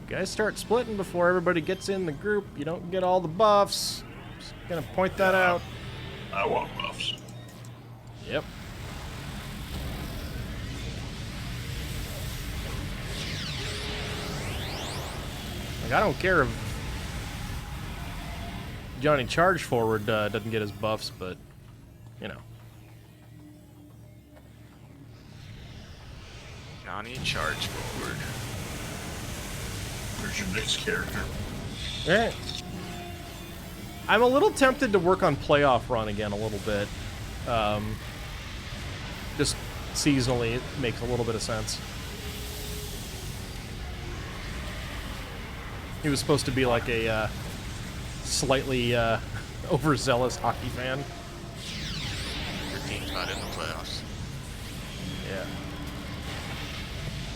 You guys start splitting before everybody gets in the group. You don't get all the buffs. Just gonna point that out. I want buffs. Yep. Like, I don't care if Johnny Charge Forward doesn't get his buffs, but, you know. Johnny Charge Forward. Where's your next character? Eh. I'm a little tempted to work on Playoff Run again a little bit. Just seasonally, it makes a little bit of sense. He was supposed to be like a slightly overzealous hockey fan. Your team's not in the playoffs. Yeah.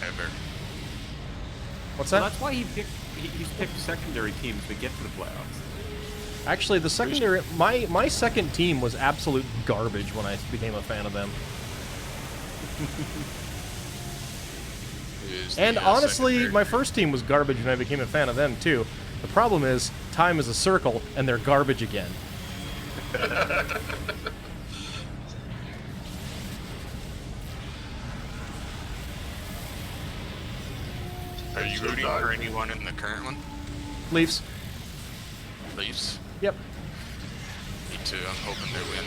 Ever. What's Well, that? that's why he's picked secondary teams to get to the playoffs. Actually, the secondary, my second team was absolute garbage when I became a fan of them. Who's And the, honestly, secondary? my first team was garbage when I became a fan of them too. The problem is, time is a circle, and they're garbage again. Are you rooting for anyone in the current one? Leafs. Leafs? Yep. Me too. I'm hoping they win.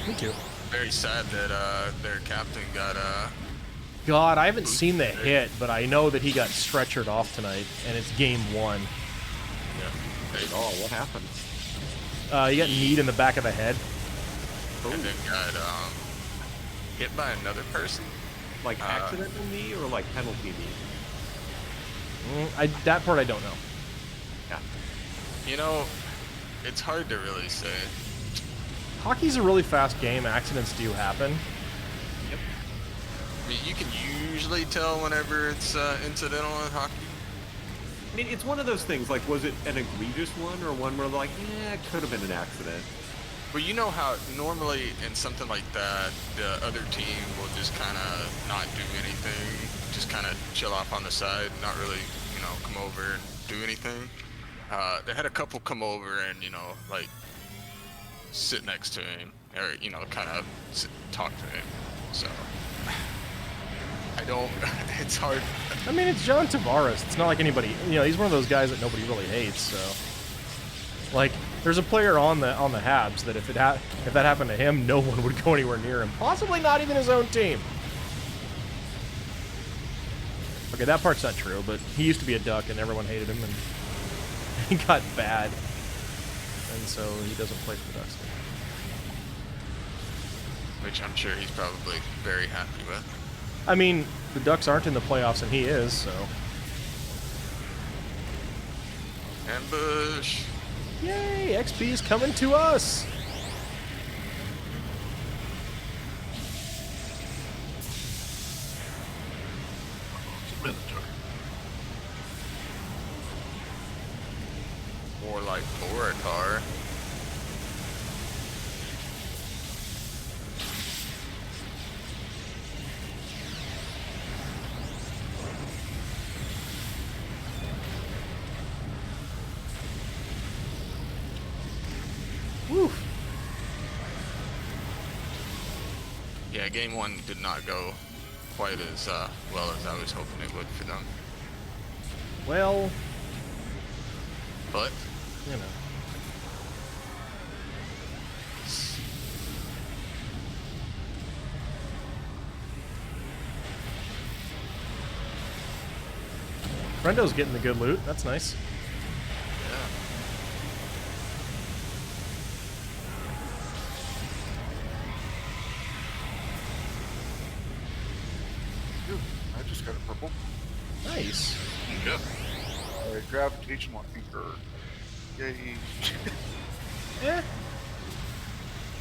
Me too. Very sad that their captain got God, I haven't seen the hit, but I know that he got stretchered off tonight, and it's game 1. Oh, what happened? He got kneed in the back of the head. and then got hit by another person. Like accidental knee or like penalty knee? That part I don't know. Yeah. You know, it's hard to really say. Hockey's a really fast game. Accidents do happen. Yep. I mean, you can usually tell whenever it's incidental in hockey. I mean, it's one of those things, like, was it an egregious one or one where, like, it could have been an accident? Well, you know how normally in something like that, the other team will just kind of not do anything, just kind of chill off on the side, not really, you know, come over and do anything. They had a couple come over and, you know, like, sit next to him, or, you know, kind of talk to him. So, I don't, it's hard. I mean, it's John Tavares. It's not like anybody, you know, he's one of those guys that nobody really hates, so. Like, there's a player on the Habs that if that happened to him, no one would go anywhere near him. Possibly not even his own team. Okay, that part's not true, but he used to be a Duck and everyone hated him, and he got bad. And so he doesn't play for the Ducks. Which I'm sure he's probably very happy with. I mean, the Ducks aren't in the playoffs and he is, so. Ambush. Yay, XP is coming to us! It's a Minotaur. More like Boratar. Woo! Yeah, game one did not go quite as well as I was hoping it would for them. Well, But you know. Brendo's getting the good loot. That's nice. yeah, Dude, I just got a purple. Nice. Yep. Gravitational anchor. Yay. Eh.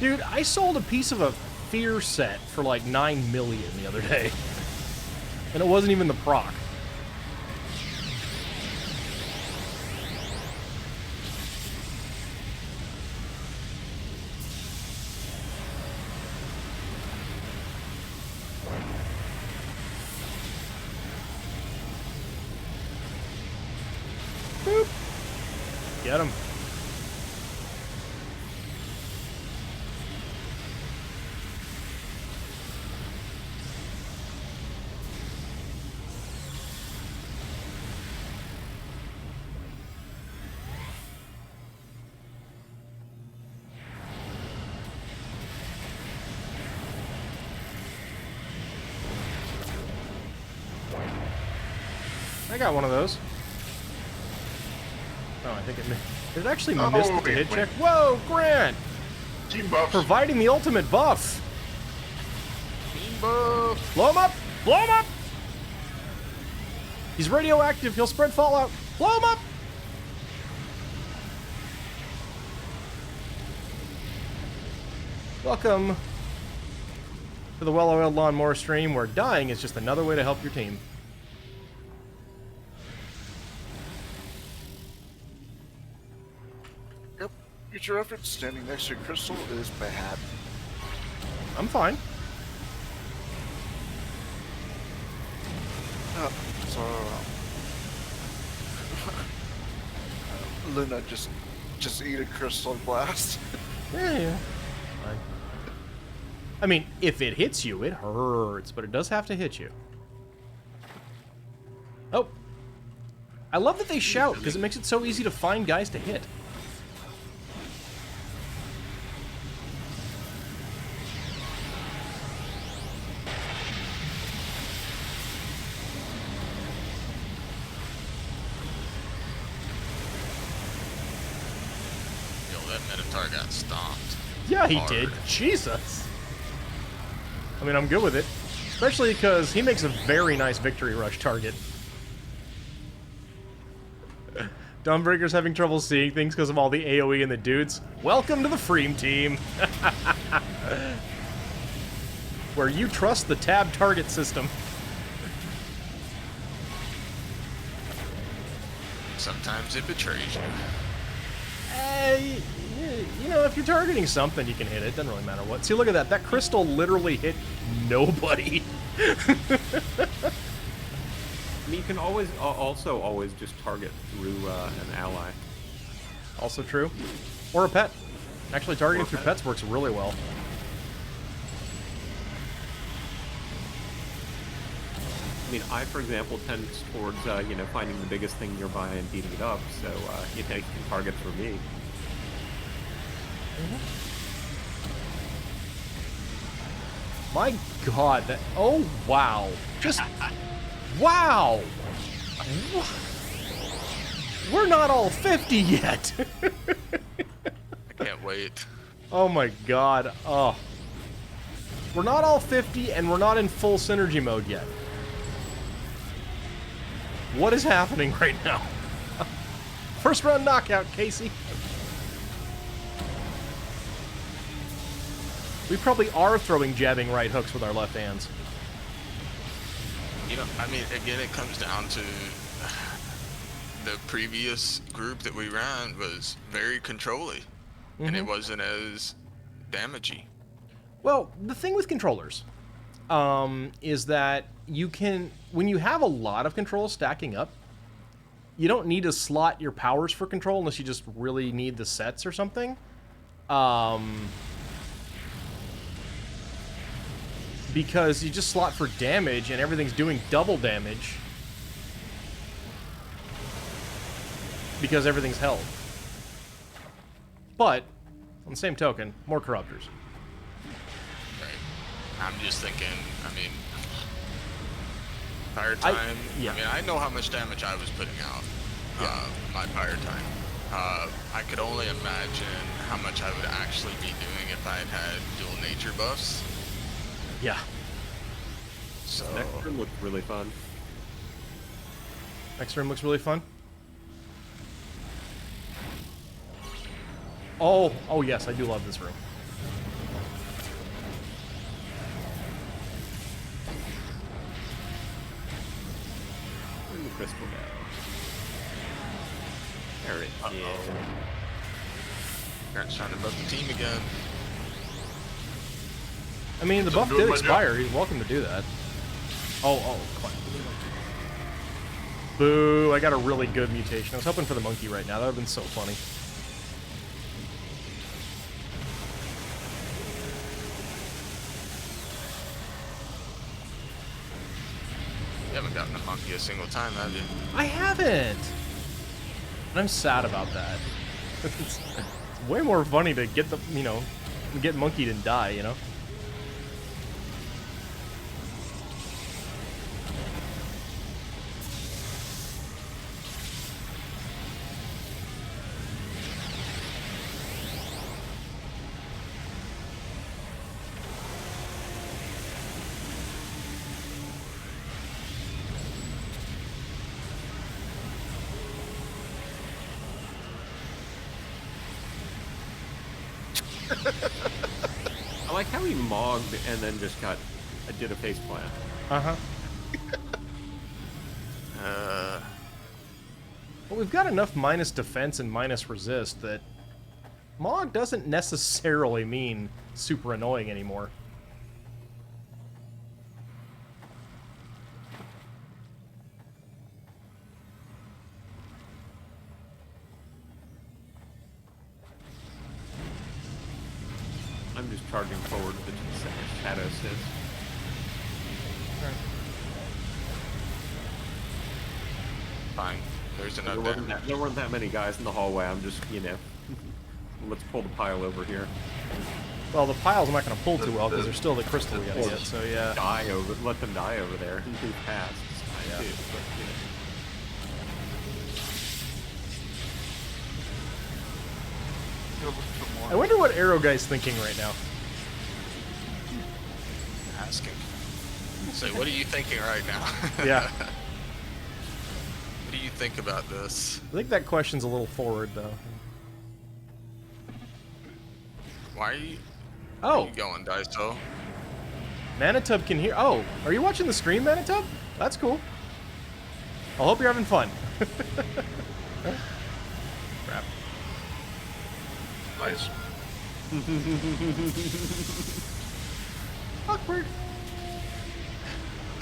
Dude, I sold a piece of a fear set for like 9 million the other day. And it wasn't even the proc. Boop. Get him. I got one of those. Oh, I think it actually Oh, missed the wait, hit wait. check. Whoa, Grant! Team buffs. Providing the ultimate buff. team buff. Blow him up! Blow him up! He's radioactive. He'll spread fallout. Blow him up! Welcome to the well-oiled lawnmower stream, where dying is just another way to help your team. Yep. Future effort standing next to Crystal is bad. I'm fine. So Luna just eat a Crystal Blast. Yeah. Fine. I mean, if it hits you, it hurts, but it does have to hit you. Oh. I love that they shout, because it makes it so easy to find guys to hit. Yo, that Minotaur got stomped. Yeah, he Hard. did. Jesus. I mean, I'm good with it. Especially because he makes a very nice victory rush target. Dawnbreaker's having trouble seeing things because of all the AoE and the dudes. Welcome to the FREEM team. Where you trust the tab target system. Sometimes it betrays you. You know, if you're targeting something, you can hit it. Doesn't really matter what. See, look at that. That crystal literally hit nobody. I mean, you can always also always just target through an ally. Also true. Or a pet. Actually, targeting Or a through pet. pets works really well. I mean, I, for example, tend towards you know, finding the biggest thing nearby and beating it up. So you know, you can target for me. My God, that... Oh, wow. Just... Wow! We're not all 50 yet! I can't wait. Oh my God. Oh. We're not all 50, and we're not in full synergy mode yet. What is happening right now? First round knockout, Casey. We probably are throwing jabbing right hooks with our left hands. You know, I mean, again, it comes down to the previous group that we ran was very controlly, and it wasn't as damagey. Well, the thing with controllers is that you can, when you have a lot of controls stacking up, you don't need to slot your powers for control unless you just really need the sets or something. Because you just slot for damage and everything's doing double damage because everything's held. But, on the same token, more corruptors. Right. I'm just thinking, I mean, fire time. yeah. I mean, I know how much damage I was putting out. My fire time. I could only imagine how much I would actually be doing if I had dual nature buffs. Yeah. So Next turn looked really fun. Next room looks really fun. Oh yes, I do love this room. Where'd the crystal go? There it is. Got shot above the team again. I mean, the buff doing did my job. expire. He's welcome to do that. Oh, come on. Boo, I got a really good mutation. I was hoping for the monkey right now. That would have been so funny. You haven't gotten a monkey a single time, have you? I haven't! And I'm sad about that. It's way more funny to get the, you know, get monkeyed and die, you know? like how he mogged and then just did a face plant. Uh-huh. Uh, Well, we've got enough minus defense and minus resist that Mog doesn't necessarily mean super annoying anymore. I'm just charging forward with the shadow assist. fine. There's There another. weren't that many guys in the hallway. I'm just, let's pull the pile over here. Well, the pile's not going to pull too well because there's still the crystal we got to get, so yeah. Let them die over there and move past. It's fine Yeah. too, but, Go look for more. I wonder what Arrow Guy's thinking right now. Asking. Say, what are you thinking right now? Yeah. What do you think about this? I think that question's a little forward, though. Why are you Oh, going, Daiso? Manitub can hear. Oh, are you watching the stream, Manitub? That's cool. I hope you're having fun. Crap. Nice. Awkward.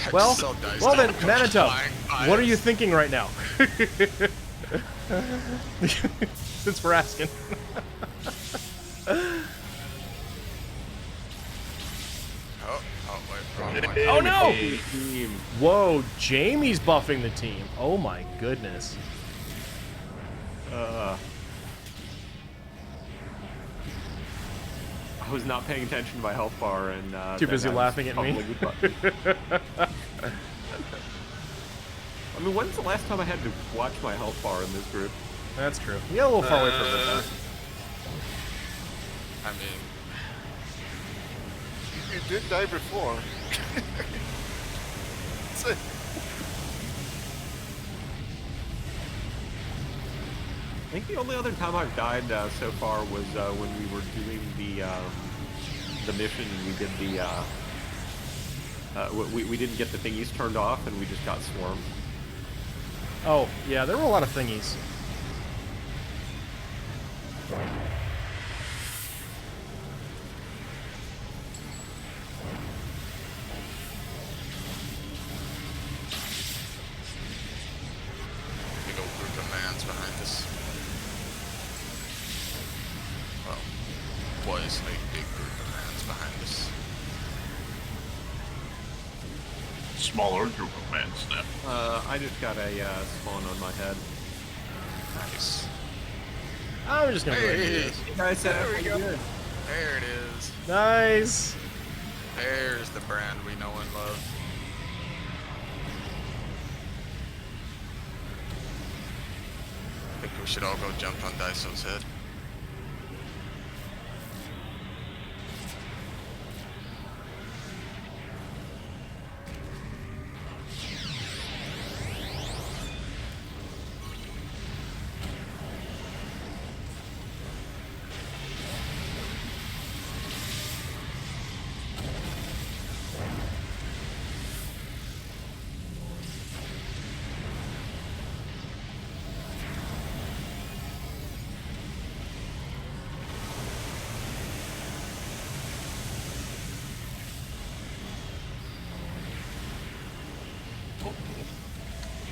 I Well, just saw Daiso well then, come Manitub, flying by what are you us. thinking right now? Since we're asking. Wait, wrong way. Oh no! Team. Whoa, Jamie's buffing the team. Oh my goodness. I was not paying attention to my health bar and Too then busy I was laughing at me. fumbling with buttons. I mean, when's the last time I had to watch my health bar in this group? That's true. You got a little far away from it, though. I mean, You did die before. So- I think the only other time I've died so far was when we were doing the mission and we did the we didn't get the thingies turned off and we just got swarmed. Oh, yeah, there were a lot of thingies. big old group of mans behind us. Well, was a big group of mans behind us. Smaller group of men snap. I just got a spawn on my head. Nice. I'm just gonna go ahead and do Hey, this. You guys said there it we was go. good. There it is. Nice. There's the brand we know and love. I think we should all go jump on Daiso's head.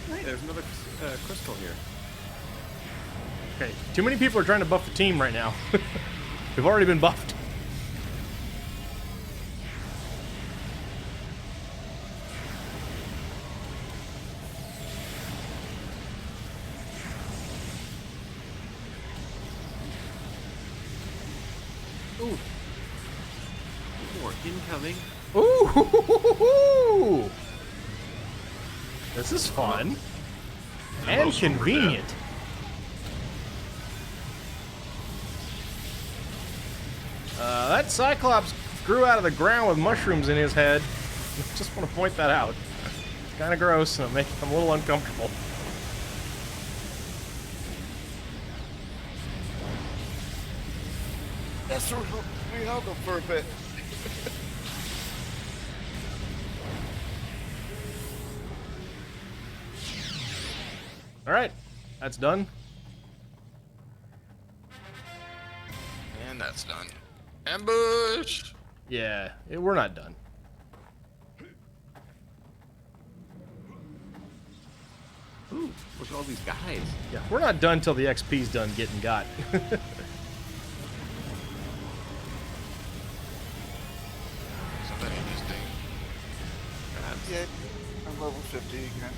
Hey, there's another crystal here. Okay, too many people are trying to buff the team right now. We've already been buffed. Ooh. More incoming. Ooh! This is fun. And those over convenient. That Cyclops grew out of the ground with mushrooms in his head. Just want to point that out. It's kind of gross, and I'm a little uncomfortable. That's where we held them for a bit. All right, that's done. And that's done. Ambush! Yeah, we're not done. Ooh, look at all these guys. Yeah, we're not done till the XP's done getting got. Somebody just ding. Yeah, I'm level 50 again.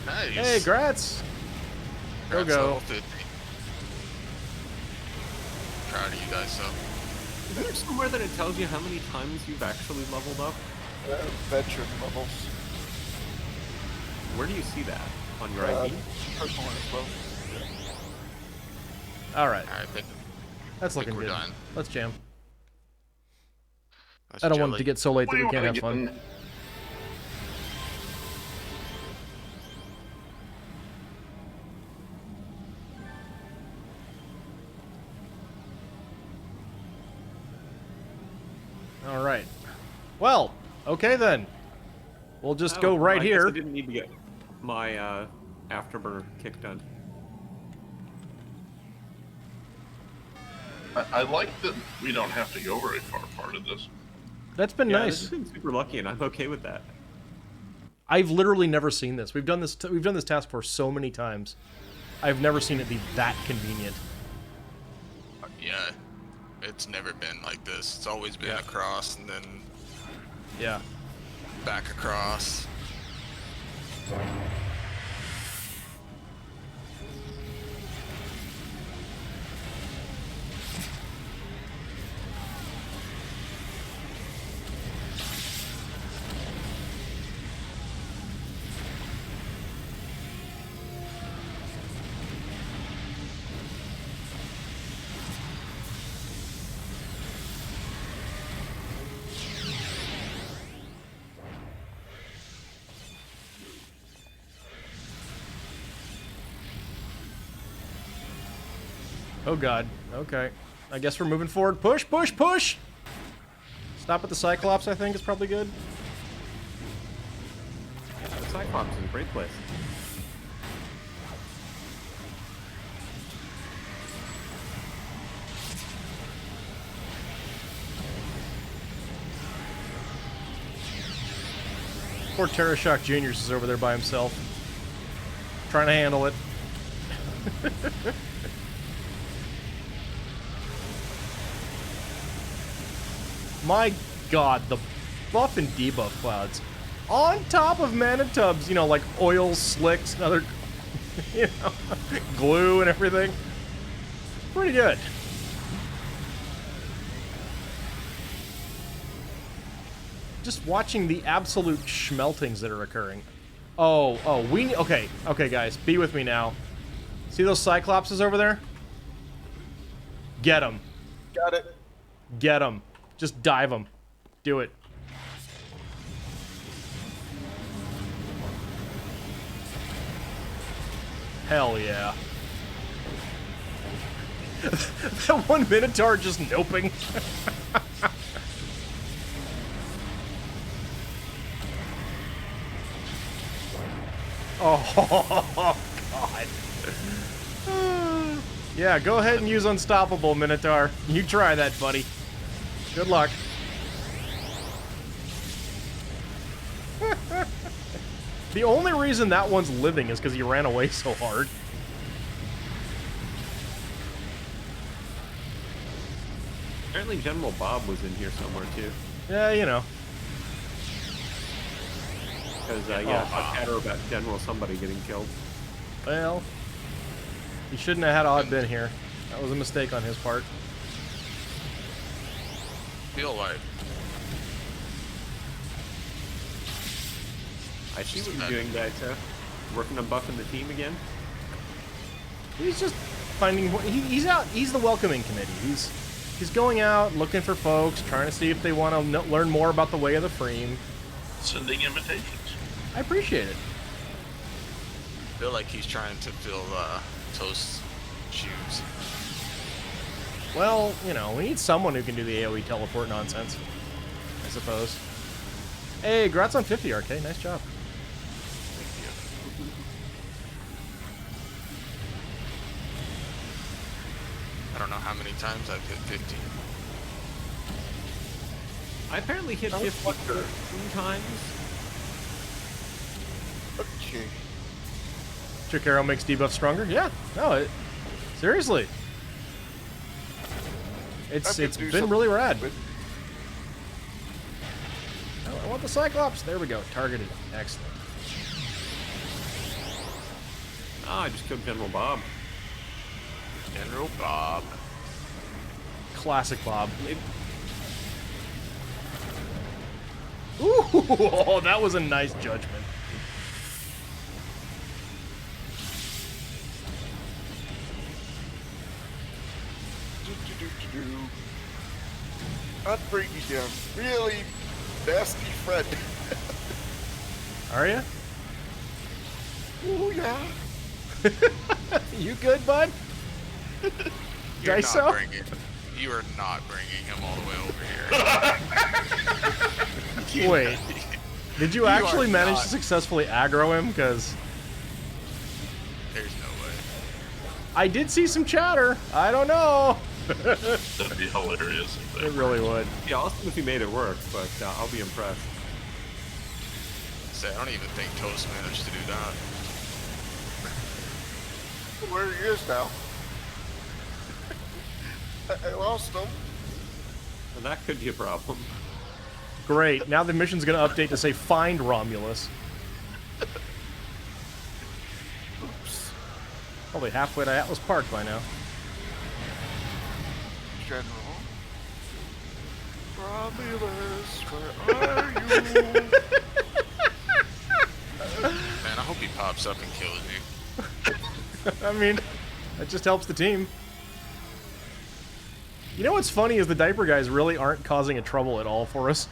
Nice. Hey, Gratz! Go, Congrats, go. level 50. Proud of you guys, though. Is there somewhere that it tells you how many times you've actually leveled up? Veteran levels. Where do you see that? On your ID? Personal info. All right, Alright, that's looking we're good. done. Let's jam. That's I don't want it jelly. to get so late What that do we you can't wanna have get fun. All right. Well, okay then. We'll just go right I guess here. I didn't need to get my afterburner kick done. I like that we don't have to go very far part of this. That's been Yeah, nice. this has been super lucky, and I'm okay with that. I've literally never seen this. We've done this. We've done this task force so many times. I've never seen it be that convenient. Yeah. It's never been like this. It's always been Yeah. across and then Yeah. back across. Oh god. Okay. I guess we're moving forward. Push, push, push! Stop at the Cyclops, I think, is probably good. Yeah, the Cyclops is a great place. Poor Terrashock Juniors is over there by himself. Trying to handle it. My god, the buff and debuff clouds. On top of Manitubs, you know, like oil slicks and other, you know, glue and everything. Pretty good. Just watching the absolute schmeltings that are occurring. Okay, guys, be with me now. See those Cyclopses over there? Get them. Got it. Get them. Just dive them. Do it. Hell yeah. That one Minotaur just noping. Oh, God. Yeah, go ahead and use Unstoppable, Minotaur. You try that, buddy. Good luck. The only reason that one's living is because he ran away so hard. Apparently General Bob was in here somewhere, too. Yeah, you know. Because, yeah, I had her about General somebody getting killed. Well, he shouldn't have had Odd been here. That was a mistake on his part. Feel like I see what you're doing, Gaita. Working on buffing the team again. He's just finding. He's out. He's the welcoming committee. He's going out looking for folks, trying to see if they want to learn more about the way of the FREEM. Sending invitations. I appreciate it. feel like he's trying to fill Toast's shoes. Well, you know, we need someone who can do the AoE teleport nonsense. I suppose. Hey, congrats on 50, RK. Nice job. I don't know how many times I've hit 50. I apparently hit 50 2 times. Okay. Chikaro makes debuff stronger? Yeah. No, seriously. It's been really rad. Oh, I want the Cyclops. There we go. Targeted. Excellent. Ah, I just killed General Bob. General Bob. Classic Bob. Ooh, oh, that was a nice judgment. Not bring you down. Really nasty friend. Are you? Oh yeah. You good, bud? You're Daiso? not bringing. You are not bringing him all the way over here. Wait. Did you You actually are manage not. to successfully aggro him? Because There's no way. I did see some chatter. I don't know. That'd be hilarious. If It they really would. Yeah, Austin, if he made it work, but I'll be impressed. Say, I don't even think Toast managed to do that. Where he is now. I lost him. And that could be a problem. Great. Now the mission's going to update to say find Romulus. Oops. Probably halfway to Atlas Park by now. General. Romulus, where are you? Man, I hope he pops up and kills you. I mean, that just helps the team. You know what's funny is the diaper guys really aren't causing a trouble at all for us.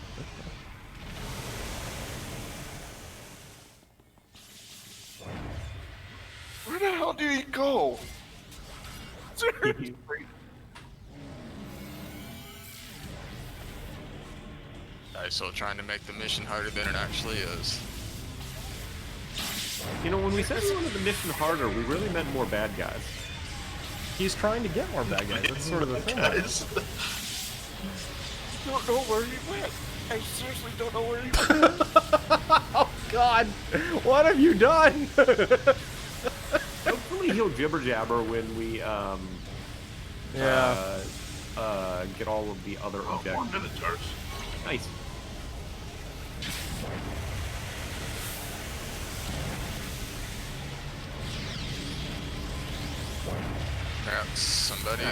Where the hell did he go? Seriously. So trying to make the mission harder than it actually is. You know, when we said we wanted the mission harder, we really meant more bad guys. He's trying to get more bad guys. That's sort of the thing. guys. Don't know where he went. I seriously don't know where he went. Oh, God. What have you done? Hopefully he'll jibber jabber when we Yeah. get all of the other Oh, objectives. 4 Minotaurs. Nice. Yeah, somebody.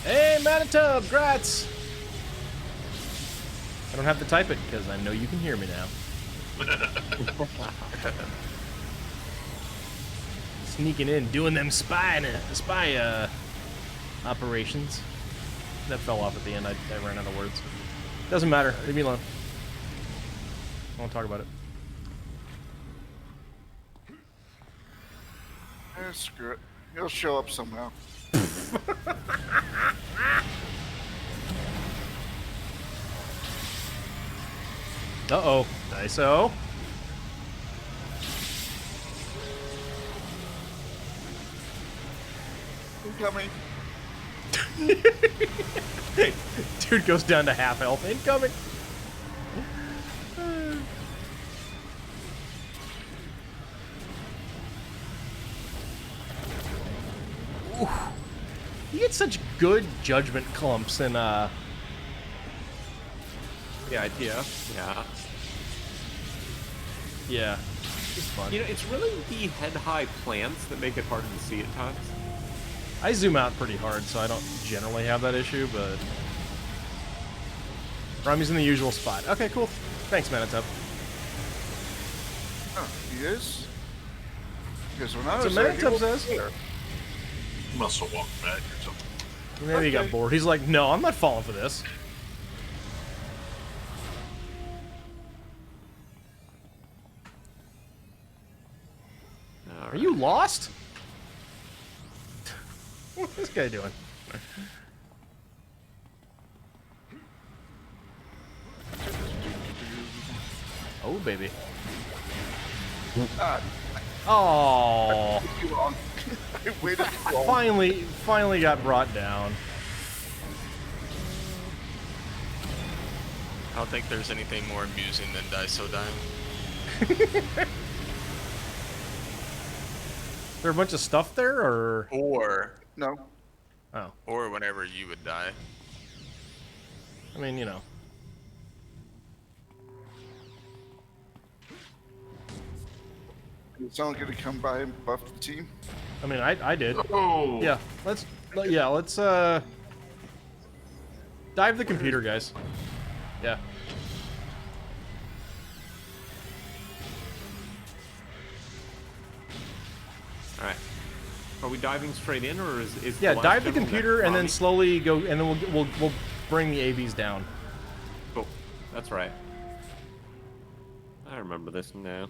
Hey, Manitub, grats! I don't have to type it because I know you can hear me now. Sneaking in, doing them spy operations. That fell off at the end. I ran out of words. Doesn't matter. Leave me alone. I won't talk about it. Screw it. He'll show up somehow. Uh-oh. Daiso. Incoming. Dude goes down to half health. Incoming. Ooh. You get such good judgment clumps in The ITF. Yeah. yeah. It's fun. You know, it's really the head-high plants that make it harder to see at times. I zoom out pretty hard, so I don't generally have that issue, but Rami's in the usual spot. Okay, cool. Thanks, Manitub. Oh, he is? Because when I So was there, he Manitub wasn't says? there. He must have walked back or something. Maybe he got Okay. bored. He's like, no, I'm not falling for this. Are you lost? What's this guy doing? Oh, baby. Ah, Oh. too long. I waited too long. Finally got brought down. I don't think there's anything more amusing than Daiso dying. Is there a bunch of stuff there, or? Or No. Oh, whenever you would die. I mean, you know. Is someone gonna come by and buff the team? I mean, I did. Oh. Yeah, let's dive the computer, guys. Yeah. All right. Are we diving straight in, or is Yeah, last dive the general computer next and then Robbie? slowly go, and then we'll bring the AVs down. Cool. That's right. I remember this now.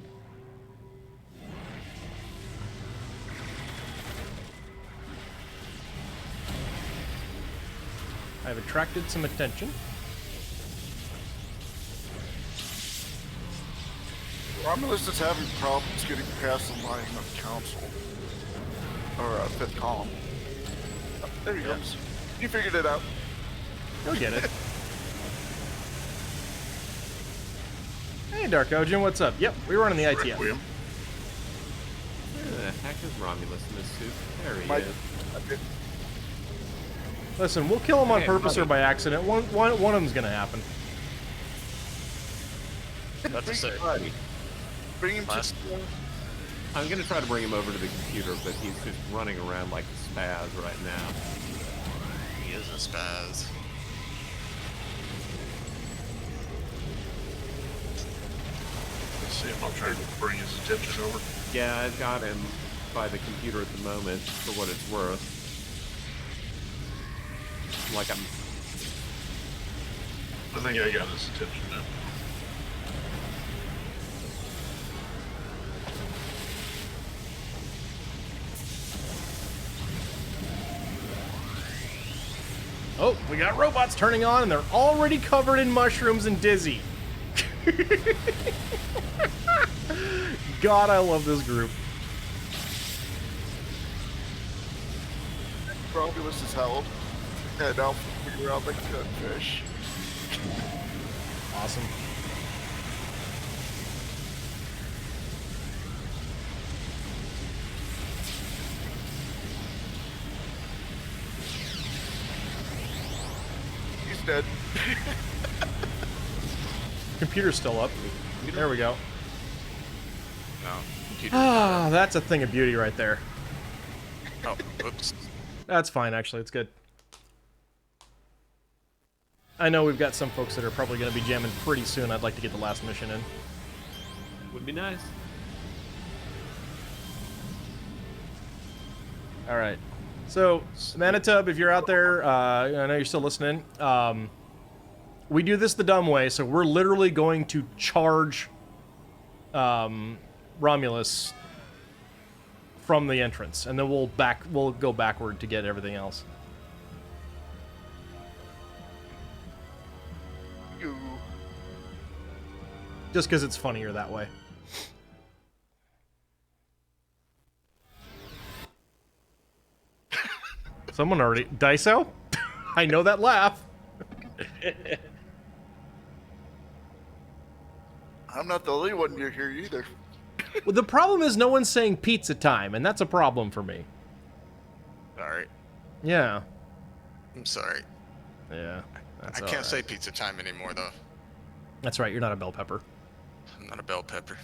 I've attracted some attention. Romulus is having problems getting past the line of council. Or fifth column. Oh, there he comes. You figured it out. You'll get it. Hey, Dark Ojin, what's up? Yep, we were running the ITF. Requiem. Where the heck is Romulus in this suit? There he My- is. Listen, we'll kill him on Hey, purpose or buddy. by accident. One of them's gonna happen. That's a say. Buddy. Bring him Last- to... I'm gonna try to bring him over to the computer, but he's just running around like a spaz right now. He is a spaz. Let's see if I'll try to bring his attention over. Yeah, I've got him by the computer at the moment, for what it's worth. Like I'm... I think I got his attention now. Oh, we got robots turning on, and they're already covered in mushrooms and dizzy. God, I love this group. Romulus is held. And I'll figure out like gunfish. Awesome. He's dead. Computer's still up. There we go. No. Computer. Ah, that's a thing of beauty right there. Oh, whoops. That's fine, actually. It's good. I know we've got some folks that are probably going to be jamming pretty soon. I'd like to get the last mission in. Would be nice. All right. So, Manitub, if you're out there, I know you're still listening. We do this the dumb way, so we're literally going to charge Romulus from the entrance, and then we'll go backward to get everything else. You. Just because it's funnier that way. Someone already... Daiso? I know that laugh. I'm not the only one near here either. Well, the problem is no one's saying pizza time, and that's a problem for me. Sorry. Yeah. I'm sorry. Yeah. That's I all can't right. say pizza time anymore, though. That's right, you're not a bell pepper. I'm not a bell pepper.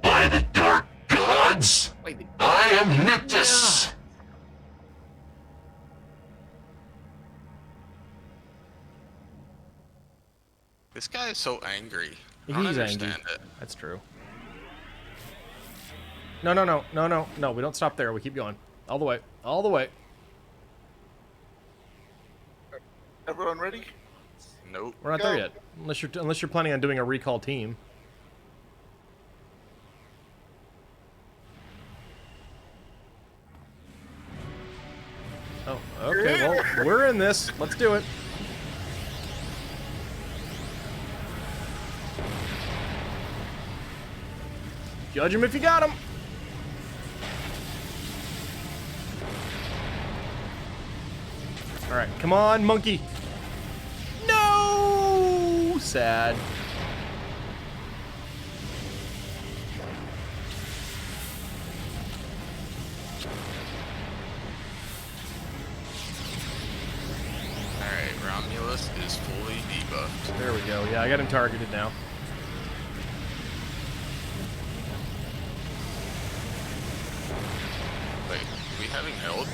By the dark gods, I am Nictus. This guy is so angry. I don't He's understand angry. it. That's true. No, we don't stop there. We keep going. All the way. All the way. Everyone ready? Nope. We're not Go. there yet. Unless you're planning on doing a recall team. Oh, okay. Well, we're in this. Let's do it. Judge him if you got him. All right, come on, monkey. No! Sad. Alright, Romulus is fully debuffed. There we go. Yeah, I got him targeted now. Wait, are we having held?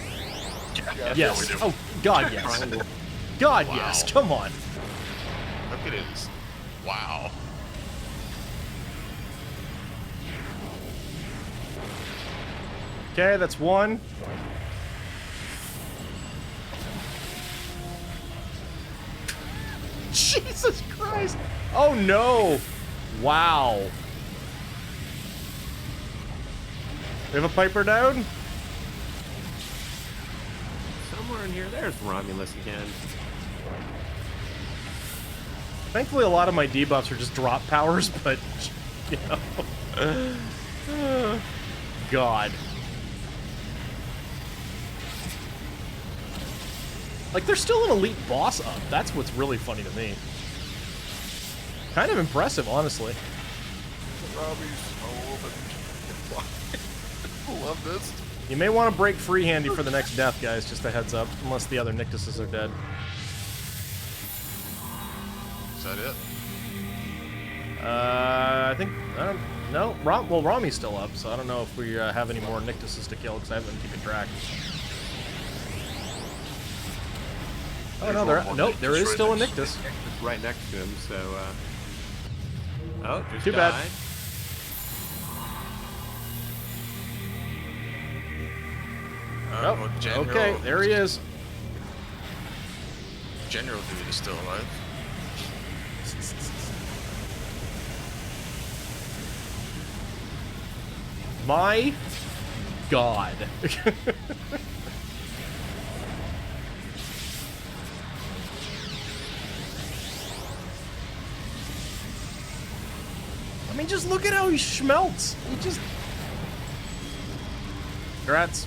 Yes. we do. Oh, God, yes. God, yes. Wow. Come on. Look at his. Wow. Okay, that's one. Jesus Christ. Oh, no. Wow. We have a Piper down? Somewhere in here, there's Romulus again. Thankfully, a lot of my debuffs are just drop powers, but, you know. God. Like, there's still an elite boss up. That's what's really funny to me. Kind of impressive, honestly. Robbie's I love this. You may want to break free-handy for the next death, guys, just a heads up. Unless the other Nyctuses are dead. Is that it? I think... I don't... No, well, Rami's still up, so I don't know if we have any more Nyctuses to kill, because I haven't been keeping track. Oh, no, there is still a Nyctus. It's right next to him, so, Oh, just Too bad. died. Oh, Well, General, okay, there he is. General dude is still alive. My God. I mean, just look at how he schmelts. He just... Congrats.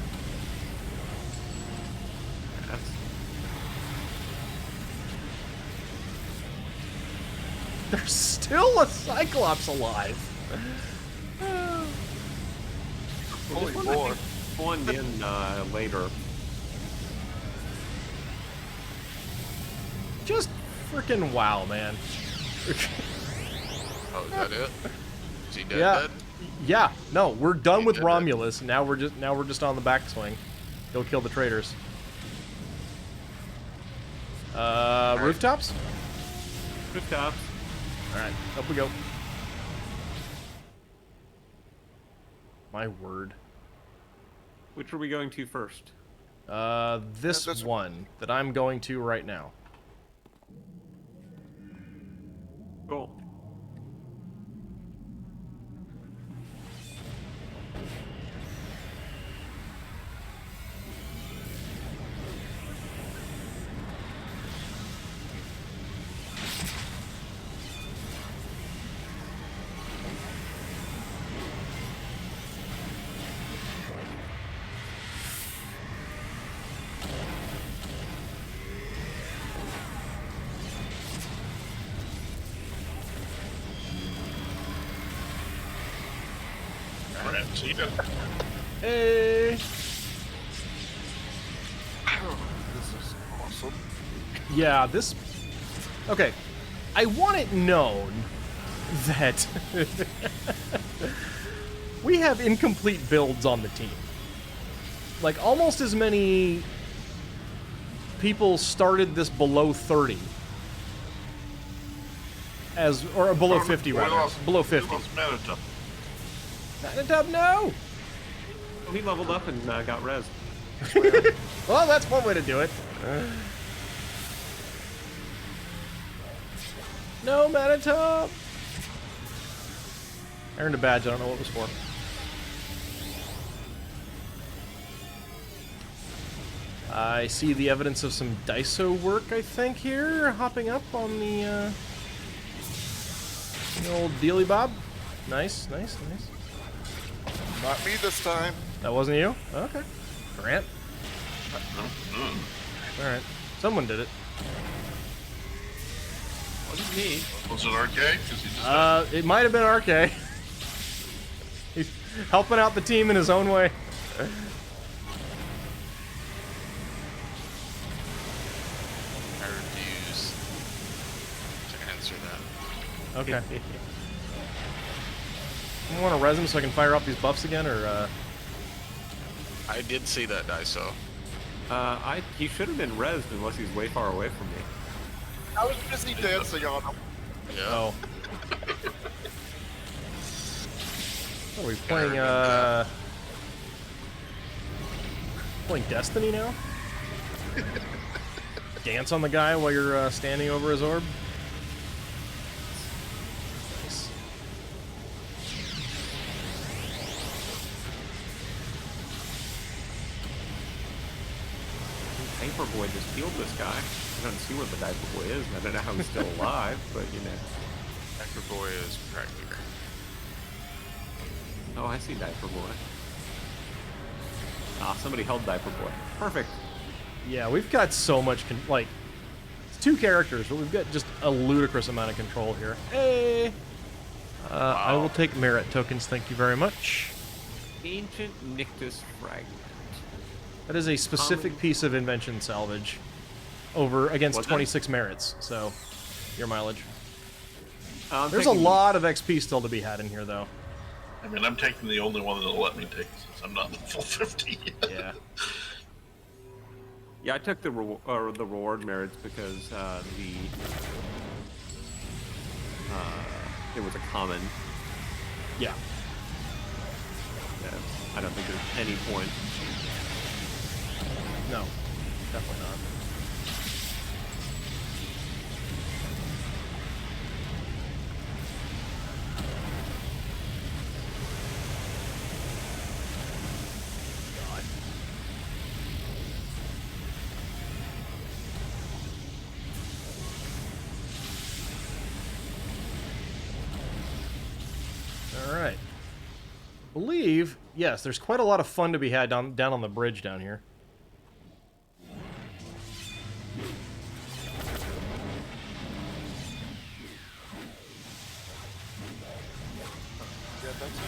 There's still a Cyclops alive. Holy boy. Spawned in later. Just freaking wow, man. Oh, is that it? Is he dead? Yeah. Dead? Yeah. No, we're done He with did it. Romulus. Now we're just on the backswing. Go kill the traitors. Rooftops? Rooftops. Alright, up we go. My word. Which are we going to first? This That's- one that I'm going to right now. Cool. Hey! This is awesome. Yeah, this... Okay. I want it known that we have incomplete builds on the team. Like, almost as many people started this below 30 as... Or below 50, rather. Below 50. Manita. Manitub, no! Oh, he leveled up and got res. Well, that's one way to do it. No, Manitub! I earned a badge, I don't know what it was for. I see the evidence of some Daiso work, I think, here, hopping up on the old dealy bob. Nice, nice, nice. Not me this time. That wasn't you? Okay. Grant? Alright. Someone did it. Wasn't me. Was it RK? 'Cause he just It might have been RK. He's helping out the team in his own way. I refuse to answer that. Okay. I want to res him so I can fire up these buffs again, or, I did see that, Daiso. He should have been rezzed unless he's way far away from me. I was busy dancing on him. Yeah. Oh. Are we playing, playing Destiny now? Dance on the guy while you're, standing over his orb? Nice. Diaper Boy just killed this guy. I don't see where the Diaper Boy is, and I don't know how he's still alive, but you know. Diaper Boy is right here. Oh, I see Diaper Boy. Ah, somebody held Diaper Boy. Perfect. Yeah, we've got so much, like, it's 2 characters, but we've got just a ludicrous amount of control here. Hey! I will take merit tokens, thank you very much. Ancient Nictus Fragment. That is a specific piece of invention salvage over against What's that? 26 merits, so your mileage. I'm There's a taking- lot of XP still to be had in here, though. I mean, I'm taking the only one that'll let me take since I'm not the full 50 yet. Yeah. Yeah, I took the reward merits because it was a common. Yeah. Yeah, I don't think there's any point. No, definitely not. God. All right. Believe, yes, there's quite a lot of fun to be had down on the bridge down here. Yeah, that's it.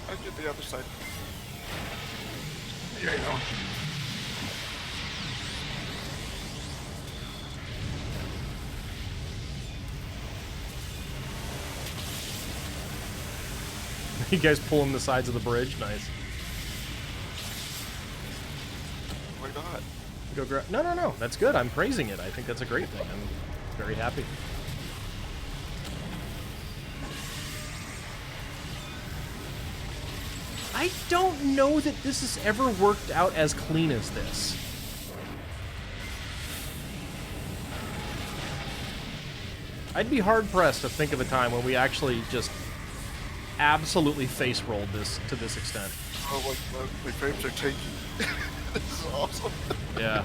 I get the other side. Yeah, you know. You guys pulling the sides of the bridge? Nice. Why not? Go grab. No, no, no. That's good. I'm praising it. I think that's a great thing. I'm very happy. I don't know that this has ever worked out as clean as this. I'd be hard-pressed to think of a time when we actually just absolutely face-rolled this to this extent. Oh, my frames are taking. This is awesome. Yeah. I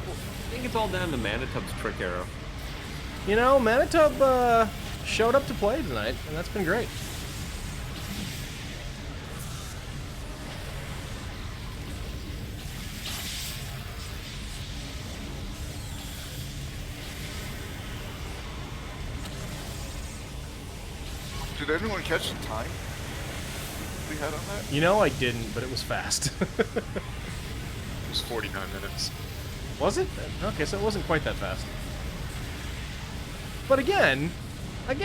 think it's all down to Manitub's trick arrow. You know, Manitub showed up to play tonight, and that's been great. Did anyone catch the time we had on that? You know, I didn't, but it was fast. It was 49 minutes. Was it? Okay, so it wasn't quite that fast. But again, at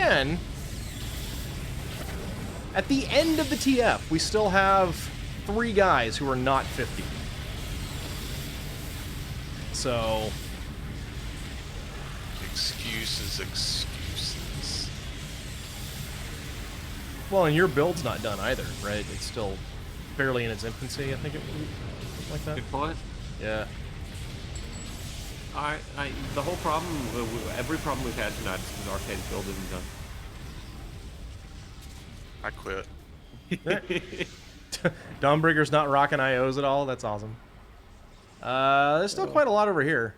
the end of the TF, we still have 3 guys who are not 50. So, Excuses. well, and your build's not done either, right? It's still barely in its infancy, I think it was something like that. Good point. Yeah. The whole problem, every problem we've had tonight is because Arcade's build isn't done. I quit. Dawnbreaker's not rocking IOs at all. That's awesome. There's still quite a lot over here.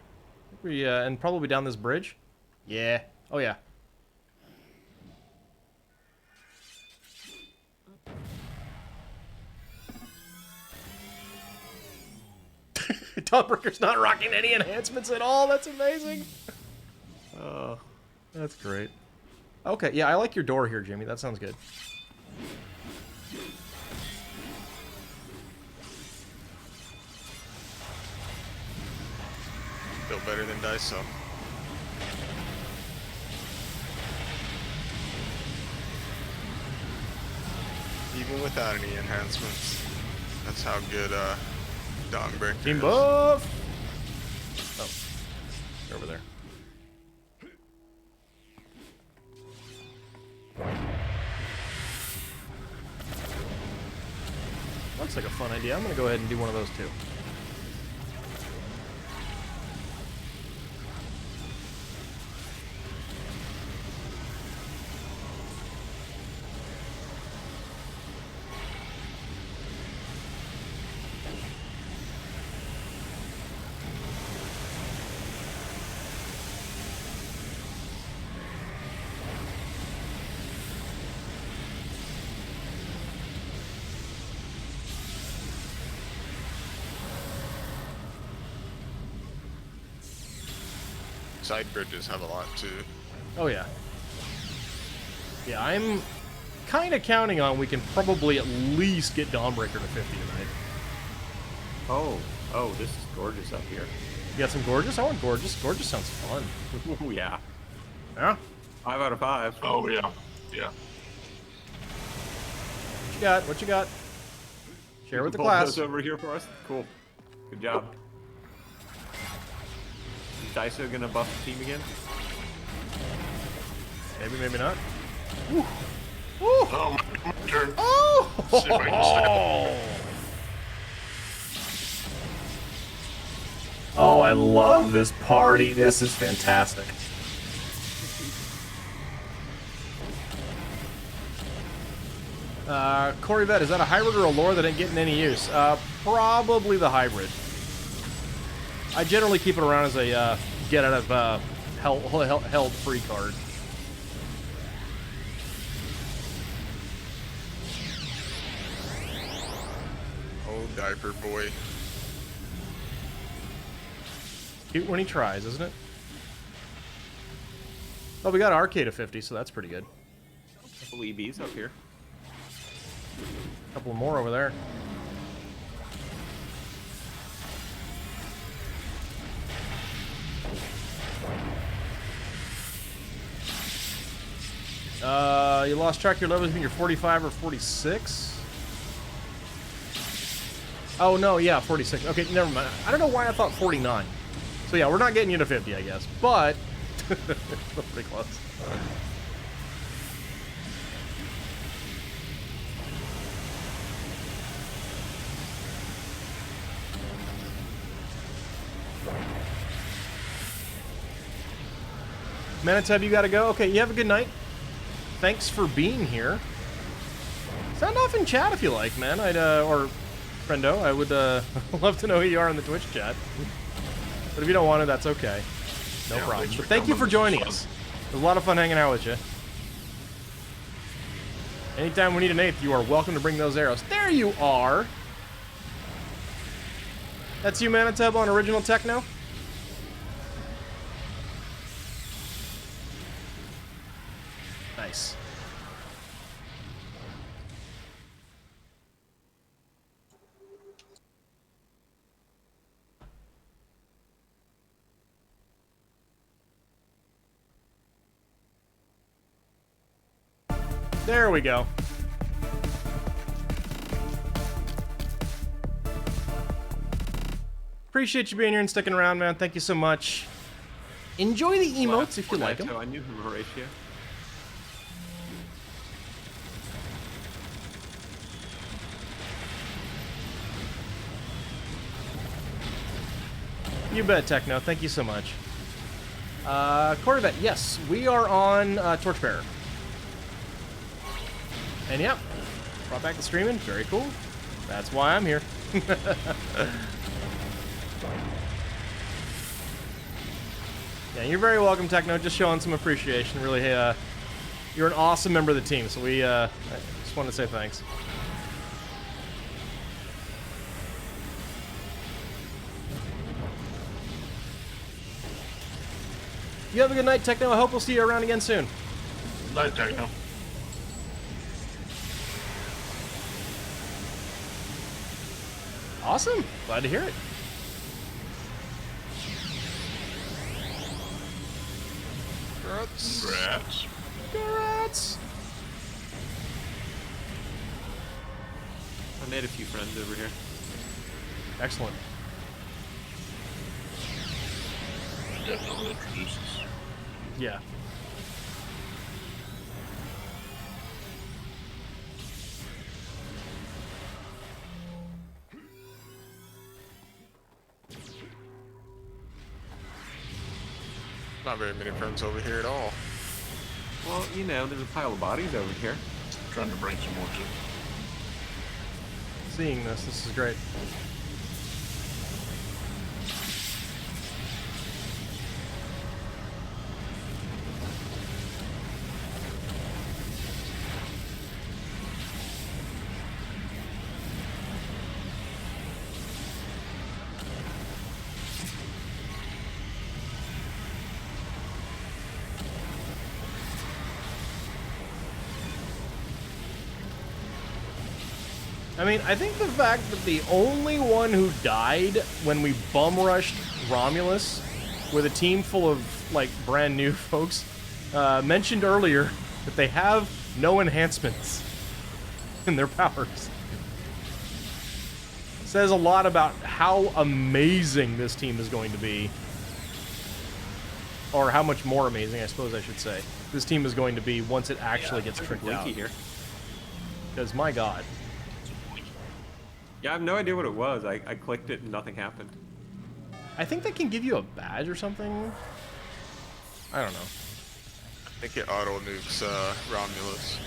And probably down this bridge. Yeah. Oh, yeah. Dawnbreaker's not rocking any enhancements at all. That's amazing. Oh, that's great. Okay, yeah, I like your door here, Jimmy. That sounds good. Still better than Daiso. Even without any enhancements. That's how good Dawnbreaker Team is. buff! Oh, they're over there. Looks like a fun idea. I'm gonna go ahead and do one of those too. Side bridges have a lot too. Oh yeah. Yeah, I'm kind of counting on we can probably at least get Dawnbreaker to 50 tonight. Oh, this is gorgeous up here. You got some gorgeous? I want gorgeous. Gorgeous sounds fun. Oh, yeah. Yeah? 5 out of 5. Oh yeah, yeah. What you got? What you got? Share with the Pull class. those over here for us. Cool. Good job. Is Daiso gonna buff the team again? Maybe, maybe not. Oh, my turn. Oh! See if I can stay. Oh, I love this party. This is fantastic. Corvette, is that a hybrid or a lore that ain't getting any use? Probably the hybrid. I generally keep it around as a get out of held free card. Oh, diaper boy. Cute when he tries, isn't it? Oh, we got arcade of 50, so that's pretty good. Couple EBs up here. A couple more over there. You lost track of your levels between your 45 or 46? Oh, no, yeah, 46. Okay, never mind. I don't know why I thought 49. So, yeah, we're not getting you to 50, I guess. But, pretty close. Manitub, you gotta go? Okay, you have a good night. Thanks for being here. Sound off in chat if you like, man. I'd, or friendo, I would, love to know who you are in the Twitch chat. But if you don't want to, that's okay. No Yeah, problem. thanks But for thank you for coming. joining This was us. It was a lot of fun hanging out with you. Anytime we need an eighth, you are welcome to bring those arrows. There you are! That's you, Manitub, on Original Techno? Nice. There we go. Appreciate you being here and sticking around, man. Thank you so much. Enjoy the emotes if you like them. I knew Horatio. You bet, Techno. Thank you so much. Corvette, yes, we are on Torchbearer. And yep, brought back the streaming. Very cool. That's why I'm here. Yeah, you're very welcome, Techno. Just showing some appreciation. Really, you're an awesome member of the team, so we I just want to say thanks. You have a good night, Techno. I hope we'll see you around again soon. Night, Techno. Awesome. Glad to hear it. Congrats. Congrats. I made a few friends over here. Excellent. Definitely introduces. Yeah. Not very many friends over here at all. Well, you know, there's a pile of bodies over here. Trying to bring some more to. Seeing this is great. I mean, I think the fact that the only one who died when we bum rushed Romulus with a team full of, like, brand new folks mentioned earlier that they have no enhancements in their powers says a lot about how amazing this team is going to be. Or how much more amazing, I suppose I should say, this team is going to be once it actually gets tricked out. Here. Because, my god. Yeah, I have no idea what it was. I clicked it and nothing happened. I think that can give you a badge or something. I don't know. I think it auto nukes Romulus.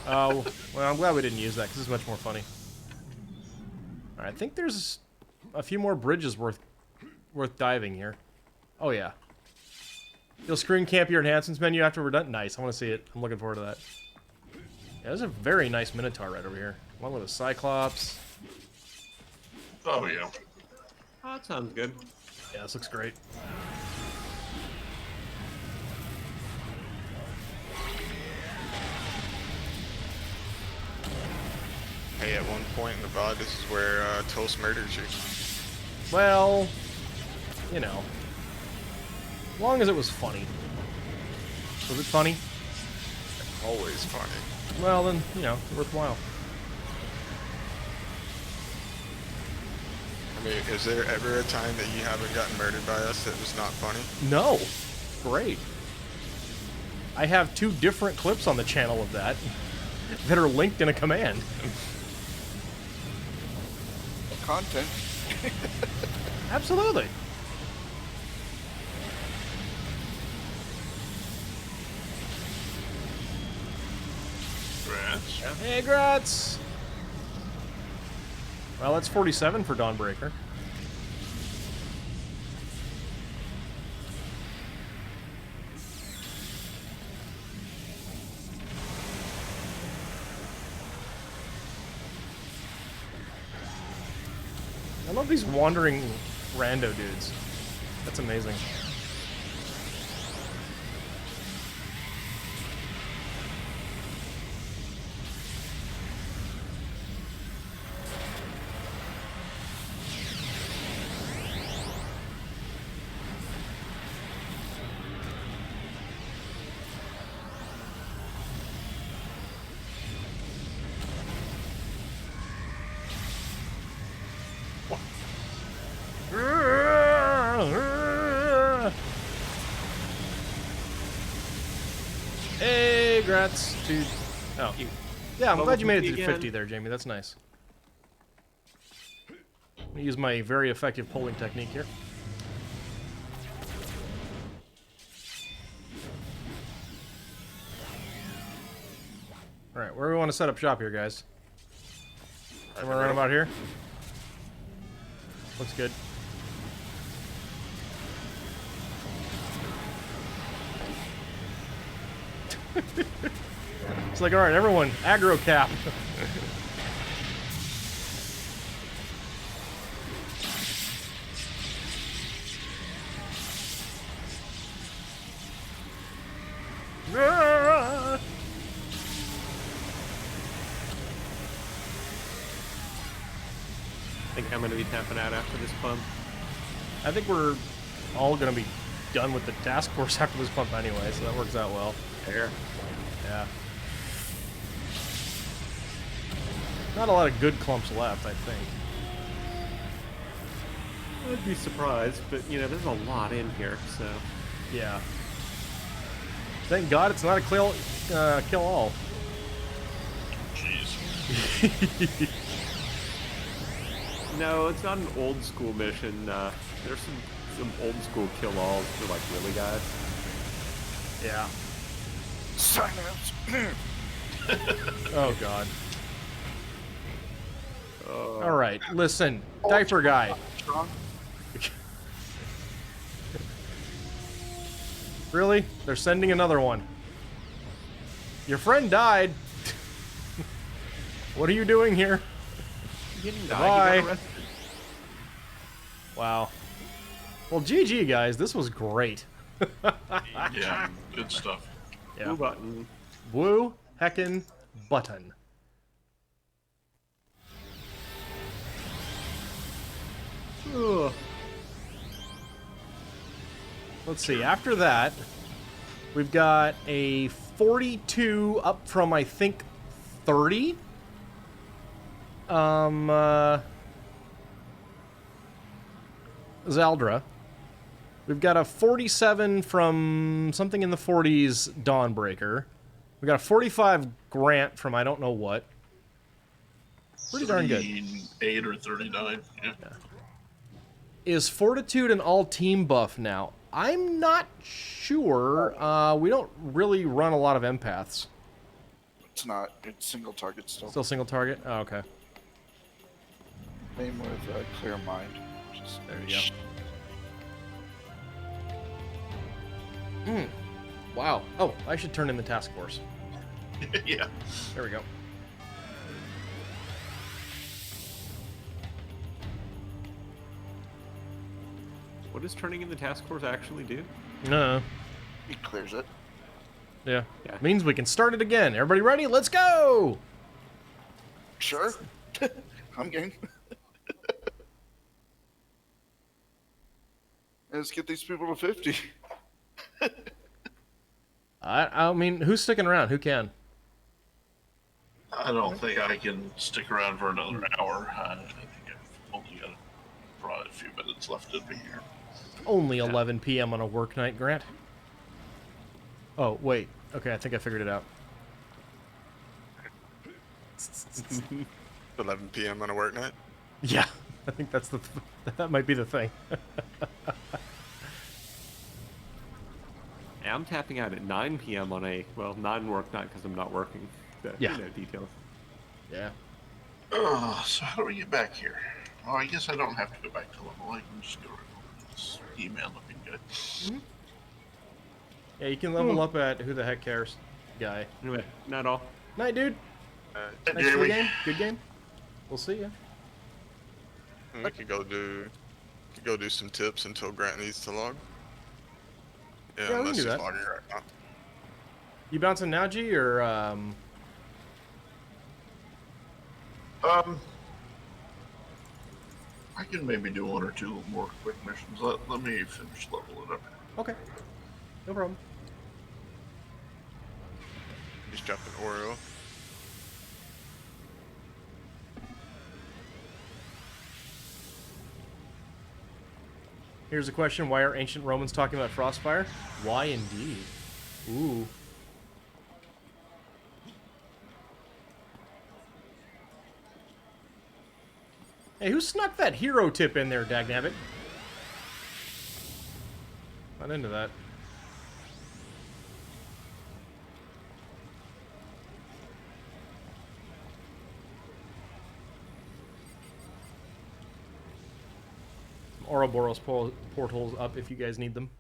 Oh, well, I'm glad we didn't use that because it's much more funny. All right, I think there's a few more bridges worth diving here. Oh yeah. You'll screen camp your enhancements menu after we're done. Nice. I want to see it. I'm looking forward to that. Yeah, there's a very nice Minotaur right over here, along with a Cyclops. Oh, yeah. Oh, that sounds good. Yeah, this looks great. Hey, at one point in the VOD, this is where Toast murders you. Well, you know, as long as it was funny. Was it funny? Always funny. Well, then, you know, worthwhile. I mean, is there ever a time that you haven't gotten murdered by us that was not funny? No. Great. I have 2 different clips on the channel of that that are linked in a command. Content. Absolutely. Congrats. Hey, Grats! Well, that's 47 for Dawnbreaker. I love these wandering rando dudes. That's amazing. Hey, Grats, dude. Oh, yeah, I'm glad you made it to 50 there, Jamie. That's nice. I'm gonna use my very effective polling technique here. All right, where do we want to set up shop here, guys? Somewhere around about here? Looks good. It's like, all right, everyone, aggro cap. think I'm going to be tapping out after this pump. I think we're all going to be done with the task force after this pump anyway, so that works out well. There. Yeah. Not a lot of good clumps left, I think. I'd be surprised, but you know, there's a lot in here, so. Yeah. Thank God it's not a kill all. Jeez. No, it's not an old school mission. There's some old school kill alls for like really guys. Yeah. Synapse. Oh God. Oh. All right, listen, diaper guy. Strong. Really? They're sending another one. Your friend died. What are you doing here? He didn't Bye. die, he got arrested. Wow. Well, GG guys, this was great. Yeah, good stuff. Yeah. Blue button. Woo heckin' button. Ugh. Let's see, after that, we've got a 42 up from, I think, 30. Zaldra. We've got a 47 from something in the 40s, Dawnbreaker. We got a 45 Grant from I don't know what. Pretty darn good. 38 or 39. Yeah. Is Fortitude an all-team buff now? I'm not sure. We don't really run a lot of empaths. It's not. It's single target still. Still single target? Oh, okay. Same with Clear Mind. Just, There you go. Wow. Oh, I should turn in the task force. Yeah. There we go. What does turning in the task force actually do? No. He clears it. Yeah. Yeah. Means we can start it again. Everybody ready? Let's go! Sure. I'm game. Let's get these people to 50. I mean, who's sticking around? Who can? I don't think I can stick around for another hour. I think I've only got probably a few minutes left in me here. Only 11 p.m. on a work night, Grant. Oh, wait. Okay, I think I figured it out. 11 p.m. on a work night. Yeah, I think that's that might be the thing. Yeah, I'm tapping out at 9 p.m. on a, well, non-work night because I'm not working. So, Yeah. You know, details. Yeah. So how do we get back here? Oh, I guess I don't have to go back to level 8. I can just go right over to this email looking good. Yeah, you can level up at who the heck cares guy. Anyway, not all. Night, dude. Thanks for the game. Good game. We'll see ya. We could go do some tips until Grant needs to log. Yeah, we can unless do he's that. logging right now. You bouncing now, G, or I can maybe do one or two more quick missions. Let me finish leveling up. Okay. No problem. He's jumping Oreo. Here's a question. Why are ancient Romans talking about Frostfire? Why indeed? Ooh. Hey, who snuck that hero tip in there, dagnabbit? Not into that. Some Ouroboros portals up if you guys need them.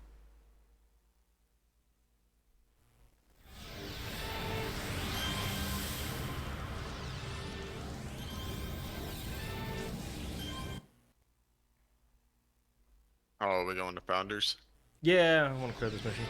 Oh, we're going to Founders. Yeah, I want to clear this mission.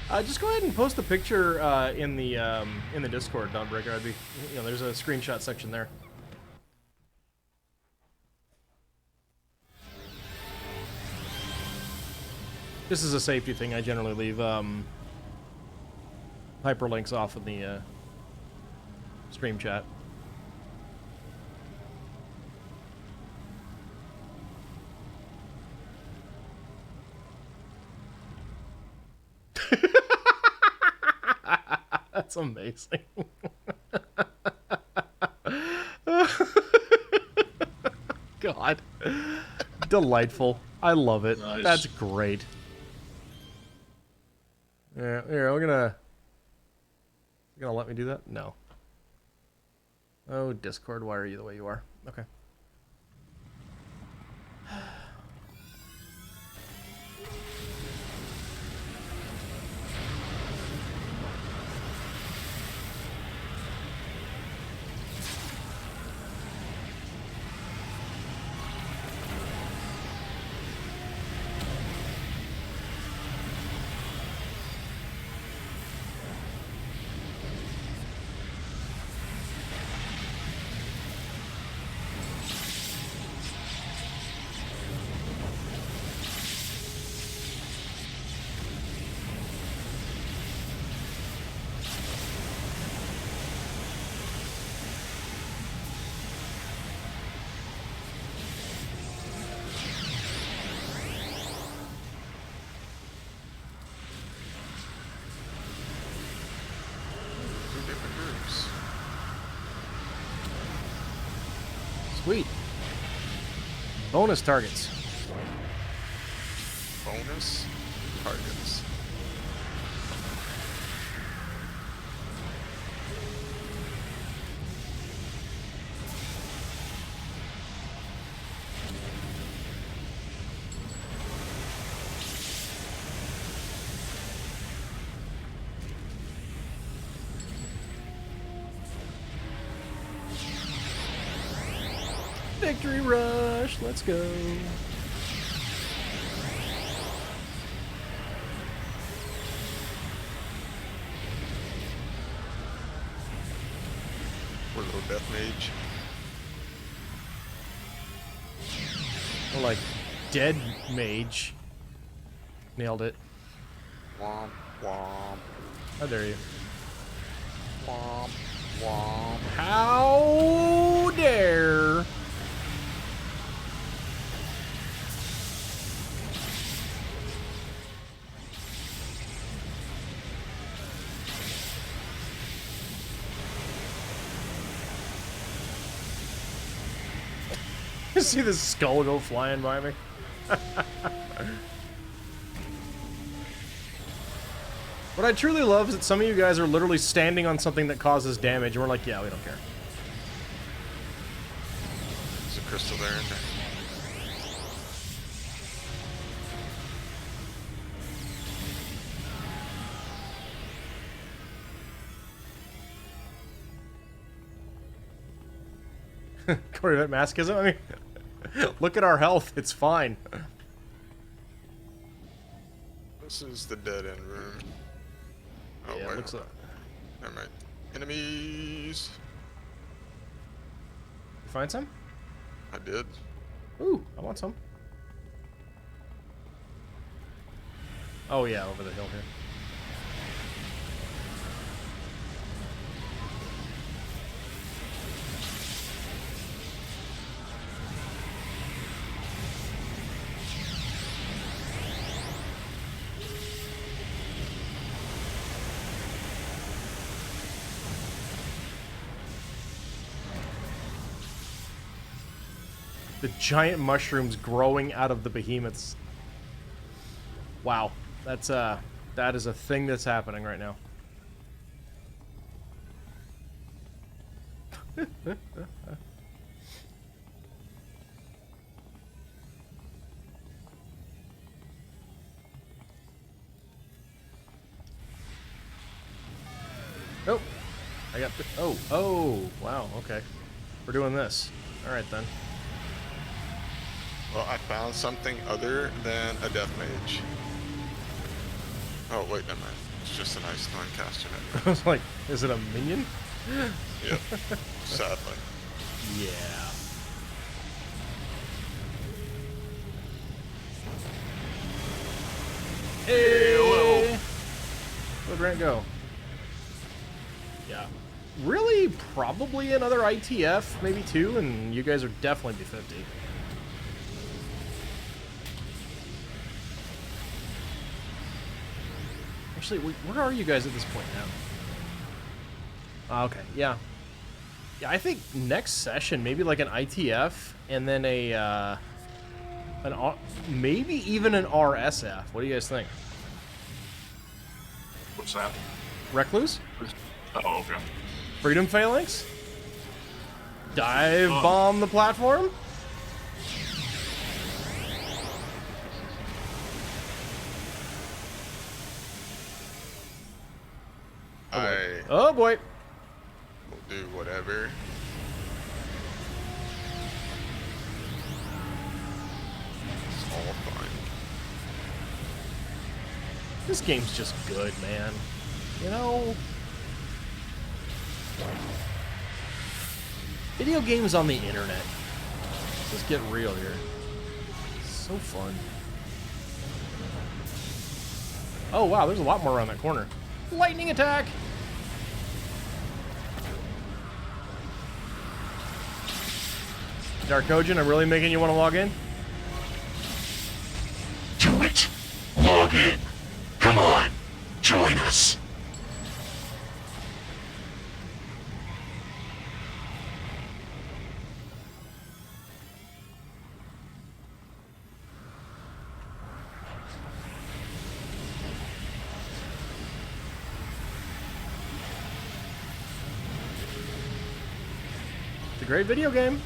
Just go ahead and post a picture in the Discord, Dawnbreaker. I'd be, there's a screenshot section there. This is a safety thing. I generally leave hyperlinks off in the stream chat. That's amazing. God. Delightful. I love it. Nice. That's great. Yeah, here, we're gonna... You gonna let me do that? No. Oh, Discord, why are you the way you are? Okay. Sweet. Bonus targets. Bonus targets. Victory rush. Let's go. Poor little death mage. More like dead mage. Nailed it. Womp womp How dare you? womp womp. How dare? You see this skull go flying by me? What I truly love is that some of you guys are literally standing on something that causes damage, and we're like, yeah, we don't care. There's a crystal there in there. Corvette masochism? I mean, look at our health. It's fine. This is the dead end room. Oh, Yeah, wait. looks like... Never mind. Enemies. You find some? I did. Ooh, I want some. Oh yeah, over the hill here. The giant mushrooms growing out of the behemoths. Wow, that is a thing that's happening right now. Oh, I got. Oh, wow. Okay, we're doing this. All right then. Well, I found something other than a death mage. Oh, wait, never mind. It's just a nice Stormcaster I now. was like, is it a minion? Yep. Sadly. Yeah. Hey! Where'd Grant go? Yeah. Really, probably another ITF, maybe 2, and you guys are definitely B50. Actually, where are you guys at this point now? Okay, yeah. Yeah, I think next session, maybe like an ITF, and then a, maybe even an RSF. What do you guys think? What's that? Recluse? Oh, okay. Freedom Phalanx? Dive bomb the platform? Oh boy. Will do whatever. It's all fine. This game's just good, man. You know? Video games on the internet. Let's get real here. It's so fun. Oh wow, there's a lot more around that corner. Lightning attack! Darkogen, I'm really making you want to log in? Do it. Log in. Come on. Join us. It's a great video game.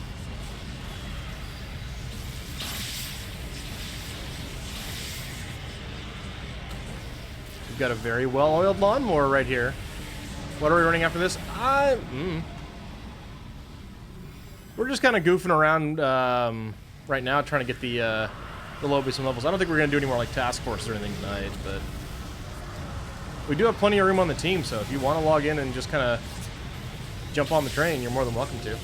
We've got a very well-oiled lawnmower right here. What are we running after this? We're just kind of goofing around right now, trying to get the lobbies and levels. I don't think we're going to do any more like task forces or anything tonight, but we do have plenty of room on the team, so if you want to log in and just kind of jump on the train, you're more than welcome to.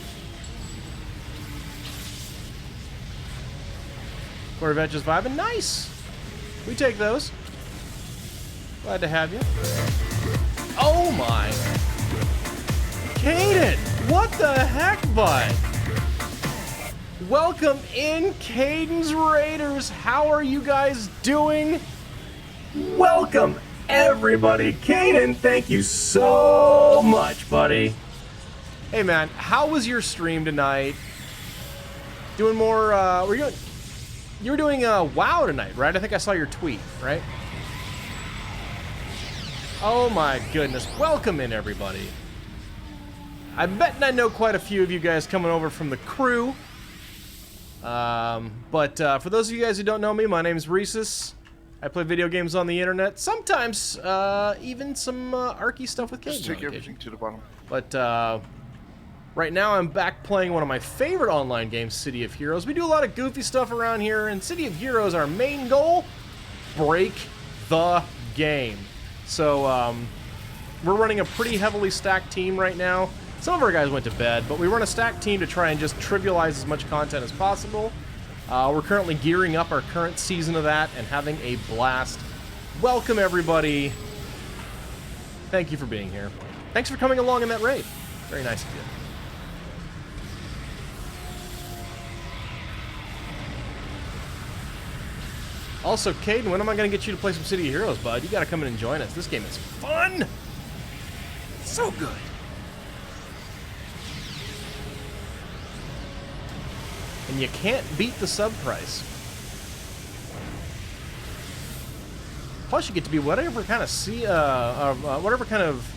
Corvette just vibing. Nice! We take those. Glad to have you. Oh my! Caden! What the heck, bud? Welcome in, Caden's Raiders. How are you guys doing? Welcome, everybody. Caden, thank you so much, buddy. Hey, man, how was your stream tonight? Doing more, you were doing WoW tonight, right? I think I saw your tweet, right? Oh my goodness. Welcome in, everybody. I bet I know quite a few of you guys coming over from the crew. But for those of you guys who don't know me, my name's Rhesus. I play video games on the internet. Sometimes even some Arky stuff with Just Caden. take everything to the bottom. But right now I'm back playing one of my favorite online games, City of Heroes. We do a lot of goofy stuff around here, and City of Heroes, our main goal, break the game. So we're running a pretty heavily stacked team right now. Some of our guys went to bed, but we run a stacked team to try and just trivialize as much content as possible. We're currently gearing up our current season of that and having a blast. Welcome, everybody. Thank you for being here. Thanks for coming along in that raid. Very nice of you. Also, Caden, when am I going to get you to play some City of Heroes, bud? You got to come in and join us. This game is fun. So good. And you can't beat the sub price. Plus, you get to be whatever kind of whatever kind of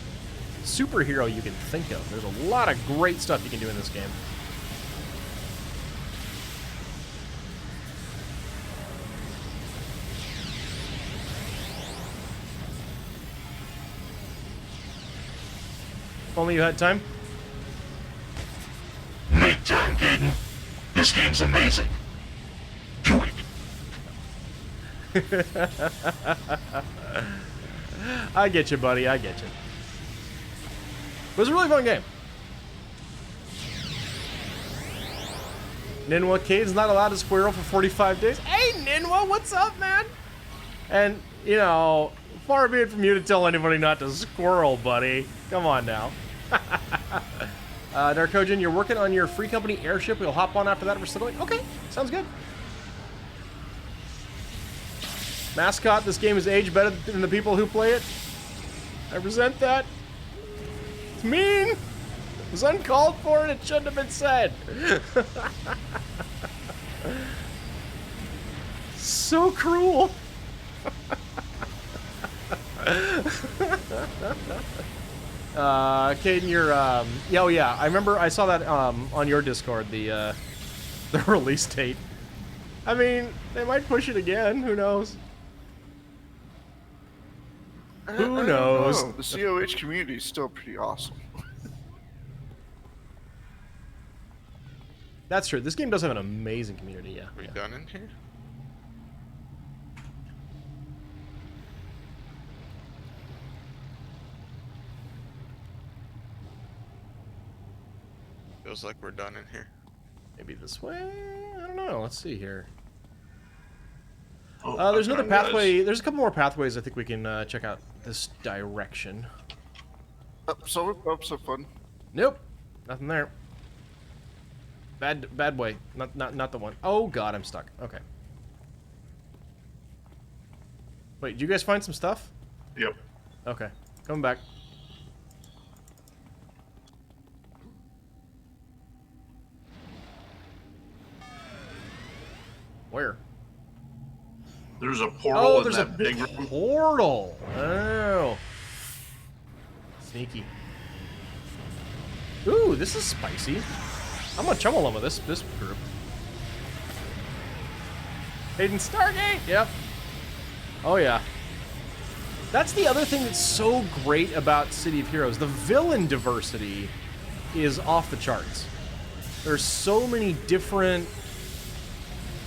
superhero you can think of. There's a lot of great stuff you can do in this game. If only you had time. Make time, Caden. This game's amazing. Do it. I get you, buddy. I get you. It was a really fun game. Ninwa, Cade's not allowed to squirrel for 45 days. Hey, Ninwa, what's up, man? And, you know, far be it from you to tell anybody not to squirrel, buddy. Come on now. Narcogen, you're working on your free company airship. We'll hop on after that. We're still going. Okay, sounds good. Mascot, this game is aged better than the people who play it. I resent that. It's mean. It was uncalled for and it shouldn't have been said. So cruel. Caden, you're, oh yeah, I remember I saw that, on your Discord, the release date. I mean, they might push it again, who knows? Who knows? The COH community is still pretty awesome. That's true, this game does have an amazing community, yeah. We done in here? Feels like we're done in here. Maybe this way? I don't know, let's see here. Oh, There's another okay, guys. pathway, there's a couple more pathways I think we can, check out this direction. So fun. Nope, nothing there. Bad way, not the one. Oh god, I'm stuck, okay. Wait, did you guys find some stuff? Yep. Okay, coming back. Where? There's a portal Oh, in there's a that big room. portal. Oh. Sneaky. Ooh, this is spicy. I'm gonna chummel with this group. Hayden Stargate! Yep. Oh yeah. That's the other thing that's so great about City of Heroes. The villain diversity is off the charts. There's so many different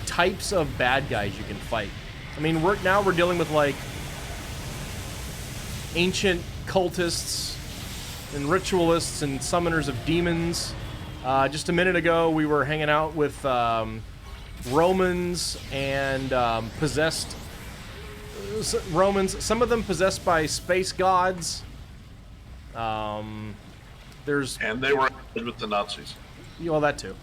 types of bad guys you can fight. I mean, we're dealing with like ancient cultists and ritualists and summoners of demons. Just a minute ago, we were hanging out with Romans and possessed Romans. Some of them possessed by space gods. There's And they were with the Nazis. well, that too.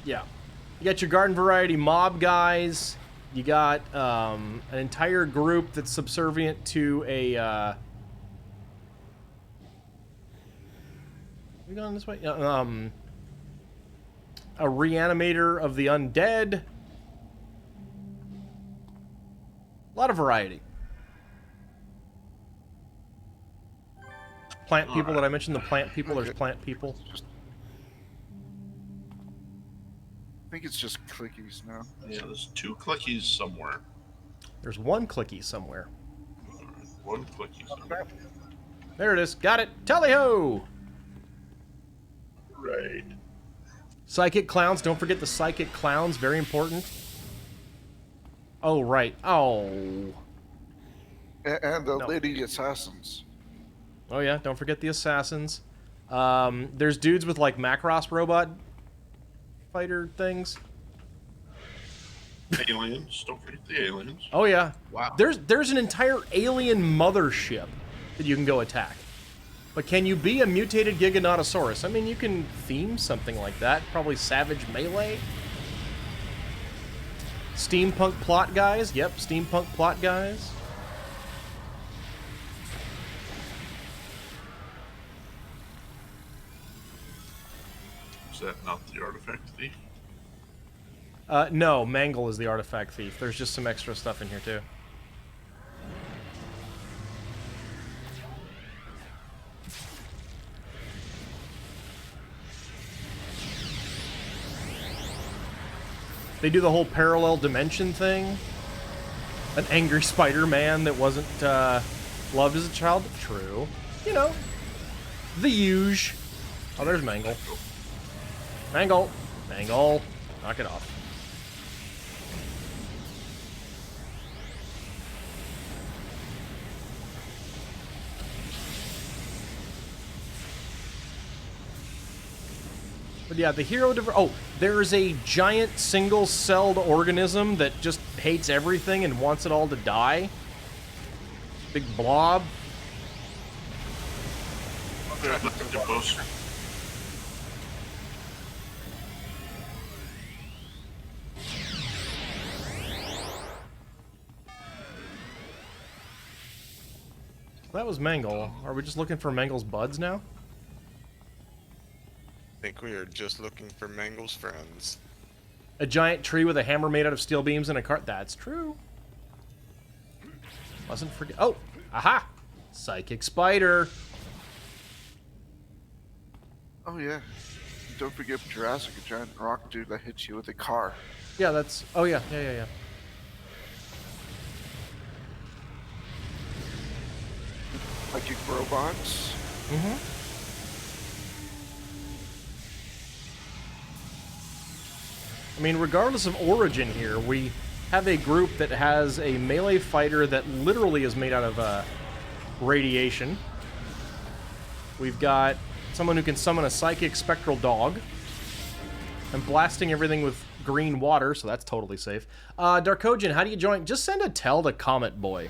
Yeah. You got your garden variety mob guys. You got an entire group that's subservient to a. We going this way? A reanimator of the undead. A lot of variety. Plant people that I mentioned. The plant people. There's plant people. I think it's just clickies now. Yeah, there's 2 clickies somewhere. There's one clicky somewhere. Alright, 1 clicky somewhere. There it is. Got it. Tally-ho! Right. Psychic clowns. Don't forget the psychic clowns. Very important. Oh, right. Oh. And the No. lady assassins. Oh, yeah. Don't forget the assassins. There's dudes with, like, Macross robot fighter things. Aliens. Don't forget the aliens. Oh, yeah. Wow. There's an entire alien mothership that you can go attack. But can you be a mutated Giganotosaurus? I mean, you can theme something like that. Probably Savage Melee. Steampunk plot guys. Yep, steampunk plot guys. Is that not the artifact thief? No, Mangle is the artifact thief. There's just some extra stuff in here, too. They do the whole parallel dimension thing. An angry Spider-Man that wasn't loved as a child. True. You know, the huge. Oh, there's Mangle. Mangle. Mangle. Knock it off. But yeah, the hero... Oh, there's a giant single-celled organism that just hates everything and wants it all to die. Big blob. The booster. That was Mangle. Are we just looking for Mangle's buds now? I think we are just looking for Mangle's friends. A giant tree with a hammer made out of steel beams and a cart. That's true. Mustn't forget. Oh, aha! Psychic spider. Oh yeah. Don't forget Jurassic, a giant rock dude that hits you with a car. Yeah, that's. Oh yeah, yeah. Psychic robots. Mm-hmm. I mean, regardless of origin here, we have a group that has a melee fighter that literally is made out of radiation. We've got someone who can summon a psychic spectral dog. I'm blasting everything with green water, so that's totally safe. Darkogen, how do you join? Just send a tell to Comet Boy.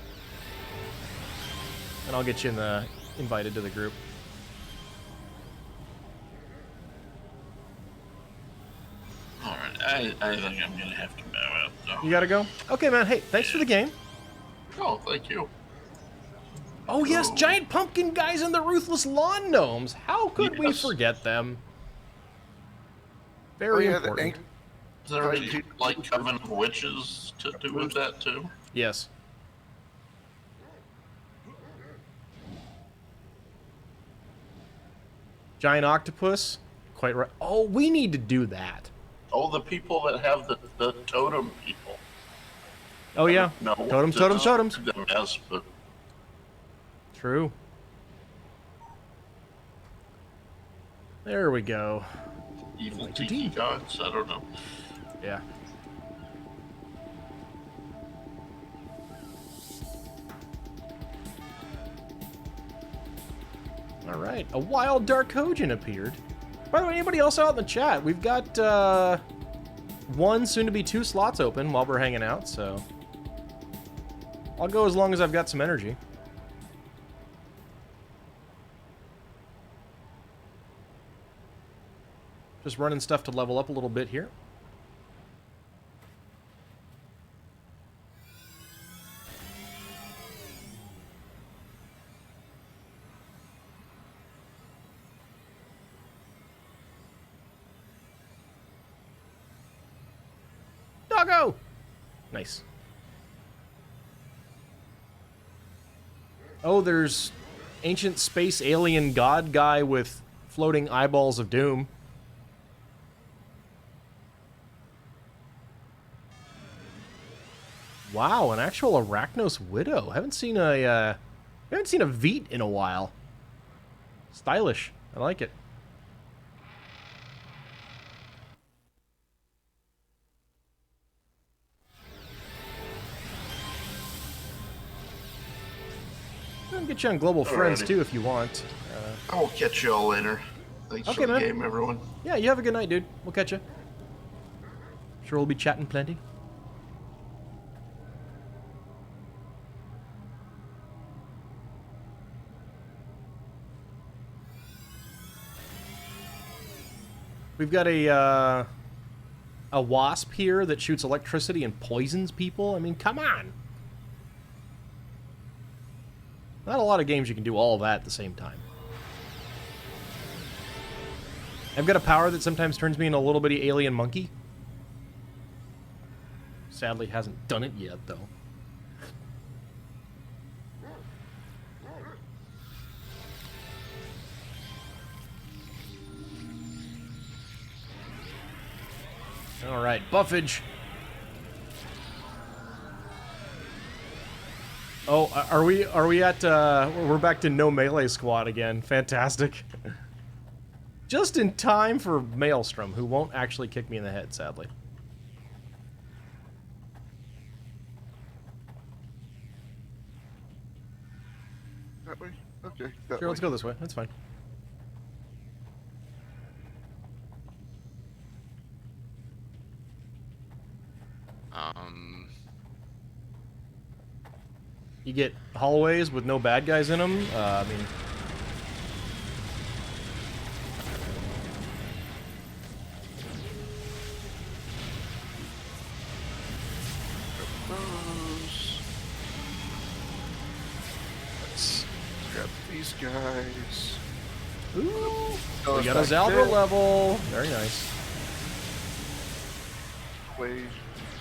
And I'll get you invited to the group. Alright, I think I'm gonna have to bow out, though. You gotta go? Okay, man. Hey, thanks for the game. Oh, thank you. Oh, yes, giant pumpkin guys and the ruthless lawn gnomes. How could we Yes. forget them? Very important. Is there any, like, Coven of Witches to do with that, too? Yes. Giant octopus? Quite right. Oh, we need to do that. Oh, the people that have the totem people. Oh, yeah. No. Totems, totems, totems. Them as, but True. There we go. evil Like tiki TT. gods? I don't know. Yeah. All right, a wild Darkogen appeared. By the way, anybody else out in the chat? We've got one, soon to be 2 slots open while we're hanging out, so I'll go as long as I've got some energy. Just running stuff to level up a little bit here. Doggo! Nice. Oh, there's ancient space alien god guy with floating eyeballs of doom. Wow, an actual Arachnos widow. Haven't seen a Veet in a while. Stylish. I like it. I can get you on Global Friends Alrighty. too if you want. I'll catch you all later. Thanks Okay, for the man. game, everyone. Yeah, you have a good night, dude. We'll catch you. Sure, we'll be chatting plenty. We've got a wasp here that shoots electricity and poisons people. I mean, come on. Not a lot of games you can do all of that at the same time. I've got a power that sometimes turns me into a little bitty alien monkey. Sadly, hasn't done it yet, though. All right, buffage. Oh, are we at, we're back to no melee squad again. Fantastic. Just in time for Maelstrom, who won't actually kick me in the head, sadly. That way? Okay. That Sure, way. let's go this way. That's fine. You get hallways with no bad guys in them. I mean... Those. Let's grab these guys. Ooh! Those We got a back Zaldra there. level. Very nice. Way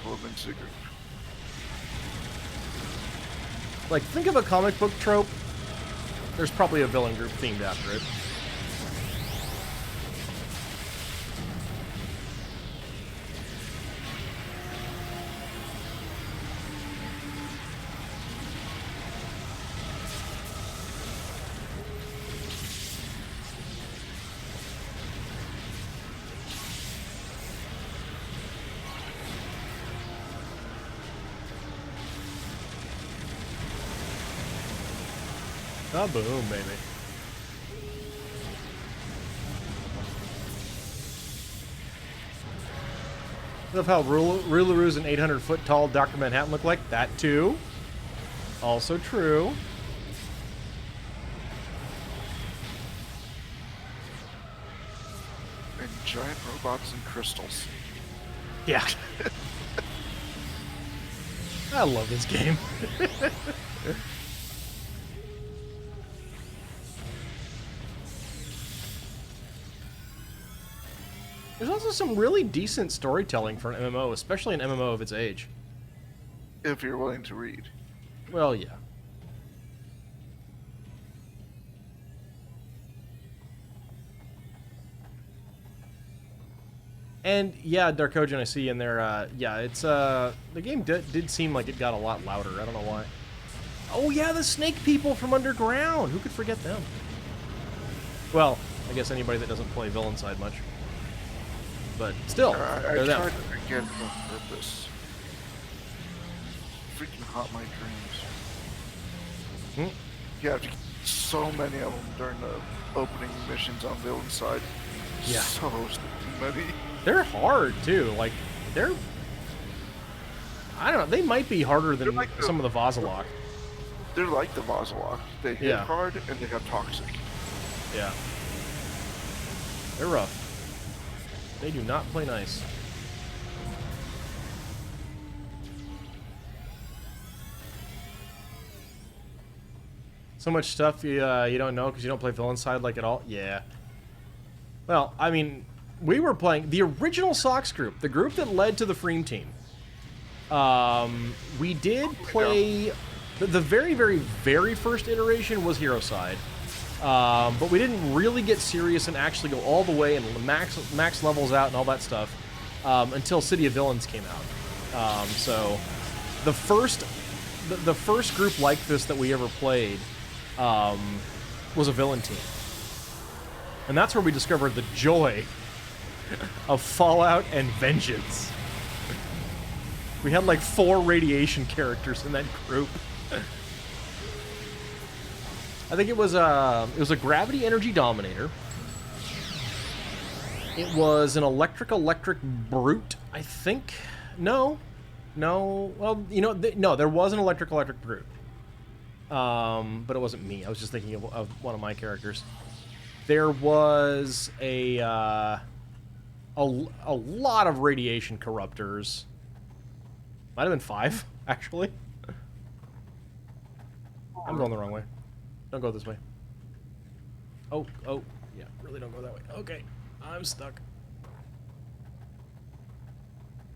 Woman Secret. Like, think of a comic book trope. There's probably a villain group themed after it. Ah, boom, baby. Love how Rularu's an 800-foot tall Dr. Manhattan look like. That, too. Also true. And giant robots and crystals. Yeah. I love this game. There's also some really decent storytelling for an MMO, especially an MMO of its age. If you're willing to read. Well, yeah. And yeah, Darkogen, I see in there. Yeah, it's the game did seem like it got a lot louder. I don't know why. Oh yeah, the snake people from underground. Who could forget them? Well, I guess anybody that doesn't play villain side much. But still, I they're them. tried to forget it on purpose. Freaking haunt my dreams. Hmm? You have to get so many of them during the opening missions on villain side. Yeah. So many. They're hard too. Like they're. I don't know. They might be harder than They're like some of the Vazalok. They're like the Vazalok. They hit Yeah. hard and they have toxic. Yeah. They're rough. They do not play nice. So much stuff you don't know because you don't play villain side like at all. Yeah. Well, I mean, we were playing the original Sox group, the group that led to the FREEM team. We did play the very, very, very first iteration was Hero side. But we didn't really get serious and actually go all the way and max levels out and all that stuff until City of Villains came out. So the first group like this that we ever played was a villain team, and that's where we discovered the joy of Fallout and Vengeance. We had like 4 radiation characters in that group. I think it was a gravity energy dominator. It was an electric brute, I think. No. Well, you know, no, there was an electric brute. But it wasn't me. I was just thinking of one of my characters. There was a lot of radiation corruptors. Might have been 5, actually. I'm going the wrong way. Don't go this way. Oh, yeah, really don't go that way. Okay, I'm stuck.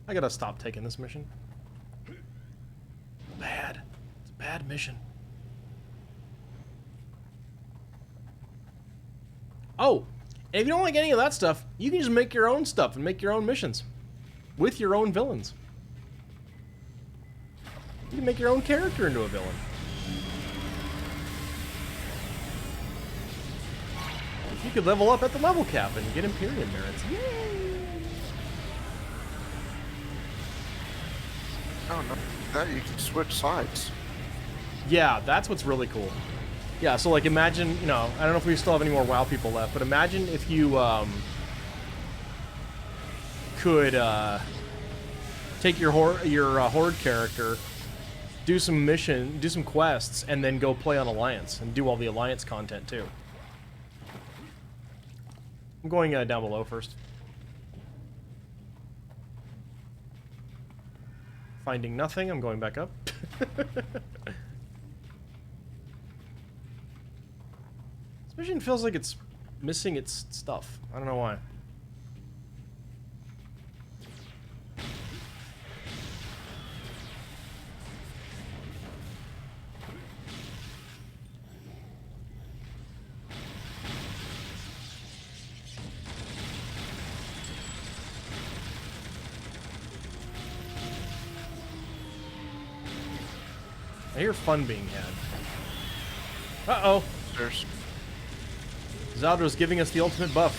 I gotta stop taking this mission. Bad. It's a bad mission. Oh, and if you don't like any of that stuff, you can just make your own stuff and make your own missions with your own villains. You can make your own character into a villain. You could level up at the level cap and get Imperium merits. Yay! Oh no, that you can switch sides. Yeah, that's what's really cool. Yeah, so like imagine, you know, I don't know if we still have any more WoW people left, but imagine if you could take your horde character do some quests, and then go play on Alliance and do all the Alliance content too. I'm going down below first. Finding nothing, I'm going back up. This mission feels like it's missing its stuff. I don't know why. I hear fun being had. Uh-oh. There's Zaldra's giving us the ultimate buff.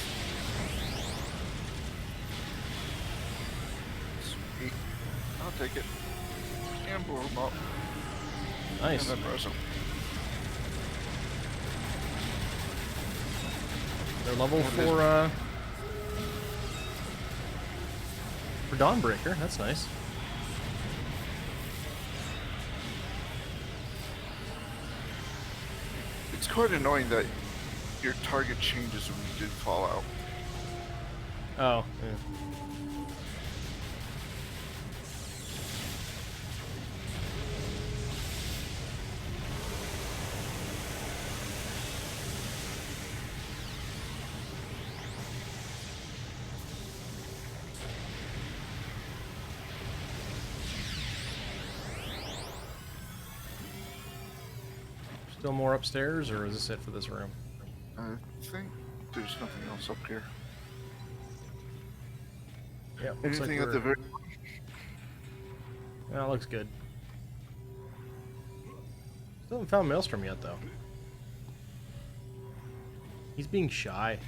sweet. I'll take it. And blow him up. Nice. And then press him. They're level for Dawnbreaker. That's nice. It's quite annoying that your target changes when you do fall out. Oh, yeah. Still more upstairs, or is this it for this room? I think there's nothing else up here. Yeah, looks like Anything at the very... Yeah, it looks good. Still haven't found Maelstrom yet, though. He's being shy.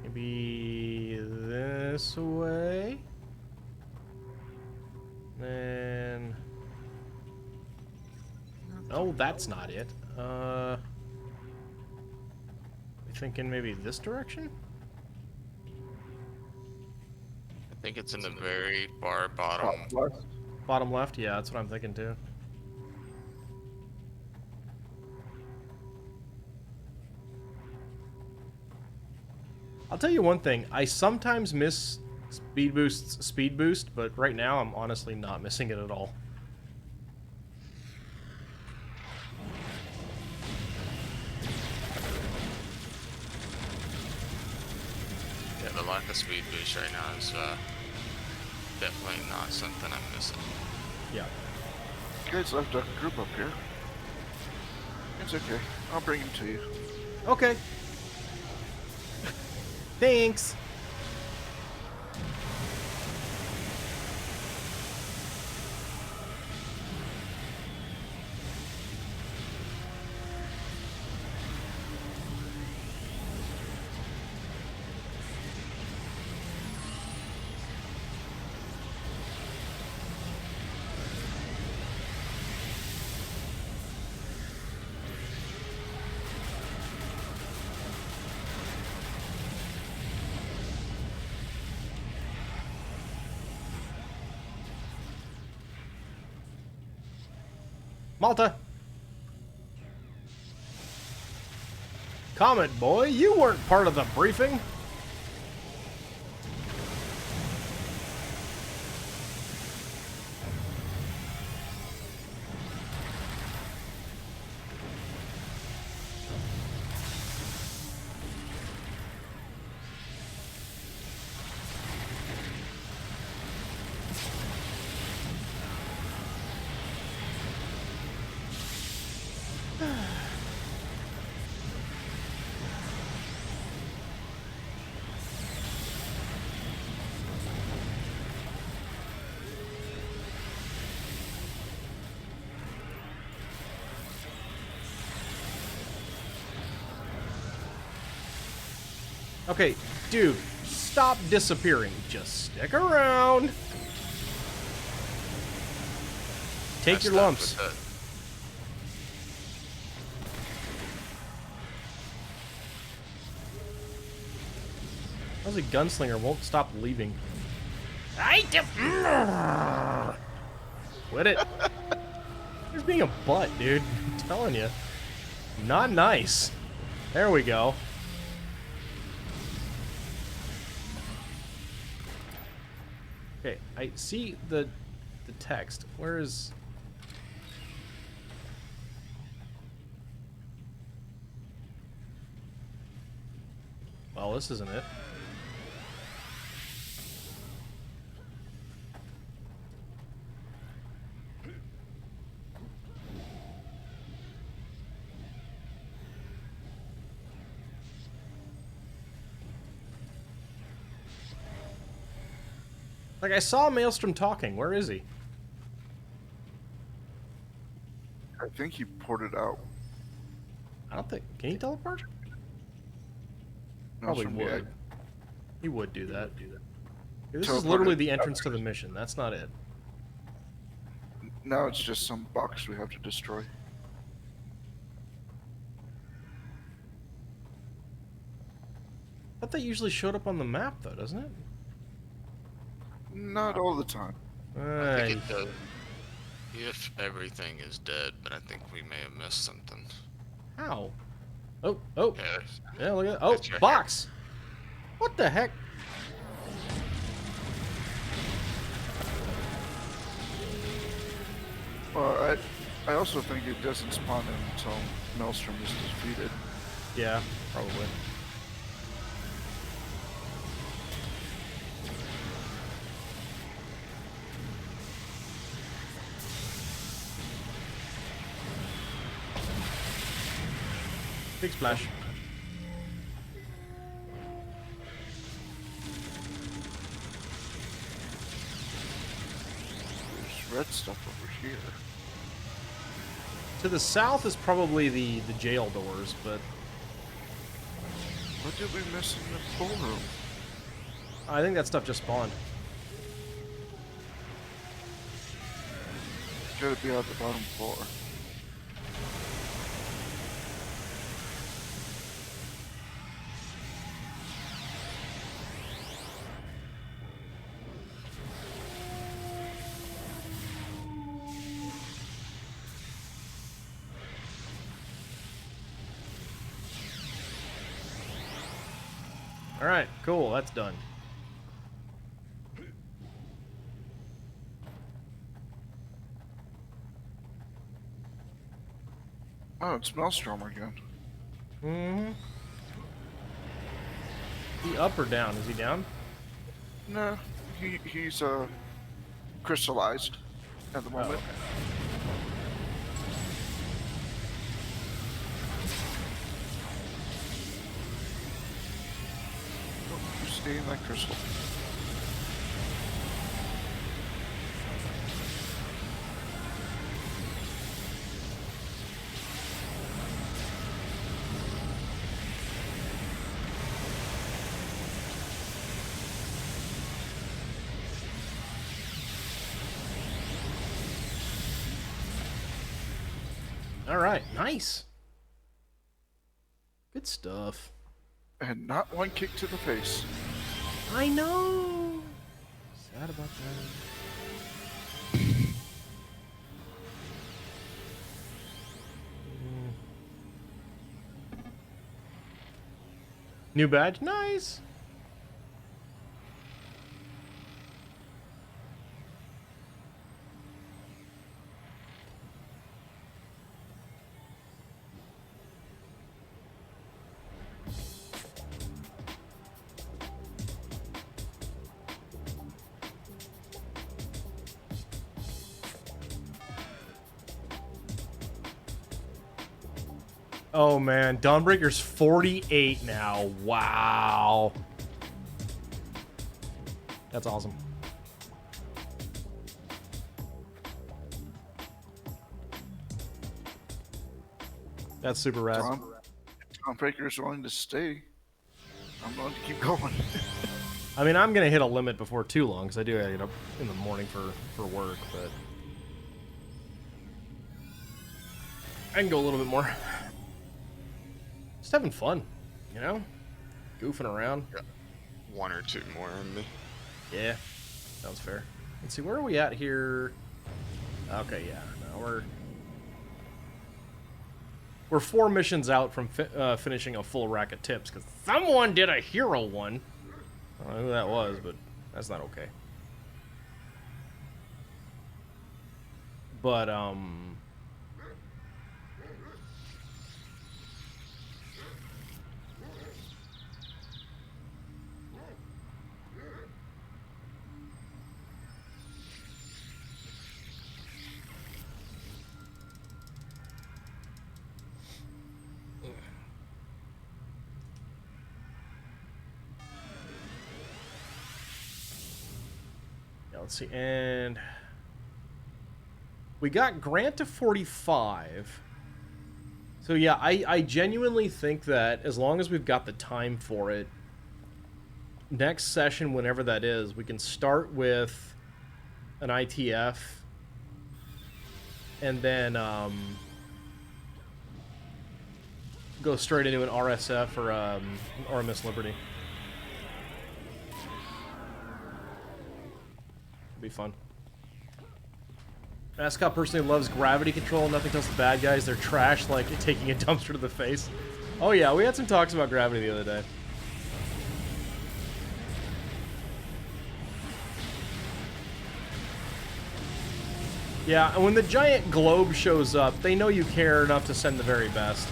Maybe this way? Then... Oh, that's not it. Thinking maybe this direction? I think it's in the very far bottom. Bottom left? Yeah, that's what I'm thinking too. I'll tell you one thing. I sometimes miss Speed Boost's speed boost, but right now I'm honestly not missing it at all. Yeah, the lack of speed boost right now is definitely not something I'm missing. Yeah. You guys left a group up here. It's okay. I'll bring him to you. Okay. Thanks. Malta. Comet boy, you weren't part of the briefing. Okay, dude, stop disappearing. Just stick around. Take your lumps. How's a gunslinger won't stop leaving? Quit it. He's being a butt, dude. I'm telling you. Not nice. There we go. Okay, I see the text. Where is... Well, this isn't it. Like, I saw Maelstrom talking. Where is he? I think he ported out. I don't think... Can he teleport? Probably Maelstrom, would. yeah. He would do that. This is Teleported literally the entrance to the mission. That's not it. Now it's just some box we have to destroy. But that usually showed up on the map, though, doesn't it? Not all the time. I think it does. If everything is dead, but I think we may have missed something. How? Oh, oh. Yeah. Yeah, look at that. Oh, It's right box! What the heck? Well, I also think it doesn't spawn until Maelstrom is defeated. Yeah, probably. Big splash. There's red stuff over here. To the south is probably the jail doors, but What did we miss in the pool room? I think that stuff just spawned. Gotta be at the bottom floor. Alright, cool, that's done. Oh, it's Maelstrom again. Mm-hmm. He up or down? Is he down? No, he's crystallized at the moment. okay. You stay in that crystal. Alright, nice. Good stuff. And not one kick to the face. I know. Sad about that. New badge, nice. Oh man, Dawnbreaker's 48 now. Wow. That's awesome. That's super rad. Tom Baker's willing to stay. I'm going to keep going. I mean, I'm gonna hit a limit before too long because I do gotta get up in the morning for work, but I can go a little bit more. Just having fun, you know, goofing around. Yeah. one or two more in me. Yeah, sounds fair. Let's see, where are we at here? Okay, yeah, no, we're 4 missions out from finishing a full rack of tips, because someone did a hero one. I don't know who that was, but that's not okay. But, yeah, let's see, and we got Grant to 45. So yeah, I genuinely think that as long as we've got the time for it, next session, whenever that is, we can start with an ITF, and then go straight into an RSF or Miss Liberty. It'd be fun. Mascot personally loves gravity control. Nothing tells the bad guys they're trash like taking a dumpster to the face. Oh yeah, we had some talks about gravity the other day. Yeah, and when the giant globe shows up, they know you care enough to send the very best.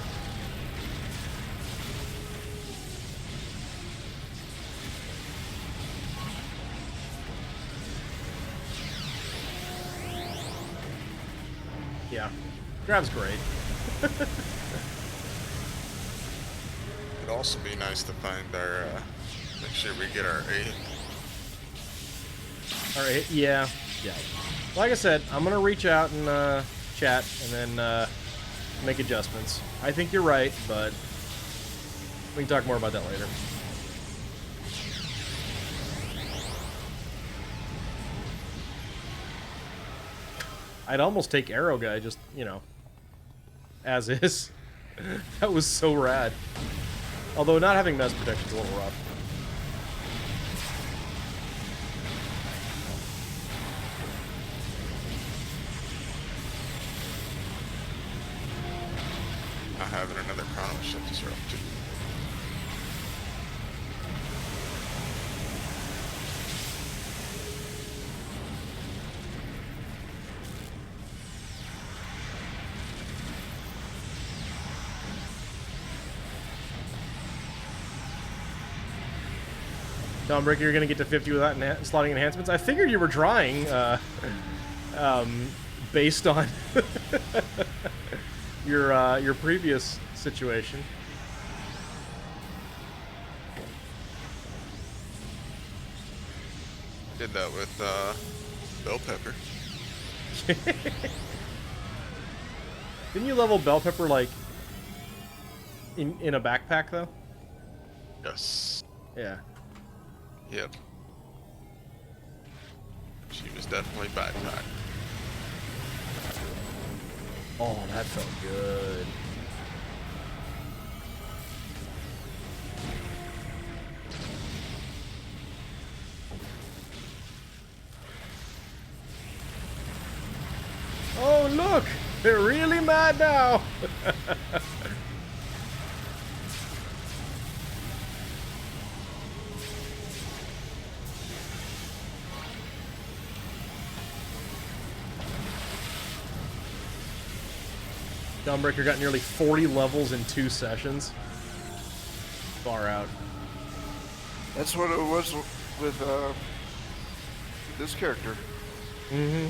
Yeah, Grav's great. It'd also be nice to find our, make sure we get our 8. Alright, yeah. Like I said, I'm gonna reach out and chat, and then make adjustments. I think you're right, but we can talk more about that later. I'd almost take Arrow Guy, just, you know, as is. That was so rad. Although not having mess protection's a little rough. Not having another chrono shift is rough too. Dawnbreaker, you're gonna get to 50 without slotting enhancements. I figured you were trying, based on your previous situation. Did that with Bell Pepper. Didn't you level Bell Pepper like in a backpack though? Yes. Yeah. Yep. She was definitely backpack. Oh, that felt good. Oh, look! They're really mad now! Dawnbreaker got nearly 40 levels in 2 sessions. Far out. That's what it was with this character. Mm-hmm.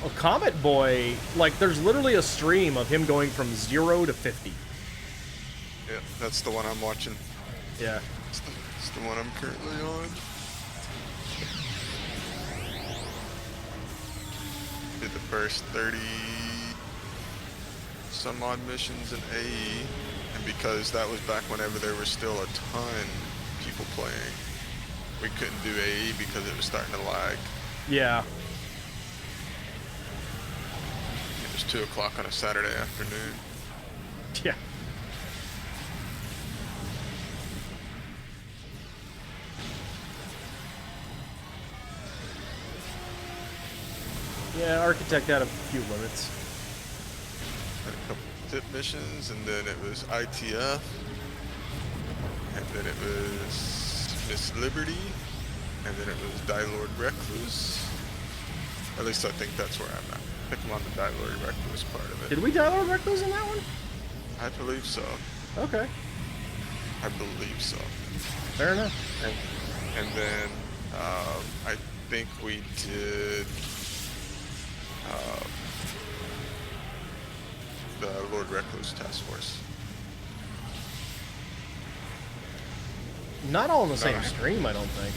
Well, Comet Boy, like, there's literally a stream of him going from 0 to 50. Yeah, that's the one I'm watching. Yeah. It's the one I'm currently on. Did the first 30 some odd missions in AE, and because that was back whenever there was still a ton of people playing, we couldn't do AE because it was starting to lag. Yeah. It was 2 o'clock on a Saturday afternoon. Yeah. Yeah, Architect had a few limits. Had a couple tip missions, and then it was ITF, and then it was Miss Liberty, and then it was Dilord Recluse. At least I think that's where I'm at. I think I'm on the Dilord Recluse part of it. Did we Dilord Recluse in that one? I believe so. Okay. I believe so. Fair enough. And then I think we did the Lord Recluse Task Force. Not all in the same No. stream, I don't think.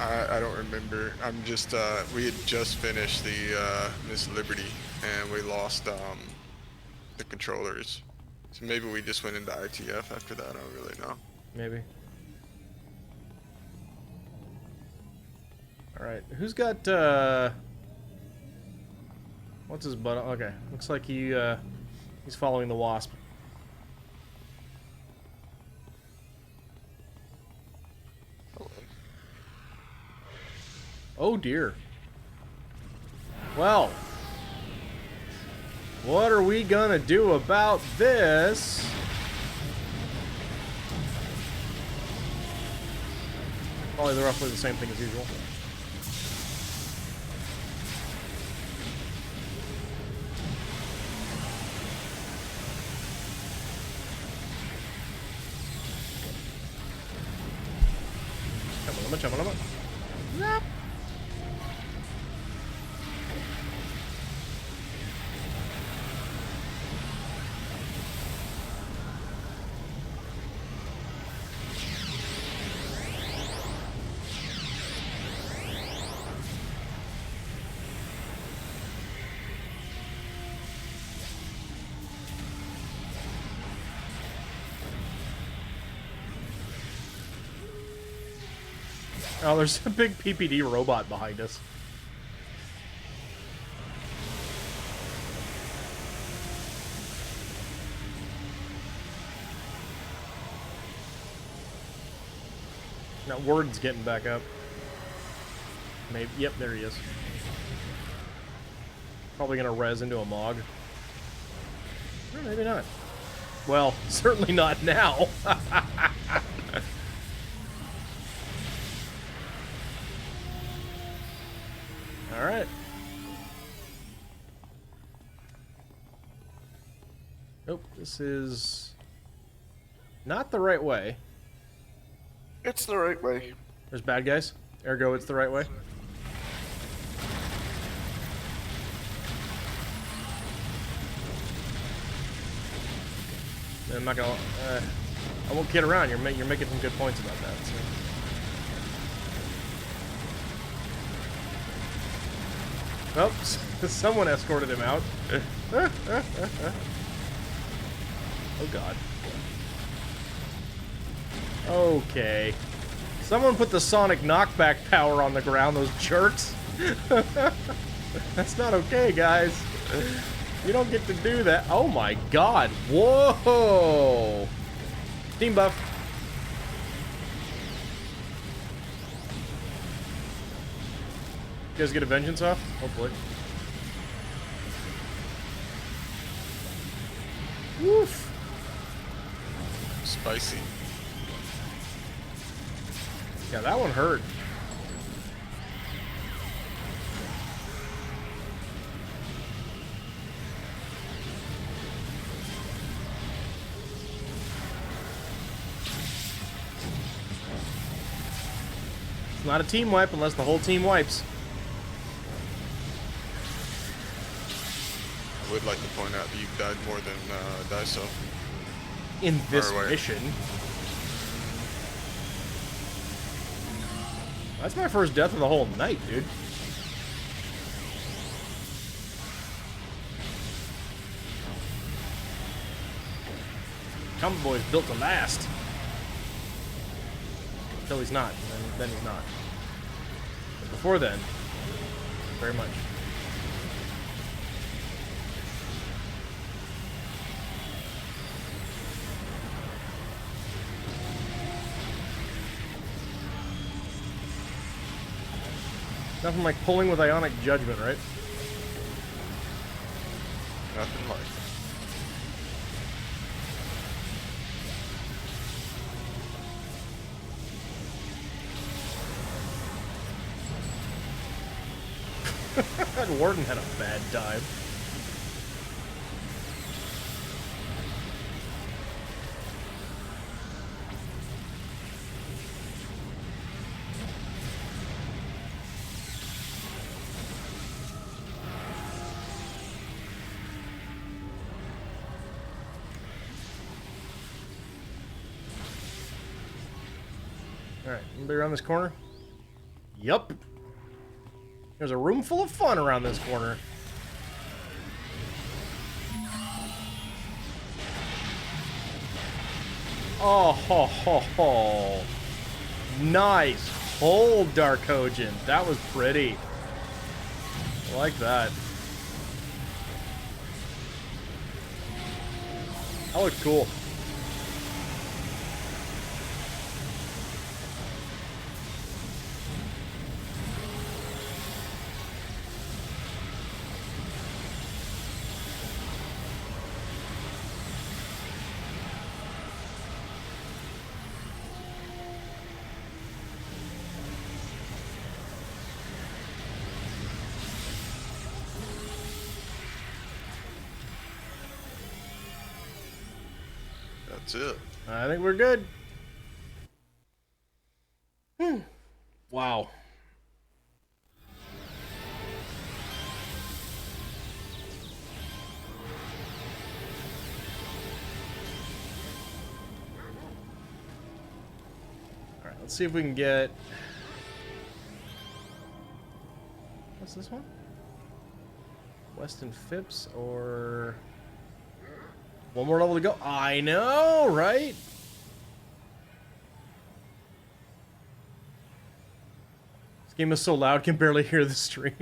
I don't remember. I'm just we had just finished the Miss Liberty, and we lost the controllers. So maybe we just went into ITF after that. I don't really know. Maybe. Alright, who's got, what's his butt? Okay, looks like he's following the Wasp. Oh dear. Well, what are we gonna do about this? Probably roughly the same thing as usual. Come on. Zap. Oh, there's a big PPD robot behind us. Now, Word's getting back up. Maybe. Yep, there he is. Probably gonna res into a Mog. Or maybe not. Well, certainly not now. Alright. Nope, this is not the right way. It's the right way. There's bad guys. Ergo, it's the right way. I'm not gonna. I won't kid around. You're making some good points about that. So. Oh, someone escorted him out. Oh God. Okay. Someone put the sonic knockback power on the ground, those jerks. That's not okay, guys. You don't get to do that. Oh my God. Whoa. Team buff. You guys get a vengeance off? Hopefully. Woof. Spicy. Yeah, that one hurt. It's not a team wipe unless the whole team wipes. I would like to point out that you've died more than Daiso. In this Or where? mission. That's my first death of the whole night, dude. Combo Boy's built to last. Until he's not, and then he's not. But before then, very much. Nothing like pulling with Ionic Judgment, right? Nothing like it. That Warden had a bad time. Alright, anybody around this corner? Yup. There's a room full of fun around this corner. Oh, ho, ho, ho. Nice. Hold, Darkogen. That was pretty. I like that. That looked cool. That's it. I think we're good. Wow. Alright, let's see if we can get... What's this one? Weston Phipps or... One more level to go. I know, right? This game is so loud, I can barely hear the stream.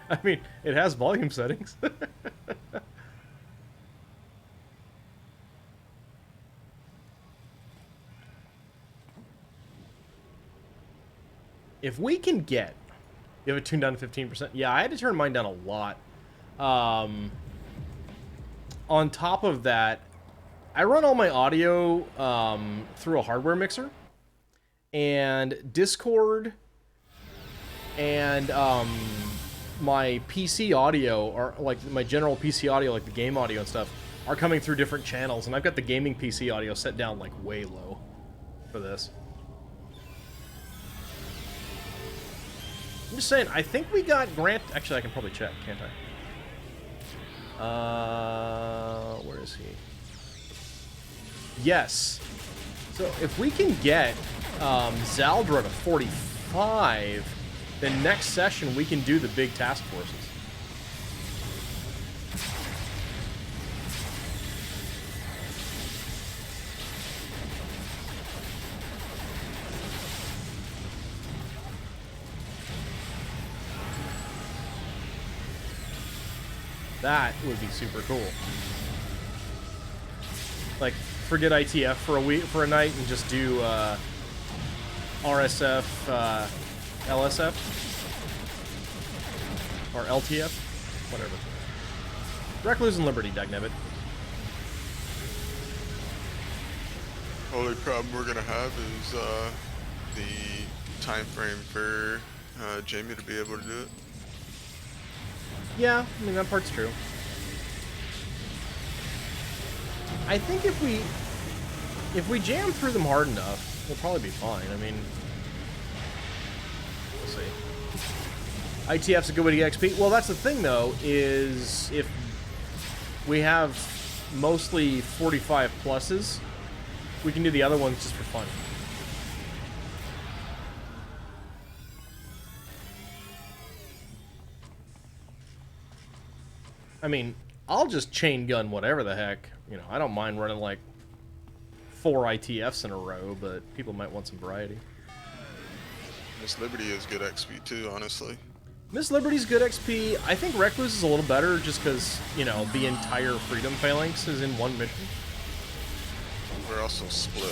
I mean, it has volume settings. If we can get... You have it tuned down to 15%. Yeah, I had to turn mine down a lot. On top of that, I run all my audio through a hardware mixer, and Discord and my PC audio, or like my general PC audio, like the game audio and stuff, are coming through different channels, and I've got the gaming PC audio set down like way low for this. I'm just saying, I think we got Grant. Actually, I can probably check, can't I? Where is he? Yes. So if we can get Zaldra to 45, then next session we can do the big task forces. That would be super cool. Like, forget ITF for a week, for a night, and just do RSF, LSF, or LTF, whatever. Recluse and Liberty, dagnabbit. Only problem we're gonna have is the time frame for Jamie to be able to do it. Yeah, I mean, that part's true. I think if we jam through them hard enough, we'll probably be fine. I mean, we'll see. ITF's a good way to get XP. Well, that's the thing, though, is if we have mostly 45 pluses, we can do the other ones just for fun. I mean, I'll just chain gun whatever the heck. You know, I don't mind running like 4 ITFs in a row, but people might want some variety. Miss Liberty is good XP too, honestly. Miss Liberty's good XP. I think Recluse is a little better just because, you know, the entire Freedom Phalanx is in one mission. We're also split.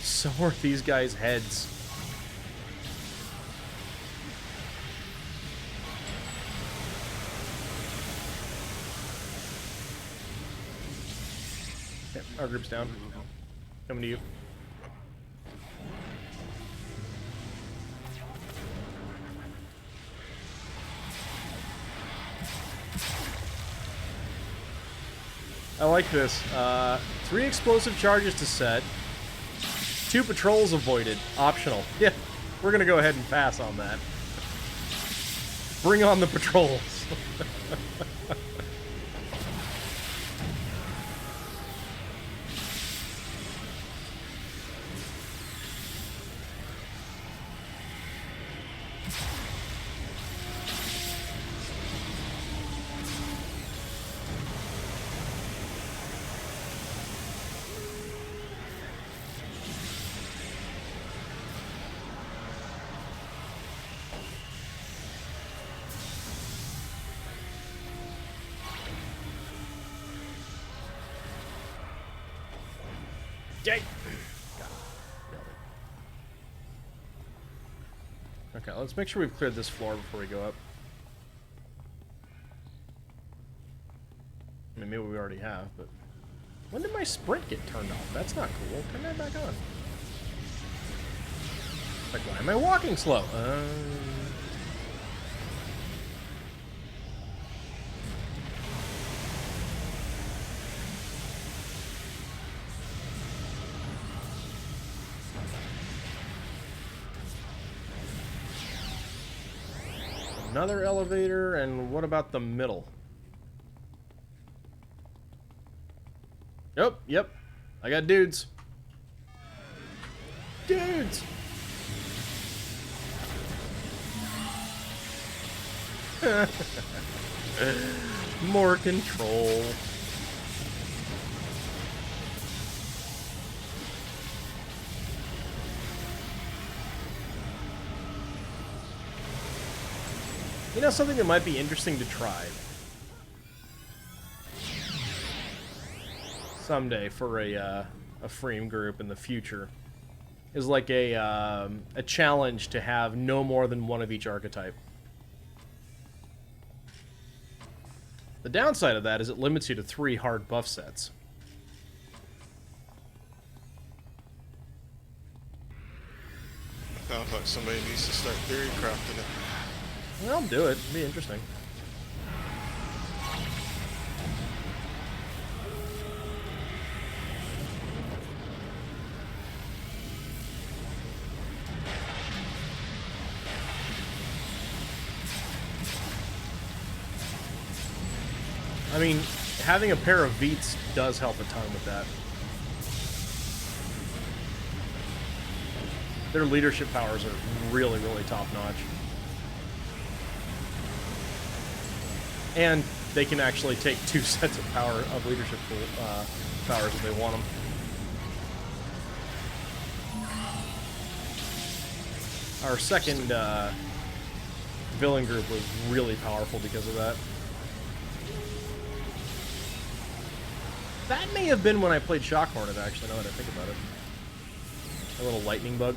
So are these guys' heads. Our group's down. Coming to you. I like this. 3 explosive charges to set. 2 patrols avoided. Optional. Yeah, we're gonna go ahead and pass on that. Bring on the patrols. Yay! Okay, let's make sure we've cleared this floor before we go up. I mean, maybe we already have, but... When did my sprint get turned off? That's not cool. Turn that back on. Like, why am I walking slow? Another elevator, and what about the middle? Oh, yep. I got dudes. Dudes! More control. You know, something that might be interesting to try someday for a FREEM group in the future is like a challenge to have no more than one of each archetype. The downside of that is it limits you to 3 hard buff sets. Sounds like somebody needs to start theory crafting it. Well, I'll do it. It'll be interesting. I mean, having a pair of Veets does help a ton with that. Their leadership powers are really, really top-notch. And they can actually take 2 sets of power of leadership powers if they want them. Our second villain group was really powerful because of that. That may have been when I played Shock Hornet, actually, now that I think about it. A little lightning bug.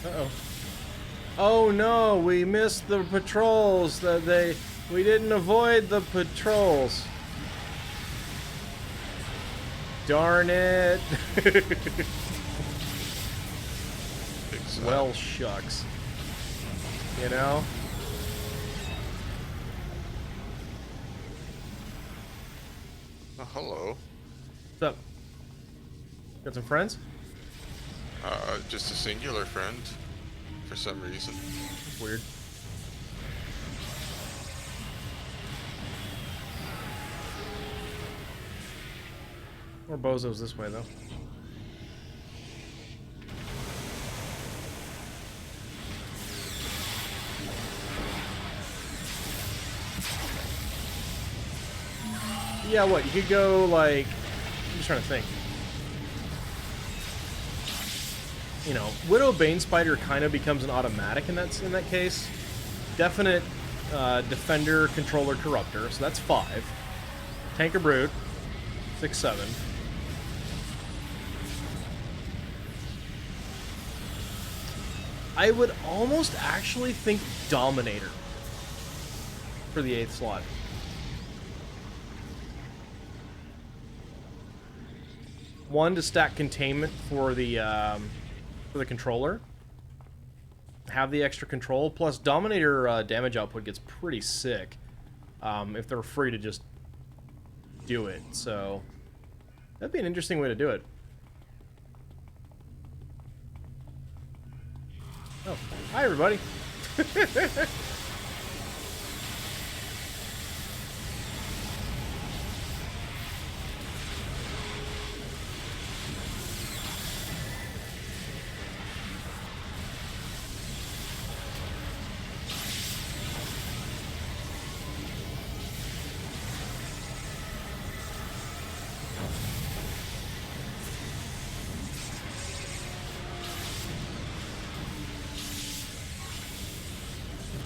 Uh-oh. Oh no, we missed the patrols. We didn't avoid the patrols. Darn it. Well, shucks. You know? Oh, hello. What's up? Got some friends? Just a singular friend, for some reason. Weird. More bozos this way, though. Yeah, what? You could go, like... I'm just trying to think. You know, Widow Bane Spider kind of becomes an automatic in that case. Definite Defender, Controller, Corruptor, so that's 5. Tanker Brute, 6, 7. I would almost actually think Dominator for the 8th slot. One, to stack containment for the controller. Have the extra control, plus Dominator damage output gets pretty sick if they're free to just do it, so that'd be an interesting way to do it. Oh, hi everybody.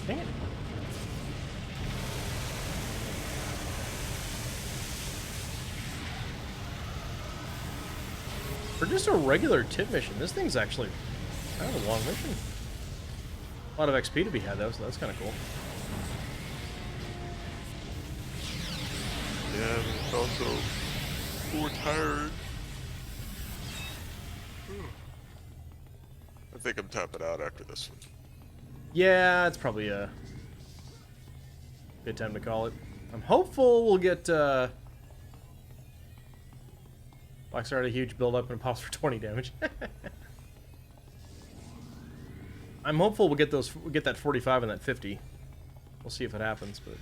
Dang it. For just a regular tip mission, this thing's actually kind of a long mission. A lot of XP to be had though, so that's kind of cool. Yeah, and it's also we're tired. I think I'm tapping out after this one. Yeah, it's probably a good time to call it. I'm hopeful we'll get Blackstar had a huge build-up and it pops for 20 damage. I'm hopeful we'll get that 45 and that 50. We'll see if it happens, but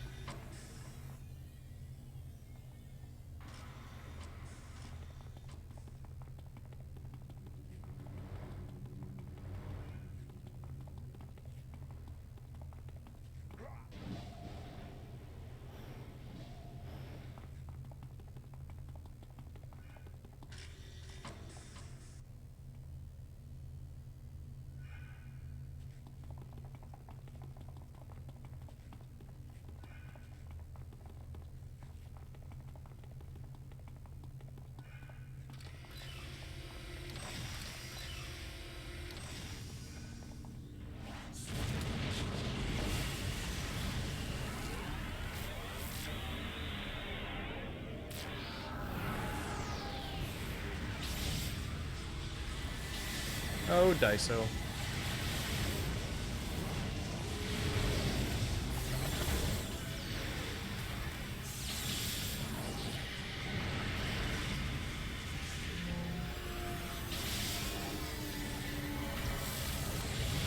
oh, Daiso.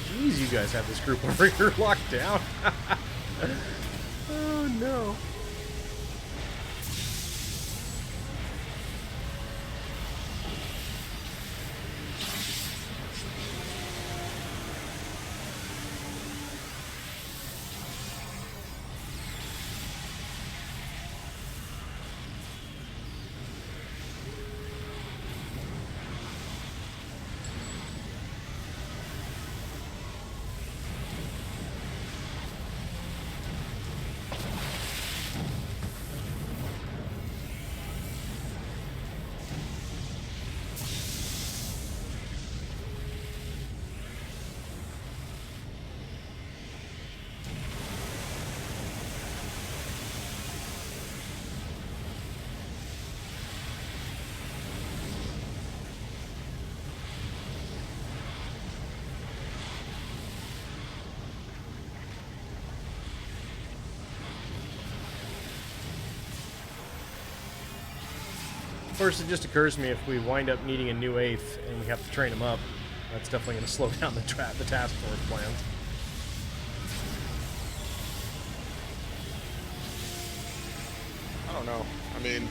Jeez, you guys have this group over here locked down. Oh no. Of course, it just occurs to me if we wind up needing a new 8th and we have to train him up, that's definitely going to slow down the task force plans. I don't know. I mean,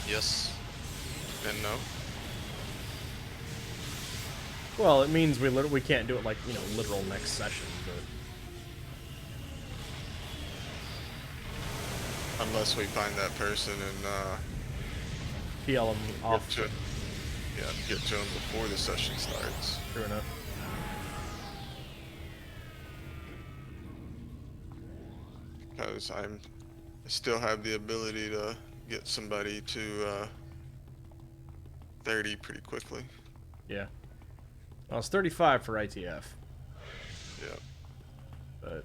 yes and no. Well, it means we can't do it like, you know, literal next session, but Unless we find that person and PL him off. get to him before the session starts. True enough. Because I still have the ability to get somebody to 30 pretty quickly. Yeah. Well, it's 35 for ITF. Yeah. But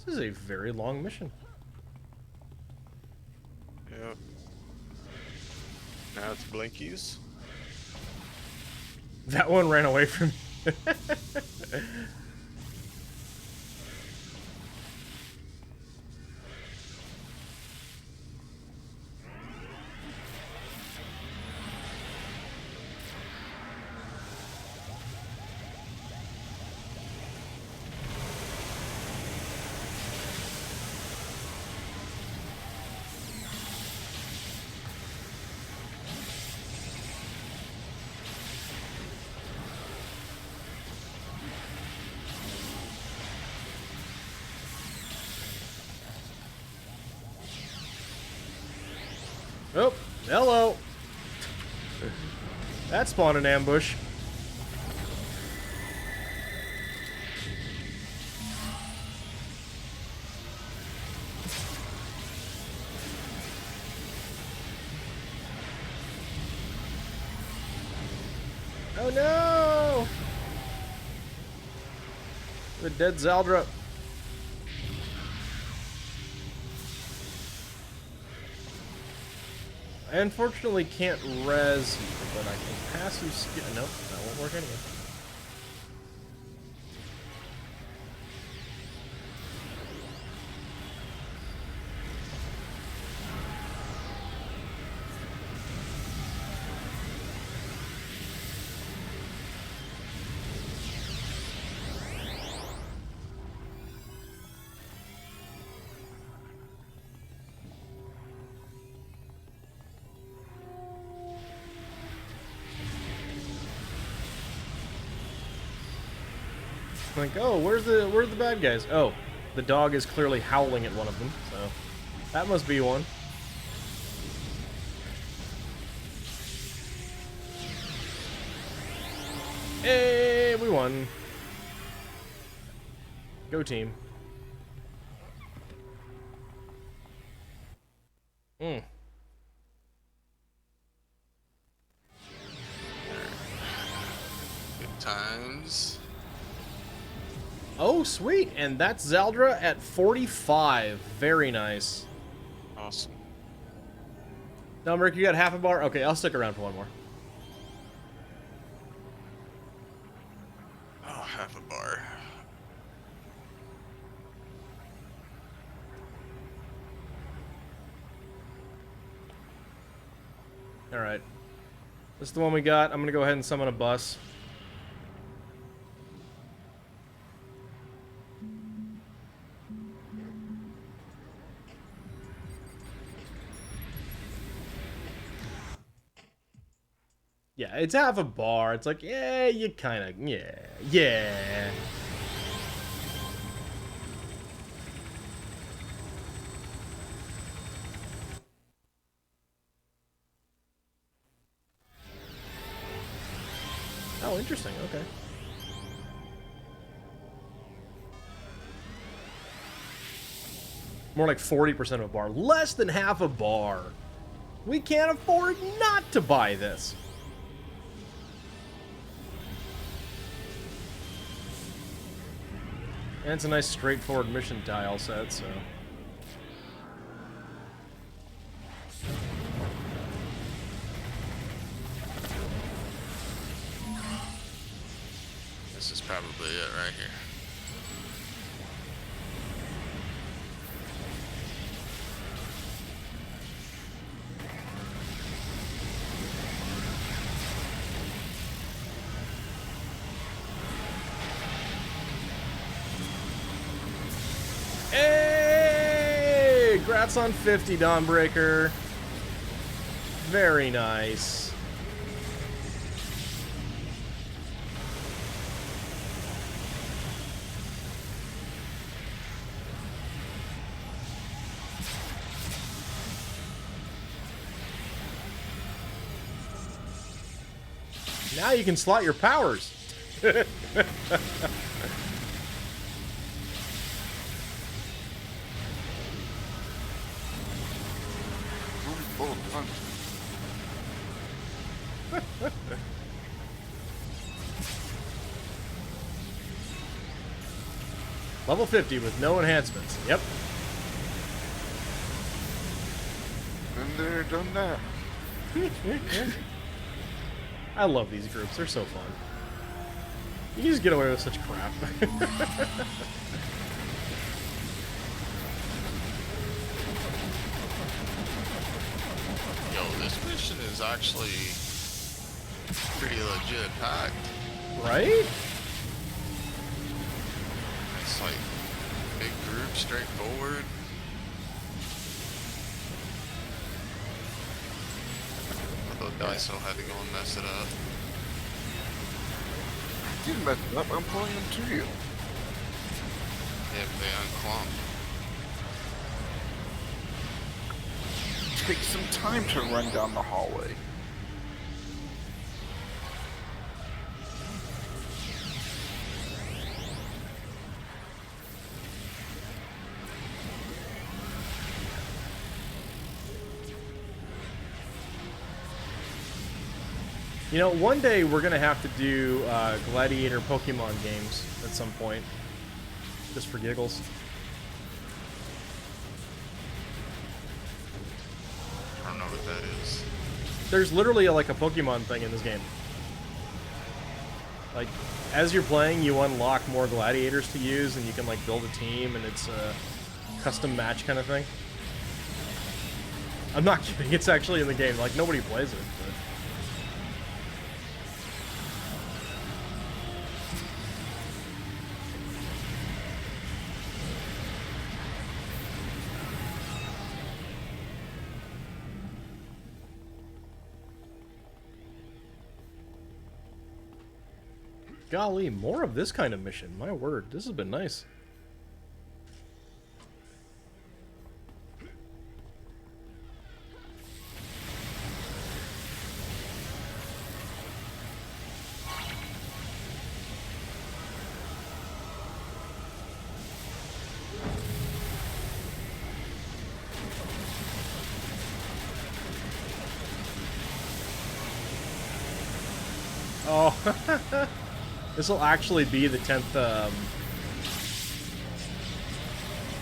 this is a very long mission. Yep. Now it's Blinkies. That one ran away from me. Oh, hello. That spawned an ambush. Oh no! The dead Zaldra. I unfortunately can't res you, but I can passive skill. Nope, that won't work anyway. Like, oh, where's the bad guys? Oh, the dog is clearly howling at one of them, so that must be one. Hey, we won. Go team. Mm. Good times. Oh, sweet. And that's Zaldra at 45. Very nice. Awesome. Domric, you got half a bar? Okay, I'll stick around for one more. Oh, half a bar. Alright. This is the one we got. I'm going to go ahead and summon a bus. Yeah, it's half a bar. It's like, yeah, you kind of, yeah. Oh, interesting. Okay. More like 40% of a bar. Less than half a bar. We can't afford not to buy this. And it's a nice straightforward mission tile set, so... This is probably it right here. Congrats on 50, Dawnbreaker. Very nice. Now you can slot your powers. Full of fun. Level 50 with no enhancements. Yep. Been there, done that. I love these groups. They're so fun. You can just get away with such crap. Yo, this mission is actually pretty legit packed. Right? It's like big group, straightforward. Although Daiso had to go and mess it up. You didn't mess it up. I'm pulling them to you. Yeah, but they unclump. Take some time to run down the hallway. You know, one day we're gonna have to do gladiator Pokemon games at some point, just for giggles. I don't know what that is. There's literally like a Pokemon thing in this game. Like, as you're playing, you unlock more gladiators to use, and you can like build a team, and it's a custom match kind of thing. I'm not kidding. It's actually in the game. Like, nobody plays it. But... Golly, more of this kind of mission. My word, this has been nice. Oh, this will actually be the 10th,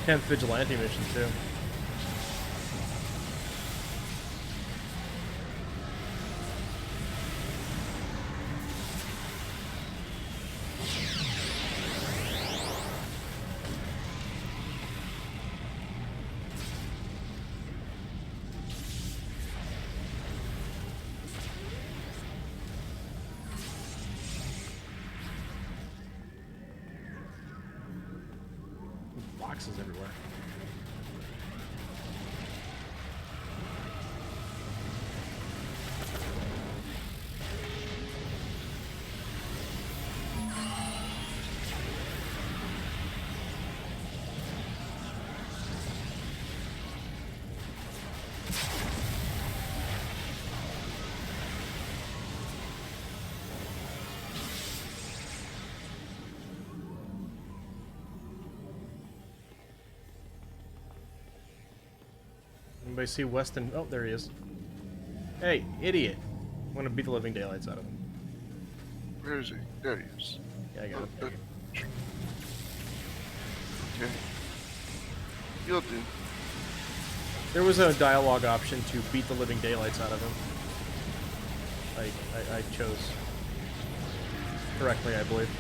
10th vigilante mission too. Boxes everywhere. Anybody see Weston? Oh, there he is. Hey, idiot. I'm gonna beat the living daylights out of him. Where is he? There he is. Yeah, I got him. Okay. You'll do. There was a dialogue option to beat the living daylights out of him. I chose correctly, I believe.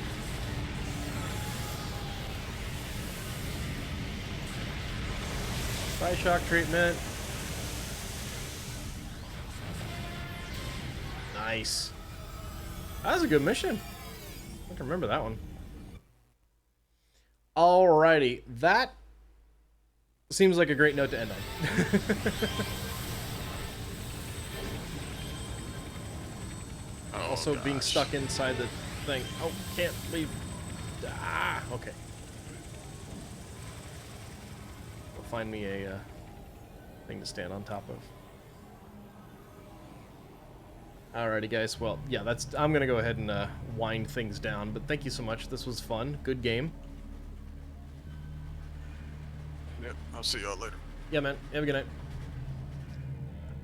Bye, shock treatment. Nice. That was a good mission. I can remember that one. Alrighty, that Seems like a great note to end on. Oh, Also, being gosh. stuck inside the thing. Oh, can't leave. Ah, okay. We'll find me a thing to stand on top of. Alrighty, guys. Well, yeah, I'm gonna go ahead and wind things down. But thank you so much. This was fun. Good game. Yep, I'll see y'all later. Yeah, man. Have a good night.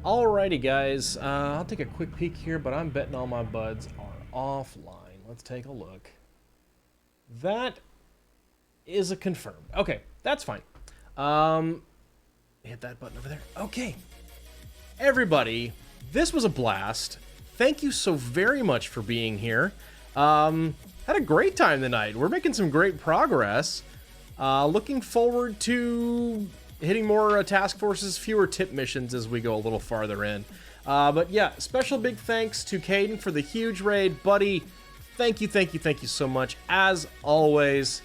Alrighty, guys. I'll take a quick peek here, but I'm betting all my buds are offline. Let's take a look. That is a confirmed. Okay, that's fine. Hit that button over there. Okay. Everybody, this was a blast. Thank you so very much for being here. Had a great time tonight. We're making some great progress. Looking forward to hitting more task forces, fewer tip missions as we go a little farther in. But yeah, special big thanks to Caden for the huge raid. Buddy, thank you so much. As always,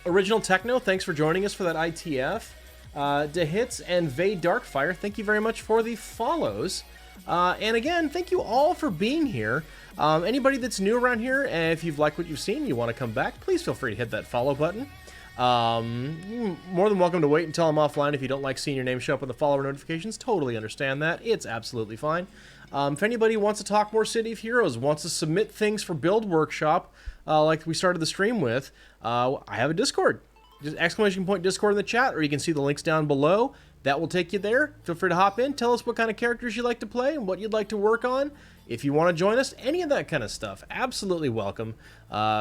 Original Techno, thanks for joining us for that ITF. DeHits and Vay Darkfire, thank you very much for the follows. And again, thank you all for being here. Anybody that's new around here, and if you've liked what you've seen, you want to come back, please feel free to hit that follow button. More than welcome to wait until I'm offline if you don't like seeing your name show up in the follower notifications. Totally understand that. It's absolutely fine. If anybody wants to talk more City of Heroes, wants to submit things for Build Workshop, like we started the stream with, I have a Discord. Just !Discord in the chat, or you can see the links down below. That will take you there. Feel free to hop in. Tell us what kind of characters you like to play and what you'd like to work on. If you want to join us, any of that kind of stuff, absolutely welcome.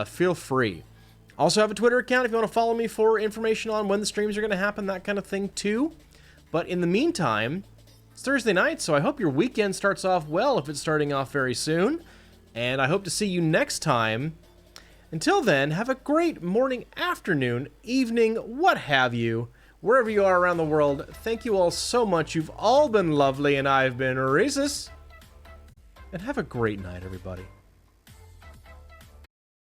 Feel free. Also have a Twitter account if you want to follow me for information on when the streams are going to happen, that kind of thing too. But in the meantime, it's Thursday night, so I hope your weekend starts off well if it's starting off very soon. And I hope to see you next time. Until then, have a great morning, afternoon, evening, what have you, wherever you are around the world. Thank you all so much. You've all been lovely, and I've been Rhesus. And have a great night, everybody.